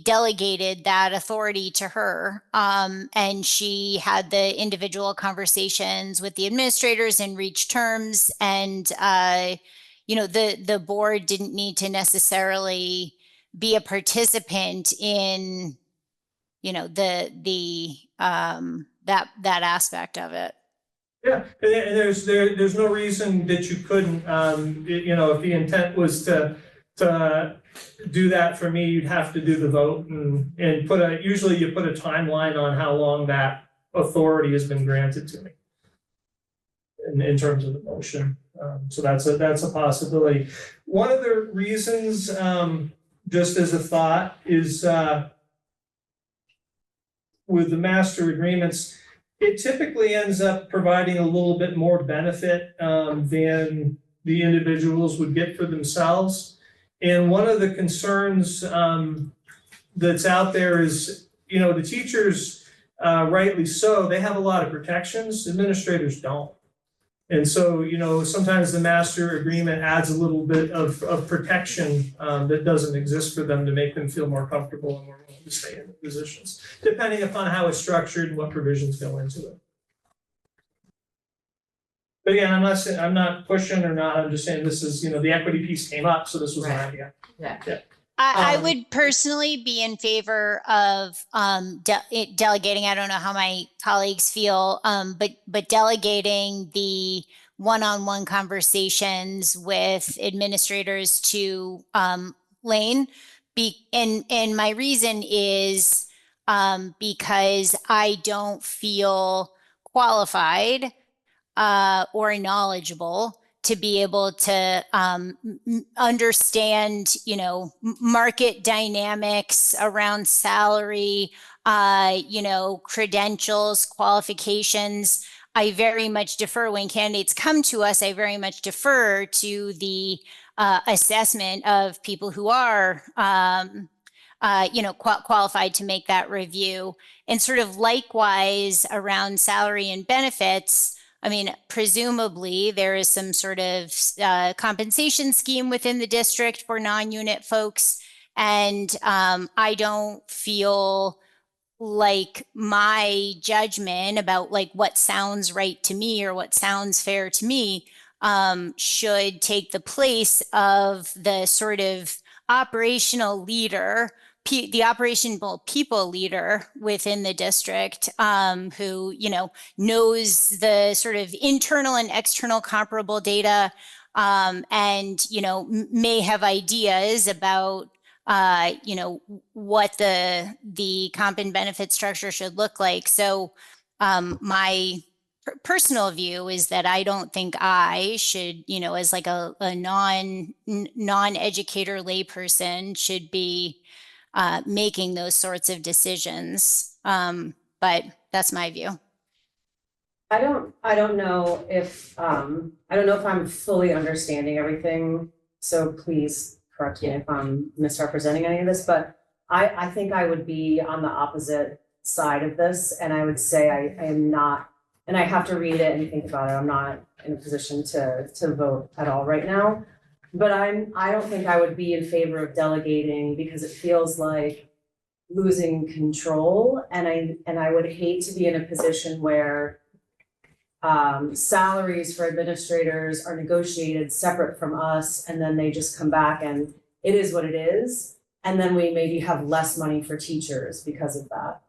delegated that authority to her. And she had the individual conversations with the administrators and reached terms. And, the board didn't need to necessarily be a participant in, that aspect of it. Yeah, and there's no reason that you couldn't, if the intent was to do that for me, you'd have to do the vote and usually you put a timeline on how long that authority has been granted to me in terms of the motion. So that's a possibility. One of the reasons, just as a thought, is with the master agreements, it typically ends up providing a little bit more benefit than the individuals would get for themselves. And one of the concerns that's out there is, the teachers, rightly so, they have a lot of protections, administrators don't. And so, sometimes the master agreement adds a little bit of protection that doesn't exist for them to make them feel more comfortable and more willing to stay in the positions, depending upon how it's structured and what provisions go into it. But again, I'm not pushing or not, I'm just saying this is, the equity piece came up, so this was an idea. Yeah. I would personally be in favor of delegating. I don't know how my colleagues feel, but delegating the one-on-one conversations with administrators to Lane. And my reason is because I don't feel qualified or knowledgeable to be able to understand, market dynamics around salary, credentials, qualifications. I very much defer when candidates come to us. I very much defer to the assessment of people who are, qualified to make that review. And sort of likewise around salary and benefits. I mean, presumably there is some sort of compensation scheme within the district for non-unit folks. And I don't feel like my judgment about what sounds right to me or what sounds fair to me should take the place of the sort of operational leader, the operational people leader within the district, who, knows the sort of internal and external comparable data, and, may have ideas about, what the comp and benefit structure should look like. So my personal view is that I don't think I should, as a non-educator layperson should be making those sorts of decisions. But that's my view. I don't know if I'm fully understanding everything. So please correct me if I'm misrepresenting any of this, but I think I would be on the opposite side of this. And I would say I am not, and I have to read it and think about it. I'm not in a position to vote at all right now. But I don't think I would be in favor of delegating because it feels like losing control, and I would hate to be in a position where salaries for administrators are negotiated separate from us, and then they just come back and it is what it is, and then we maybe have less money for teachers because of that.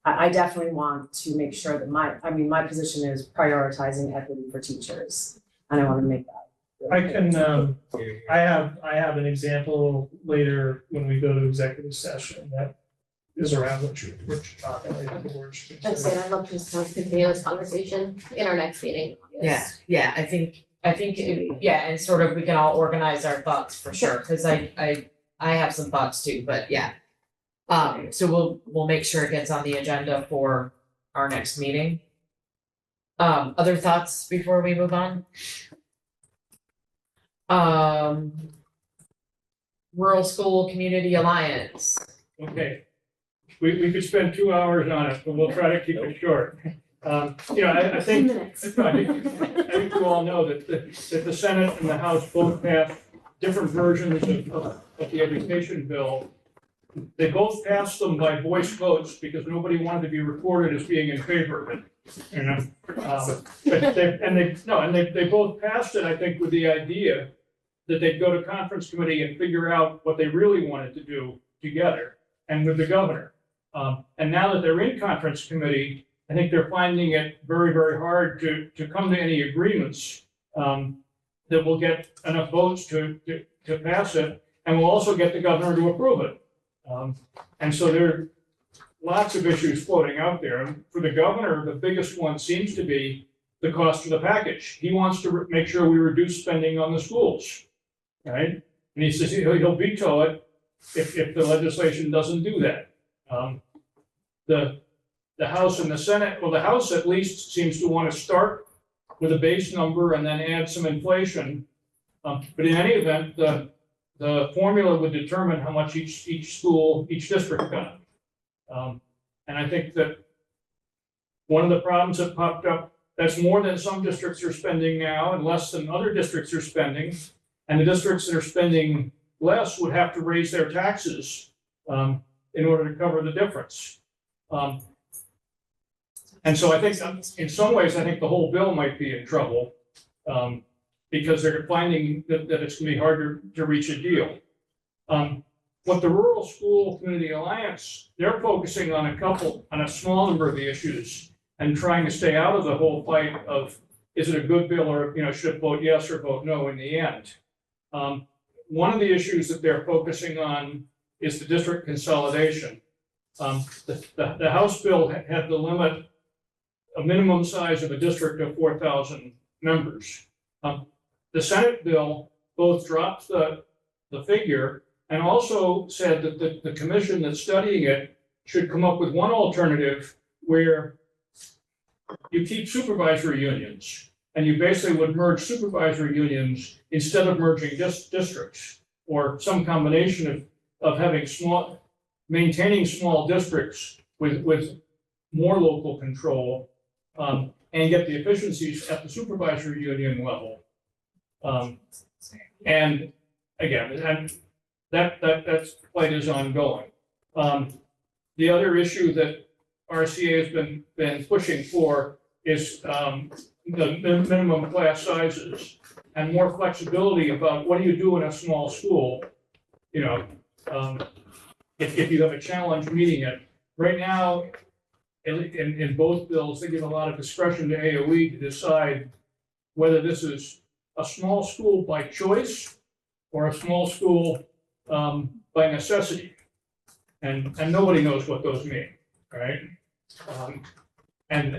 I definitely want to make sure that my position is prioritizing equity for teachers, and I want to make that. I can, I have an example later when we go to executive session that is around what you're talking about. I'd love to continue this conversation in our next meeting. Yeah, I think, yeah, and sort of we can all organize our thoughts for sure, because I have some thoughts too, but yeah. So we'll make sure it gets on the agenda for our next meeting. Other thoughts before we move on? Rural School Community Alliance. Okay, we could spend 2 hours on it, but we'll try to keep it short. I think you all know that the Senate and the House both passed different versions of the education bill. They both passed them by voice votes because nobody wanted to be recorded as being in favor of it, you know? But they both passed it, I think, with the idea that they'd go to conference committee and figure out what they really wanted to do together and with the governor. And now that they're in conference committee, I think they're finding it very, very hard to come to any agreements that will get enough votes to pass it, and will also get the governor to approve it. And so there are lots of issues floating out there. And for the governor, the biggest one seems to be the cost of the package. He wants to make sure we reduce spending on the schools, right? And he says he'll veto it if the legislation doesn't do that. The House and the Senate, well, the House at least seems to want to start with a base number and then add some inflation. But in any event, the formula would determine how much each district got. And I think that one of the problems that popped up, that's more than some districts are spending now and less than other districts are spending. And the districts that are spending less would have to raise their taxes in order to cover the difference. And so I think in some ways, I think the whole bill might be in trouble because they're finding that it's gonna be harder to reach a deal. What the Rural School Community Alliance, they're focusing on a small number of the issues and trying to stay out of the whole fight of, is it a good bill or, should it vote yes or vote no in the end? One of the issues that they're focusing on is the district consolidation. The House bill had the limit, a minimum size of a district of 4,000 members. The Senate bill both dropped the figure and also said that the commission that's studying it should come up with one alternative where you keep supervisory unions and you basically would merge supervisory unions instead of merging districts, or some combination of having maintaining small districts with more local control and get the efficiencies at the supervisory union level. And again, and that fight is ongoing. The other issue that RCA has been pushing for is the minimum class sizes and more flexibility about what do you do in a small school, if you have a challenge meeting it. Right now, in both bills, they give a lot of discretion to AOE to decide whether this is a small school by choice or a small school by necessity. And nobody knows what those mean, right? And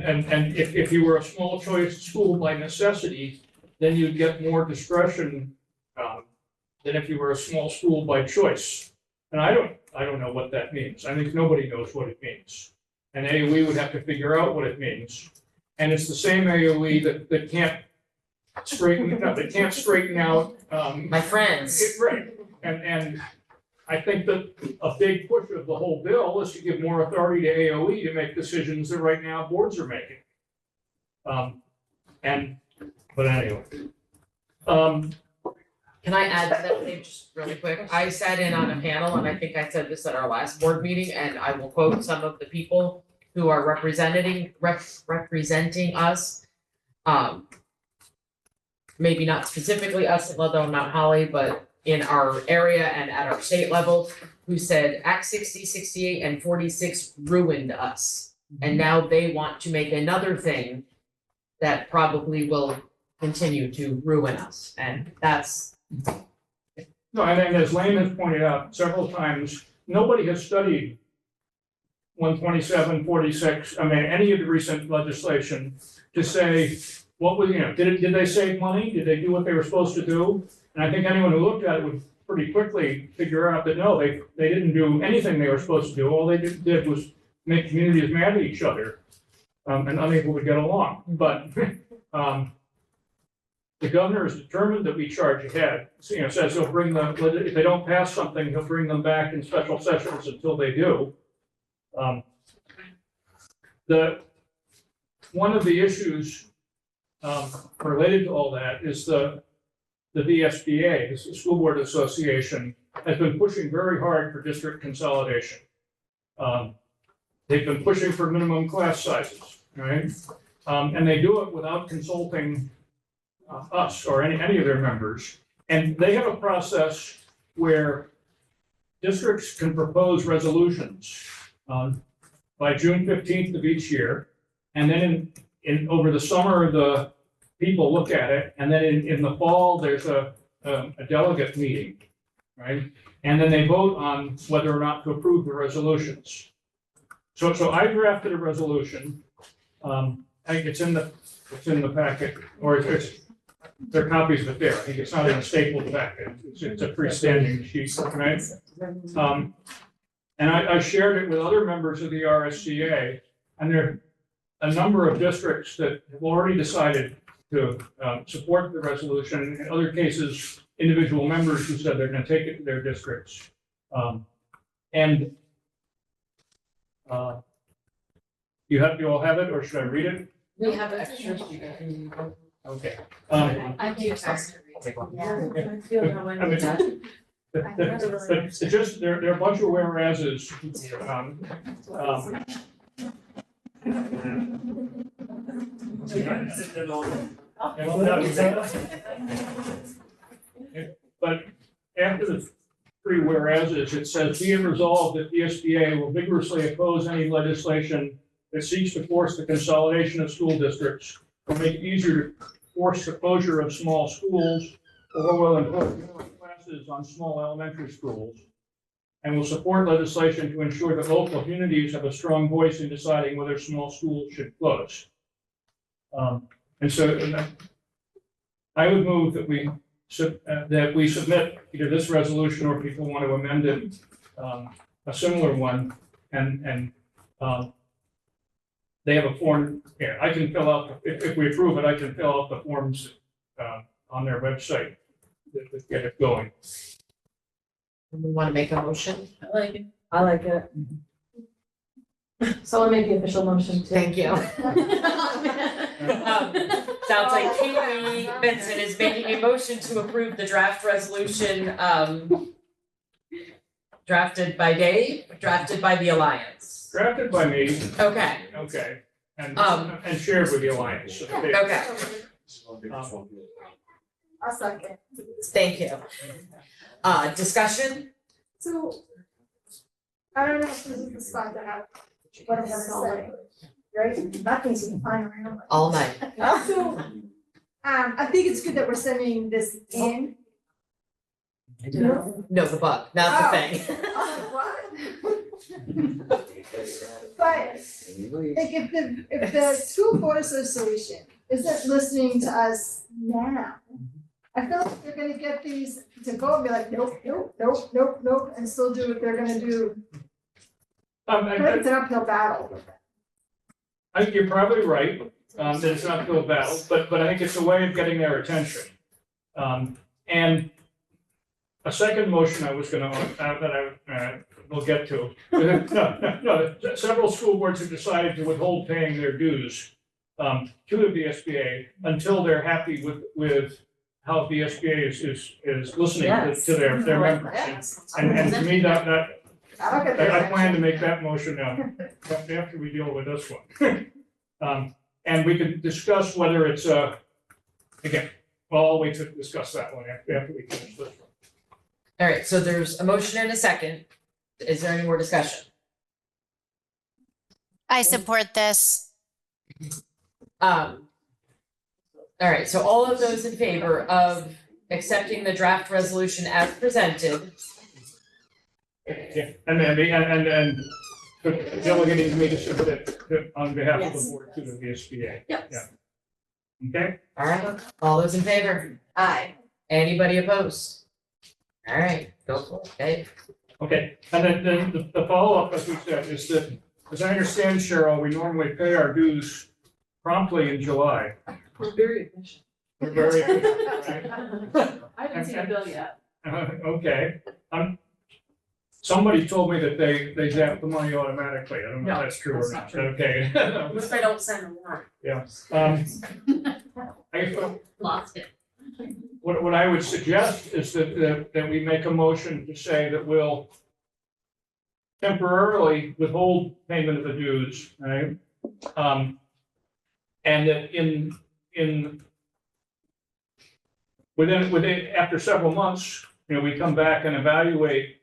if you were a small choice school by necessity, then you'd get more discretion than if you were a small school by choice. And I don't know what that means. I think nobody knows what it means. And AOE would have to figure out what it means. And it's the same AOE that can't straighten out my friends. Right. And I think that a big push of the whole bill is to give more authority to AOE to make decisions that right now boards are making. But anyway. Can I add to that, Dave, just really quick? I sat in on a panel, and I think I said this at our last board meeting, and I will quote some of the people who are representing us. Maybe not specifically us at Ludlow-Mount Holly, but in our area and at our state level, who said Act 60, 68, and 46 ruined us. And now they want to make another thing that probably will continue to ruin us, and that's. No, and as Lane has pointed out several times, nobody has studied 127, 46, I mean, any of the recent legislation to say, what was, did they save money? Did they do what they were supposed to do? And I think anyone who looked at it would pretty quickly figure out that no, they didn't do anything they were supposed to do. All they did was make communities mad at each other, and unable to get along. But, the governor is determined that we charge ahead, says he'll bring them, if they don't pass something, he'll bring them back in special sessions until they do. One of the issues related to all that is the VSBA, the School Board Association, has been pushing very hard for district consolidation. They've been pushing for minimum class sizes, right? And they do it without consulting us or any of their members. And they have a process where districts can propose resolutions by June 15th of each year. And then in over the summer, the people look at it. And then in the fall, there's a delegate meeting, right? And then they vote on whether or not to approve the resolutions. So I drafted a resolution. I think it's in the packet, or there are copies of it there. I think it's not in a stapled packet. It's a freestanding sheet, right? And I shared it with other members of the RSCA, and there are a number of districts that have already decided to support the resolution. In other cases, individual members who said they're going to take it to their districts. You all have it, or should I read it? We have extras. Okay. I do trust It's just, there are a bunch of whereases. But after the three whereases, it says, be it resolved that the SBA will vigorously oppose any legislation that seeks to force the consolidation of school districts, or make it easier to force the closure of small schools, or will impose classes on small elementary schools, and will support legislation to ensure that local communities have a strong voice in deciding whether small schools should close. And I would move that we submit either this resolution, or people want to amend it, a similar one, and they have a form here. I can fill out, if we approve it, I can fill out the forms on their website that get it going. We want to make a motion? I like it. I like it. Someone make the official motion too. Thank you. Sounds like Katie Benson is making a motion to approve the draft resolution, drafted by Dave, drafted by the Alliance. Drafted by me. Okay. Okay, and shared with the Alliance. Okay. I'll second. Thank you. Discussion? So, I don't know if this is the spot to have what I'm gonna say, right? Nothing's even flying around. All night. So, I think it's good that we're sending this in. No, the bug, not the thing. But, like, if the school board association isn't listening to us now, I feel like they're gonna get these to go and be like, nope, nope, nope, nope, nope, and still do what they're gonna do. I think it's an uphill battle. I think you're probably right, that it's not uphill battle, but I think it's a way of getting their attention. And a second motion I was gonna, that I will get to. No, several school boards have decided to withhold paying their dues to the VSBA until they're happy with how the SBA is listening Yes. to their members. Yes. And to me, that I'll get I plan to make that motion now, after we deal with this one. And we can discuss whether it's, again, well, I'll wait to discuss that one after we finish this one. All right, so there's a motion and a second. Is there any more discussion? I support this. All right, so all of those in favor of accepting the draft resolution as presented. Yeah, and delegating me to submit it on behalf of the board to the SBA. Yes. Yeah. Okay? All right, all those in favor? Aye. Anybody opposed? All right, go for it, Dave. Okay, and then the follow-up, as we said, is that, as I understand, Cheryl, we normally pay our dues promptly in July. We're very efficient. We're very efficient, right? I haven't seen a bill yet. Okay, somebody told me that they zap the money automatically, I don't know if No, that's true or that's not, not true. okay. Unless they don't send a warrant. Yeah, Lost it. what I would suggest is that we make a motion to say that we'll temporarily withhold payment of the dues, right? And that within after several months, we come back and evaluate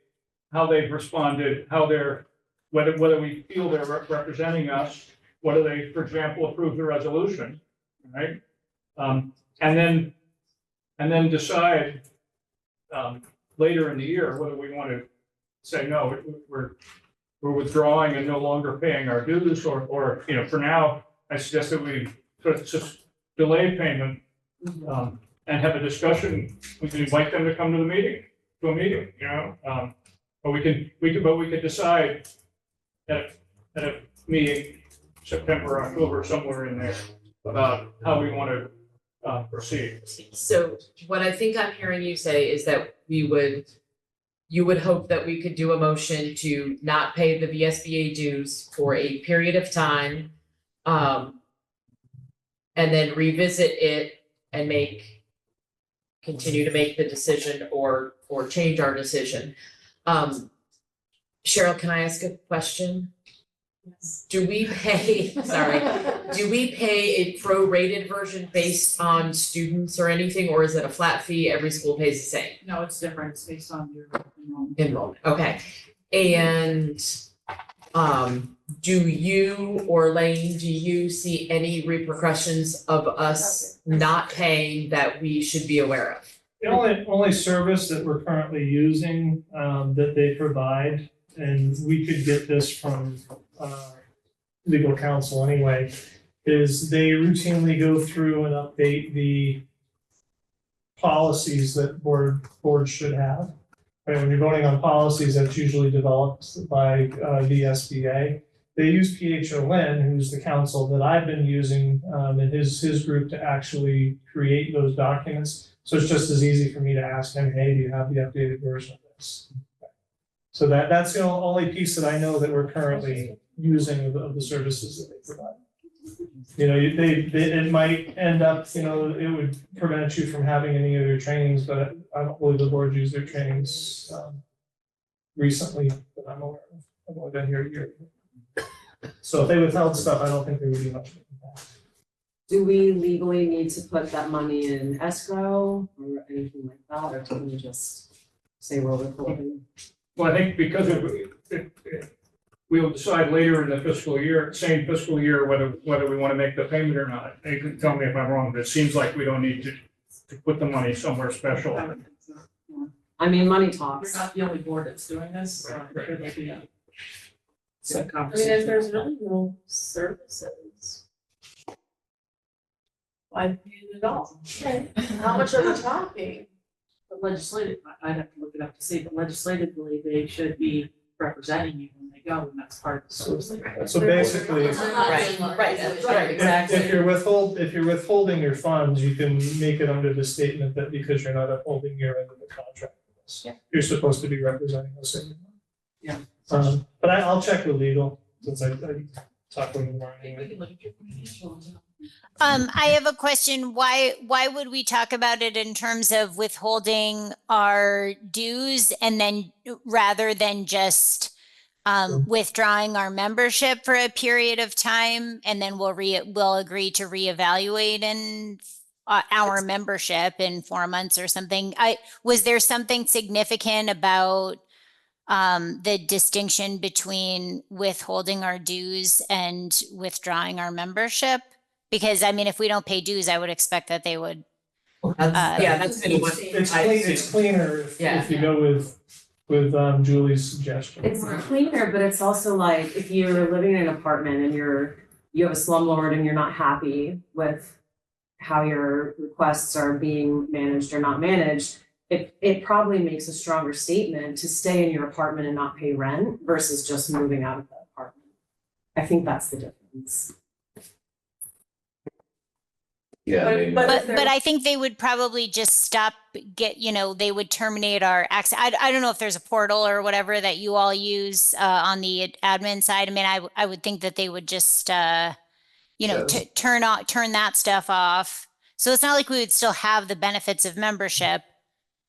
how they've responded, how they're, whether we feel they're representing us, whether they, for example, approve the resolution, right? And then decide later in the year whether we want to say, no, we're withdrawing and no longer paying our dues, or for now, I suggest that we sort of just delay payment and have a discussion. We can invite them to come to a meeting, or we could decide at a meeting, September, October, somewhere in there, about how we want to proceed. So what I think I'm hearing you say is that you would hope that we could do a motion to not pay the VSBA dues for a period of time, and then revisit it and continue to make the decision or change our decision. Cheryl, can I ask a question? Yes. Do we pay a prorated version based on students or anything, or is it a flat fee, every school pays the same? No, it's different. It's based on your Enrollment, okay. And do you or Lane, do you see any repercussions of us not paying that we should be aware of? The only service that we're currently using, that they provide, and we could get this from, legal counsel anyway, is they routinely go through and update the policies that boards should have. Right, when you're voting on policies, that's usually developed by, the SBA. They use PHO Lynn, who's the counsel that I've been using, in his group to actually create those documents. So it's just as easy for me to ask him, hey, do you have the updated version of this? So that's the only piece that I know that we're currently using of the services that they provide. It might end up, it would prevent you from having any of your trainings, but I don't believe the board used their trainings recently that I'm aware of. I've only been here a year. So if they withheld stuff, I don't think there would be much. Do we legally need to put that money in escrow or anything like that, or can we just say we're withholding? Well, I think because we'll decide later in the same fiscal year, whether we want to make the payment or not. You can tell me if I'm wrong, but it seems like we don't need to put the money somewhere special. I mean, money talks. We're not the only board that's doing this, so I'm sure there'll be a some I mean, conversation. if there's really no services, why pay it at all? How much are we talking? But I'd have to look it up to see, but legislatively, they should be representing you when they go, and that's part of the service. So basically, Right, exactly. if you're withholding your funds, you can make it under the statement that because you're not upholding your end of the contract. You're supposed to be representing us. Yeah. But I'll check with legal, since I talked with them more We anyway. can look at your financials. I have a question. Why would we talk about it in terms of withholding our dues and then rather than just withdrawing our membership for a period of time and then we'll agree to reevaluate in our membership in 4 months or something? Was there something significant about the distinction between withholding our dues and withdrawing our membership? Because I mean, if we don't pay dues, I would expect that they would. That's been one. It's cleaner if you go with Julie's suggestion. It's cleaner, but it's also like if you're living in an apartment and you have a slumlord and you're not happy with how your requests are being managed or not managed, it probably makes a stronger statement to stay in your apartment and not pay rent versus just moving out of the apartment. I think that's the difference. Yeah, But I think they would probably just stop, they would terminate our access. I don't know if there's a portal or whatever that you all use on the admin side. I mean, I would think that they would just, turn that stuff off. So it's not like we would still have the benefits of membership.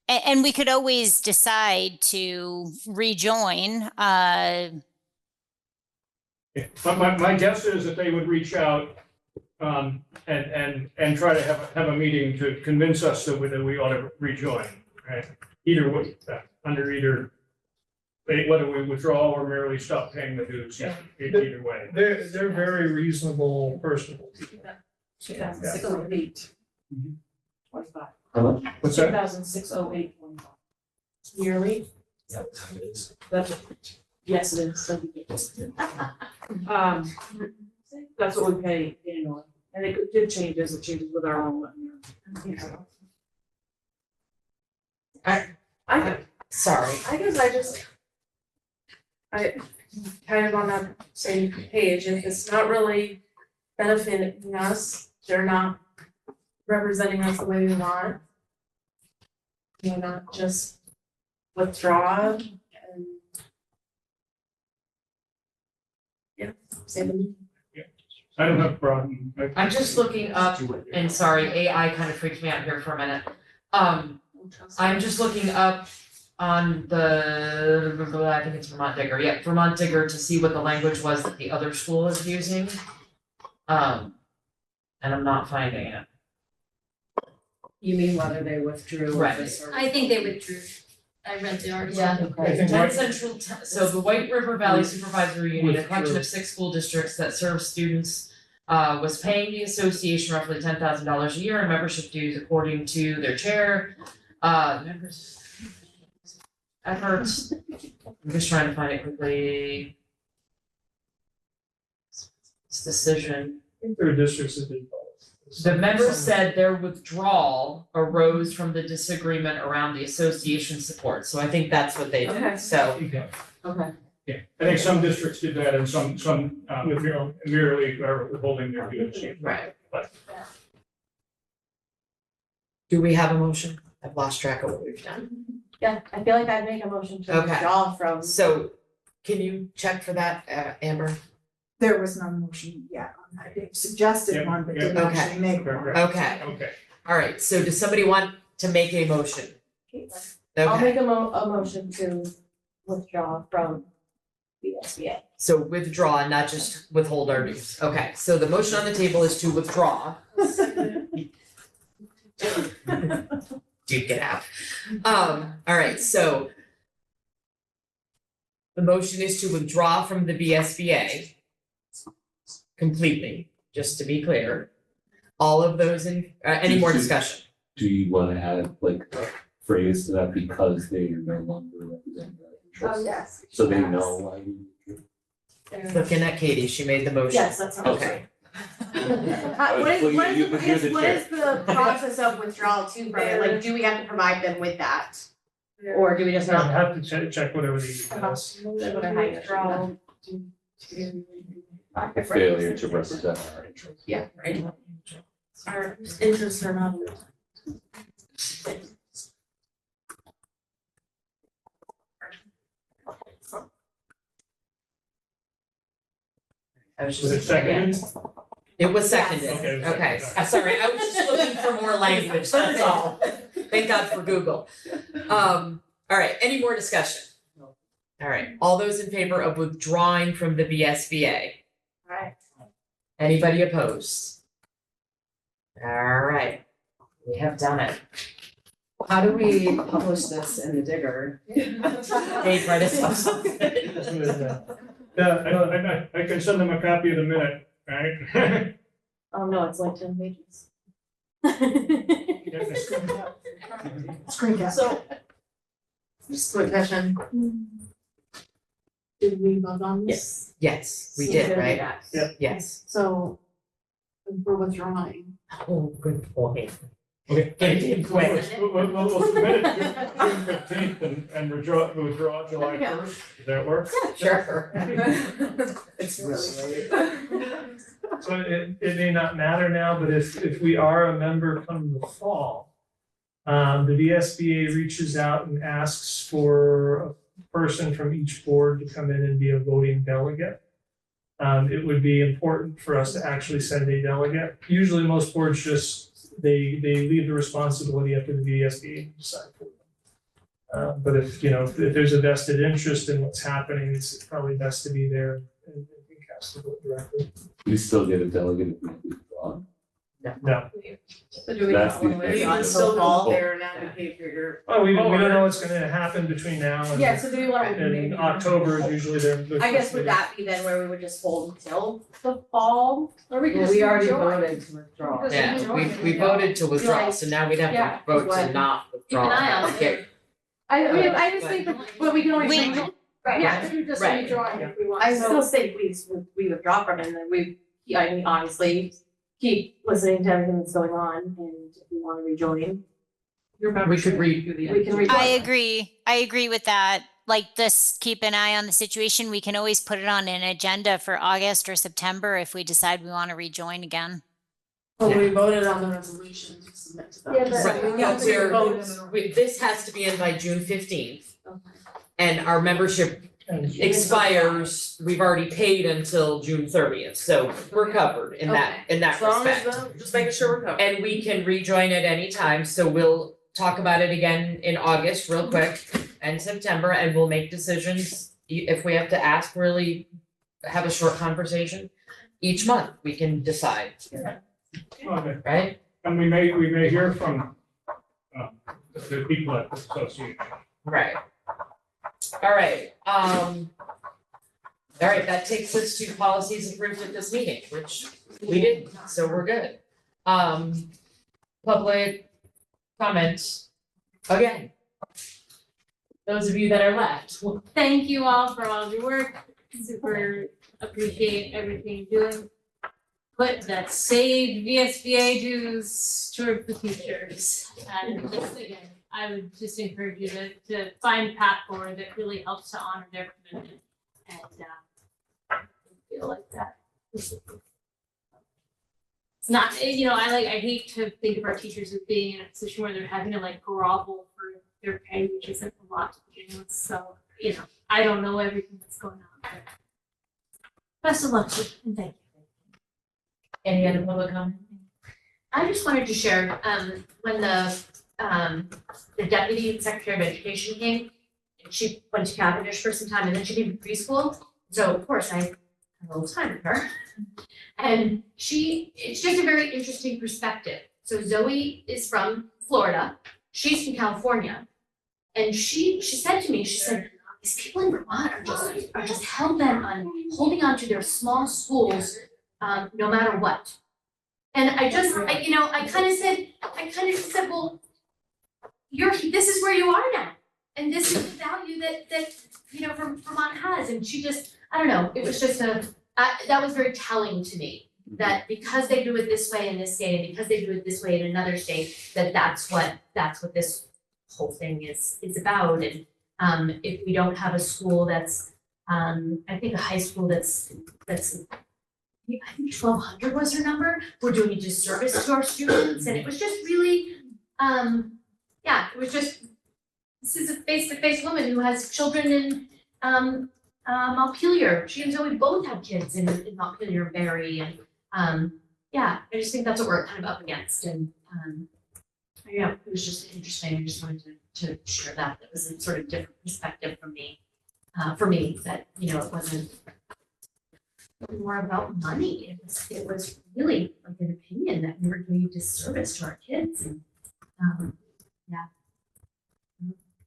And we could always decide to rejoin. But my guess is that they would reach out and try to have a meeting to convince us that we ought to rejoin, right? Either way, under either, whether we withdraw or merely stop paying the dues, either way. They're very reasonable, personable people. 2006-08. 25. How much? What's that? 2006-08. 25. Yearly? That's, yes, it is. That's what we pay annually, and it did change as it changes with our own. Sorry. I guess I kind of on that same page, if it's not really benefiting us, they're not representing us the way we want. Not just withdraw and. Yeah, save them. I don't have a problem. I'm just looking up, and sorry, AI kind of freaked me out here for a minute. I'm just looking up on I think it's Vermont Digger, Vermont Digger to see what the language was that the other school is using. And I'm not finding it. You mean whether they withdrew? Right. I think they withdrew. I read the article. Okay. Penn Central, so the White River Valley Supervisory Union, a collection of 6 school districts that serve students, was paying the association roughly $10,000 a year in membership dues according to their chair. Members efforts. I'm just trying to find it quickly. This decision. I think there are districts that did both. The members said their withdrawal arose from the disagreement around the association support, so I think that's what they Okay. did, so. Okay. Yeah, I think some districts did that and some merely are withholding their dues. Right. But Do we have a motion? I've lost track of what we've done. Yeah, I feel like I'd make a motion to Okay. withdraw from. So, can you check for that, Amber? There was no motion yet on that. They suggested one, but didn't Okay. actually make one. Okay, okay. all right, so does somebody want to make a motion? I'll Okay, make a motion to withdraw from the SBA. so withdraw, not just withhold our dues. Okay, so the motion on the table is to withdraw. Dude, get out. All right, so the motion is to withdraw from the BSBA completely, just to be clear. All of those in, any more discussion? Do you want to add like a phrase to that because they are no longer representing our interests? Oh, yes. So they know why you. Looking at Katie, she made the motion. Yes, that's all. Okay. What is the process of withdrawal too, Brian? Like, do we have to provide them with that? Or do we just I not? have to check whatever the is. Withdrawal Failure to represent our interests. Yeah, right. our interests are not. I was Was it just. seconded? It was seconded, Okay. okay, I'm sorry, I was just looking for more language, that's all. Thank God for Google. All right, any more discussion? All right, all those in favor of withdrawing from the VSBA? Right. Anybody opposed? All right, we have done it. How do we publish this in the Digger? Dave, write us up something. Yeah, I can send them a copy of the minute, right? Oh, no, it's like 10 pages. Screen cap. So. Just a quick question. Did we vote on this? Yes, we did, right? Yeah. Yes. So, we're withdrawing. Oh, good point. Okay. Quick. We'll submit it June 15th and withdraw July 1st. Does that work? Sure. It's really late. So it may not matter now, but if we are a member come the fall, the VSBA reaches out and asks for a person from each board to come in and be a voting delegate. It would be important for us to actually send a delegate. Usually most boards just, they leave the responsibility up to the VSBA to decide for them. But if there's a vested interest in what's happening, it's probably best to be there and cast the vote directly. We still get a delegate if we withdraw. No. So do we That's the want to, thing. you can still go there and advocate for your. Oh, we don't know what's gonna happen between now and. Yeah, so do we want to And maybe? October is usually their. I guess would that be then where we would just hold until the fall, or we could Well, just we already join? voted to withdraw. Just Yeah, join. we voted to withdraw, Like, so now we'd have yeah, to vote to what- not withdraw. Keep an eye on it. Okay. I just think, well, we can always. We- Right, Yeah, yeah, we just Right. rejoin if we want. I So- still think we withdraw from it, and then I mean, honestly, keep listening to everything that's going on, and if we want to rejoin, Your We could read. we can rejoin. I agree with that. Like this, keep an eye on the situation. We can always put it on an agenda for August or September if we decide we want to rejoin again. Well, we voted on the resolution to submit to them. Yeah, but- Right, We yeah, have to vote. this has to be in by June 15th, Okay. and our membership expires, we've already paid until June 30th, so we're covered in that As long as respect. just making sure we're covered. And we can rejoin at any time, so we'll talk about it again in August real quick and September, and we'll make decisions. If we have to ask, really have a short conversation, each month we can decide, Okay. right? And we may hear from the people at the association. Right. All right, that takes us to policies approved at this meeting, which we did, so we're good. Public comments, again. Those of you that are left, Thank you all for all of your work. Super appreciate everything you're doing. Put that saved VSBA dues toward the teachers. And just again, I would just encourage you to find a path forward that really helps to honor their commitment. And I feel like that. It's not, I hate to think of our teachers as being in a position where they're having to like grovel for their pay, which isn't a lot to begin with. So, I don't know everything that's going on. But best of luck to you, and thank you. any other public comment? I just wanted to share, when the deputy secretary of education came, she went to Cavendish for some time and then she came to preschool. So of course I had a little time with her. And it's just a very interesting perspective. So Zoe is from Florida, she's from California. And she said to me, she said, these people in Vermont are just hell-bent on holding on to their small schools, no matter what. And I kind of said, well, this is where you are now. And this is the value that Vermont has. And she just, I don't know, it was just that was very telling to me. That because they do it this way in this state, and because they do it this way in another state, that's what this whole thing is about. And if we don't have a school that's, I think a high school that's I think 1,200 was her number, we're doing a disservice to our students. And it was just really, it was just, this is a face-to-face woman who has children in Montpelier. She and Zoe both have kids in Montpelier, Barry, and yeah, I just think that's what we're kind of up against and, yeah, it was just interesting. I just wanted to share that. That was a sort of different perspective from me. For me, that, you know, it wasn't more about money. It was really like an opinion that we were doing a disservice to our kids and, yeah.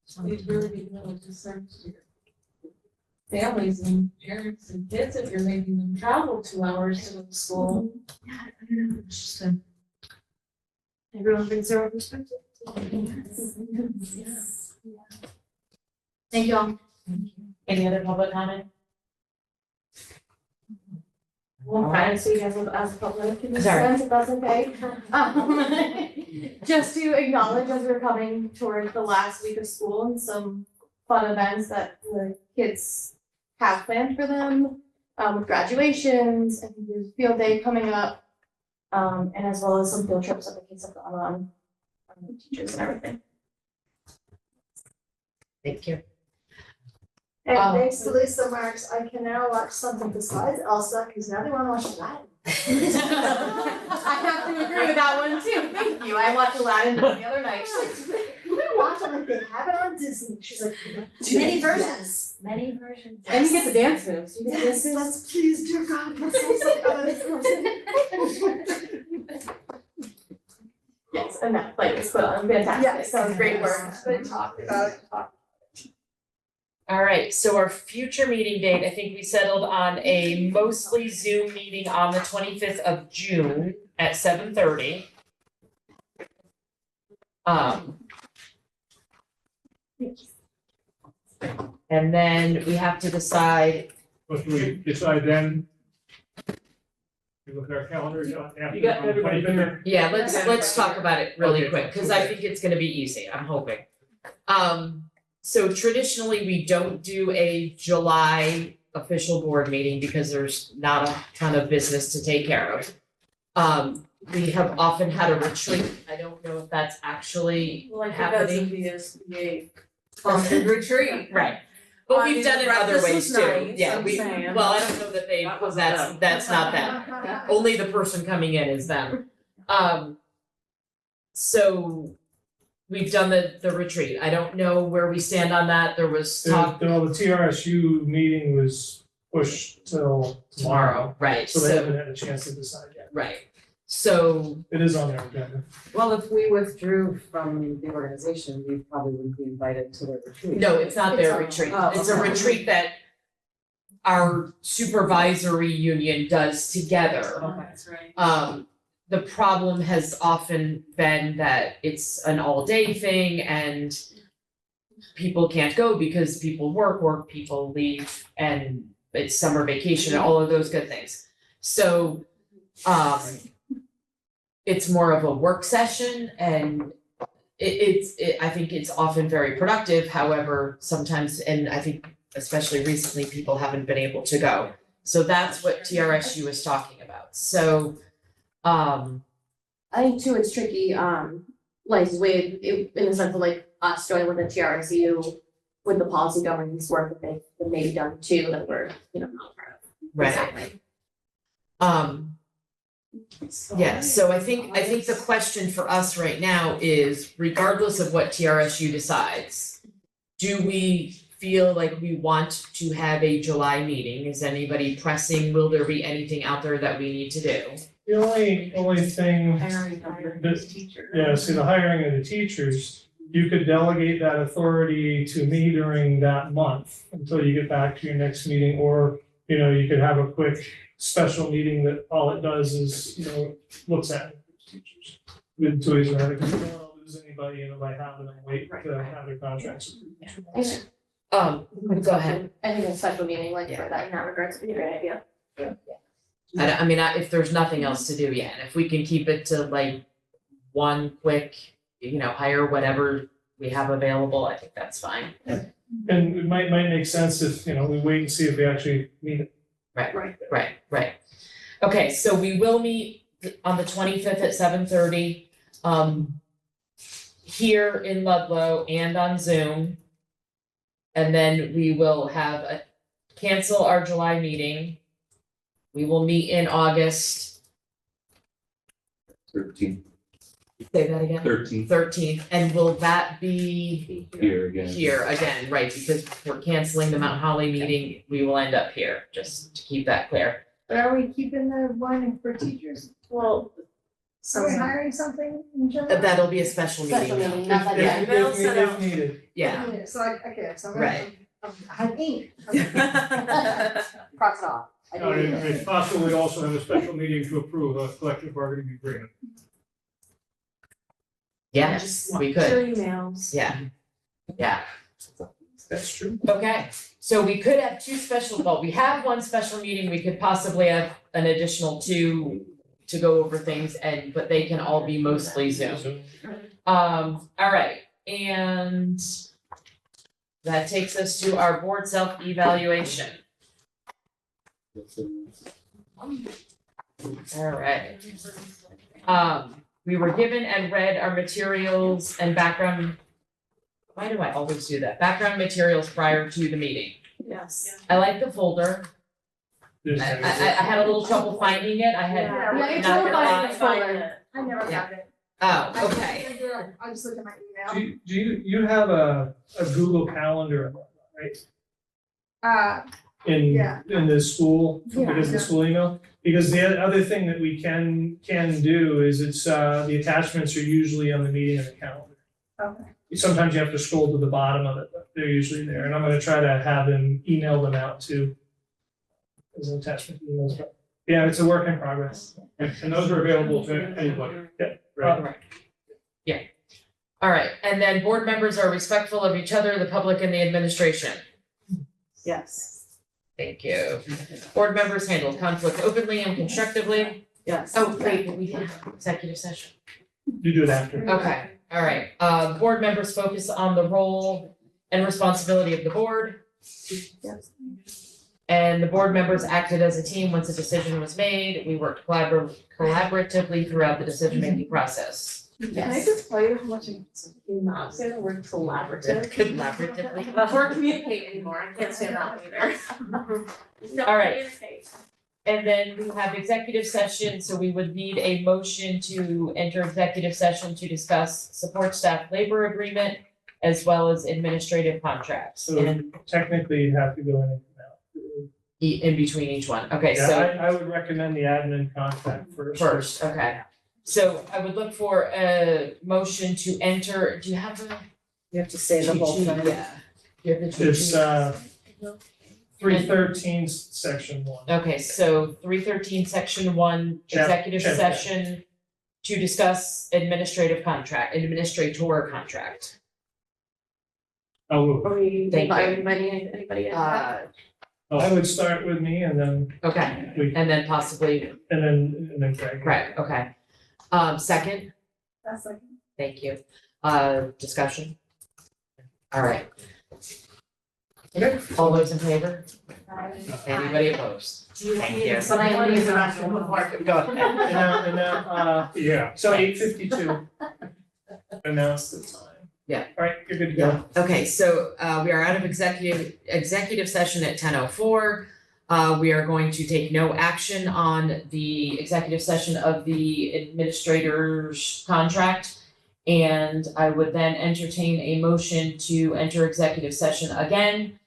So You'd really be doing a disservice to your families and parents and kids if you're making them travel 2 hours to the school. Yeah, I don't know, it's just a, everyone brings their own perspective. Yes. Thank you all. Any other public comment? Well, Brian, so you guys as a public, in this Sorry. sense, if that's okay. Just to acknowledge as we're coming toward the last week of school and some fun events that the kids have planned for them, with graduations, and there's a field day coming up, and as well as some field trips that the kids have gone on, with teachers and everything. Thank you. And thanks to Lisa Marks, I can now watch something besides Elsa, because now they want to watch Aladdin. I have to agree with that one too, thank you, I watched Aladdin the other night. She's like, you can watch it like they have it on Disney. She's like, Many versions, many versions. And you get the dance moves, you get the dance yes, moves. let's please, dear God, let's say something. Yes, and that play was put on, fantastic, Yes, that was great work. Good talk about it. All right, so our future meeting date, I think we settled on a mostly Zoom meeting on the 25th of June at 7:30. And then we have to decide, But we decide then. We look at our calendar, after You got on the everybody 25th. here. yeah, let's talk about it really Okay. quick, because I think it's gonna be easy, I'm hoping. So traditionally, we don't do a July official board meeting because there's not a ton of business to take care of. We have often had a retreat, I don't know if that's actually Well, I think that's a happening. VSBA sponsored retreat. Right, but I we've mean, done the it other breakfast ways was too, nice, yeah, I'm we, saying. well, I don't know that they, That was that's not them, only the person coming in is them. So we've done the retreat, I don't know where we stand on that, there was talk The TRSU meeting was pushed till tomorrow, right, so they so, haven't had a chance to decide yet. right, so, It is on their agenda. Well, if we withdrew from the organization, we probably wouldn't be invited to their retreat. no, it's not their It's retreat, oh, it's a okay. retreat that our supervisory union does together. Oh, that's right. The problem has often been that it's an all-day thing and people can't go because people work or people leave and it's summer vacation and all of those good things. So, it's more of a work session and I think it's often very productive, however, sometimes, and I think especially recently, people haven't been able to go. So that's what TRSU is talking about, so, I think too, it's tricky, like with, in the sense of like us joining with the TRSU, with the policy governance work that they've maybe done too, that we're, not part of. right. Exactly. Yeah, so I think the question for us right now is, regardless of what TRSU decides, do we feel like we want to have a July meeting? Is anybody pressing? Will there be anything out there that we need to do? The only thing, Hiring This- teacher. yeah, see, the hiring of the teachers, you could delegate that authority to me during that month until you get back to your next meeting, or, you could have a quick special meeting that all it does is, looks at teachers. Until he's ready, because we don't want to lose anybody, by having them wait to have their contracts. Go ahead. I think a special meeting like for that in that regards would be a great idea. I mean, if there's nothing else to do yet, if we can keep it to like one quick, hire whatever we have available, I think that's fine. And it might make sense if, we wait and see if we actually need it. Right. Okay, so we will meet on the 25th at 7:30, here in Ludlow and on Zoom. And then we will cancel our July meeting. We will meet in August. 13th, Say that again? 13th 13th, and will that be here again. here again, right, because we're canceling the Mount Holly meeting, we will end up here, just to keep that clear. But are we keeping the one for teachers? Well, Are we hiring something in general? That'll be a special meeting. Special meeting, not that Yeah. bad. If needed. Yeah. So okay, so I'm Right. I think. Cross it off. I No, did. it's possible we also have a special meeting to approve a collective bargaining agreement. Yes, we Your could, emails. yeah. Yeah, That's true. okay, so we could have two special, well, we have one special meeting, we could possibly have an additional two to go over things but they can all be mostly Zoom. All right, and that takes us to our board self-evaluation. All right. We were given and read our materials and background. Why do I always do that? Background materials prior to the meeting. Yes. I like the folder. I had a little trouble finding it. I had. Yeah, it's not all gonna fine. lie. Folder. I never Yeah. got it. Oh, okay. I just look at my Do email. you have a Google Calendar, right? In Yeah. the school, Yeah, because of the yeah. school email? Because the other thing that we can do is it's the attachments are usually on the meeting of the calendar. Okay. Sometimes you have to scroll to the bottom of it, but they're usually there, and I'm gonna try to have them email them out too. As an attachment to emails, but yeah, it's a work in progress. And those are available to anybody. Yeah. Right. Yeah. All right, and then board members are respectful of each other, the public and the administration. Yes. Thank you. Board members handle conflict openly and constructively. Yes. Oh, wait, we did executive session. You do it after. Okay, all right. Board members focus on the role and responsibility of the board. Yes. And the board members acted as a team once a decision was made. We worked collaboratively throughout the decision-making process. Can I just tell you how much I cannot say the word collaborative? Collaboratively. Or communicate anymore, I can't say that either. No, All right. communicate. And then we have executive session, so we would need a motion to enter executive session to discuss support staff labor agreement as well as administrative contracts. So And technically you have to go in and come out. in between each one. Okay, Yeah, so I would recommend the admin contract first. okay. So I would look for a motion to enter, do you have a? You have to say the whole cheat sheet? thing. Yeah. Do you have the cheat It's sheet? 313 section 1. Okay, so 313, section 1, executive Check. session to discuss administrator contract. Oh, Are we Thank you. inviting anybody in? I would start with me and then Okay, we, and then possibly, and then Craig. Greg, okay. Second, That's like. thank you. Discussion? All right. Okay. All those in favor? Anybody opposed? Thank you. So I want to use the restroom before. Go ahead. And now, Yeah. so 8:52. Announce the time. Yeah. All right, you're good to go. Okay, so we are out of executive session at 10:04. We are going to take no action on the executive session of the administrator's contract. And I would then entertain a motion to enter executive session again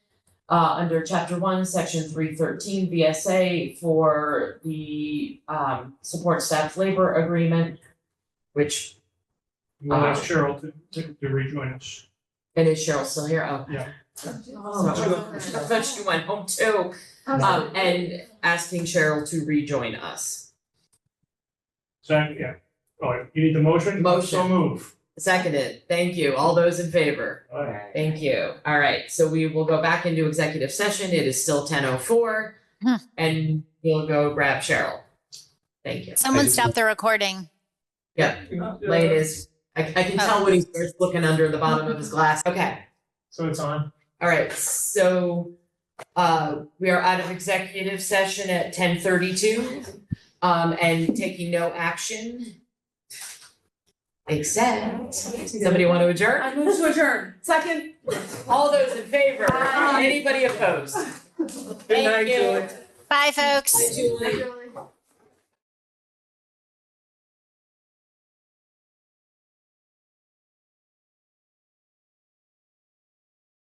under chapter 1, section 313 VSA for the support staff labor agreement, which We'll ask Cheryl to rejoin us. and is Cheryl still here? Oh. Yeah. Oh, I thought she went home too. And asking Cheryl to rejoin us. Yeah. Oh, you need the motion? Motion. So move. Seconded, thank you. All those in favor? All right. Thank you. All right, so we will go back into executive session. It is still 10:04. And we'll go grab Cheryl. Thank you. Someone stop the recording. Yeah, Lane is, I can tell when he starts looking under the bottom of his glass. Okay. So it's on. All right, so we are out of executive session at 10:32. And taking no action. Except, somebody want to adjourn? I move to adjourn. Second. All those in favor? Aye. Anybody opposed? Good night, Thank you. Julie. Bye, folks. Bye, Julie.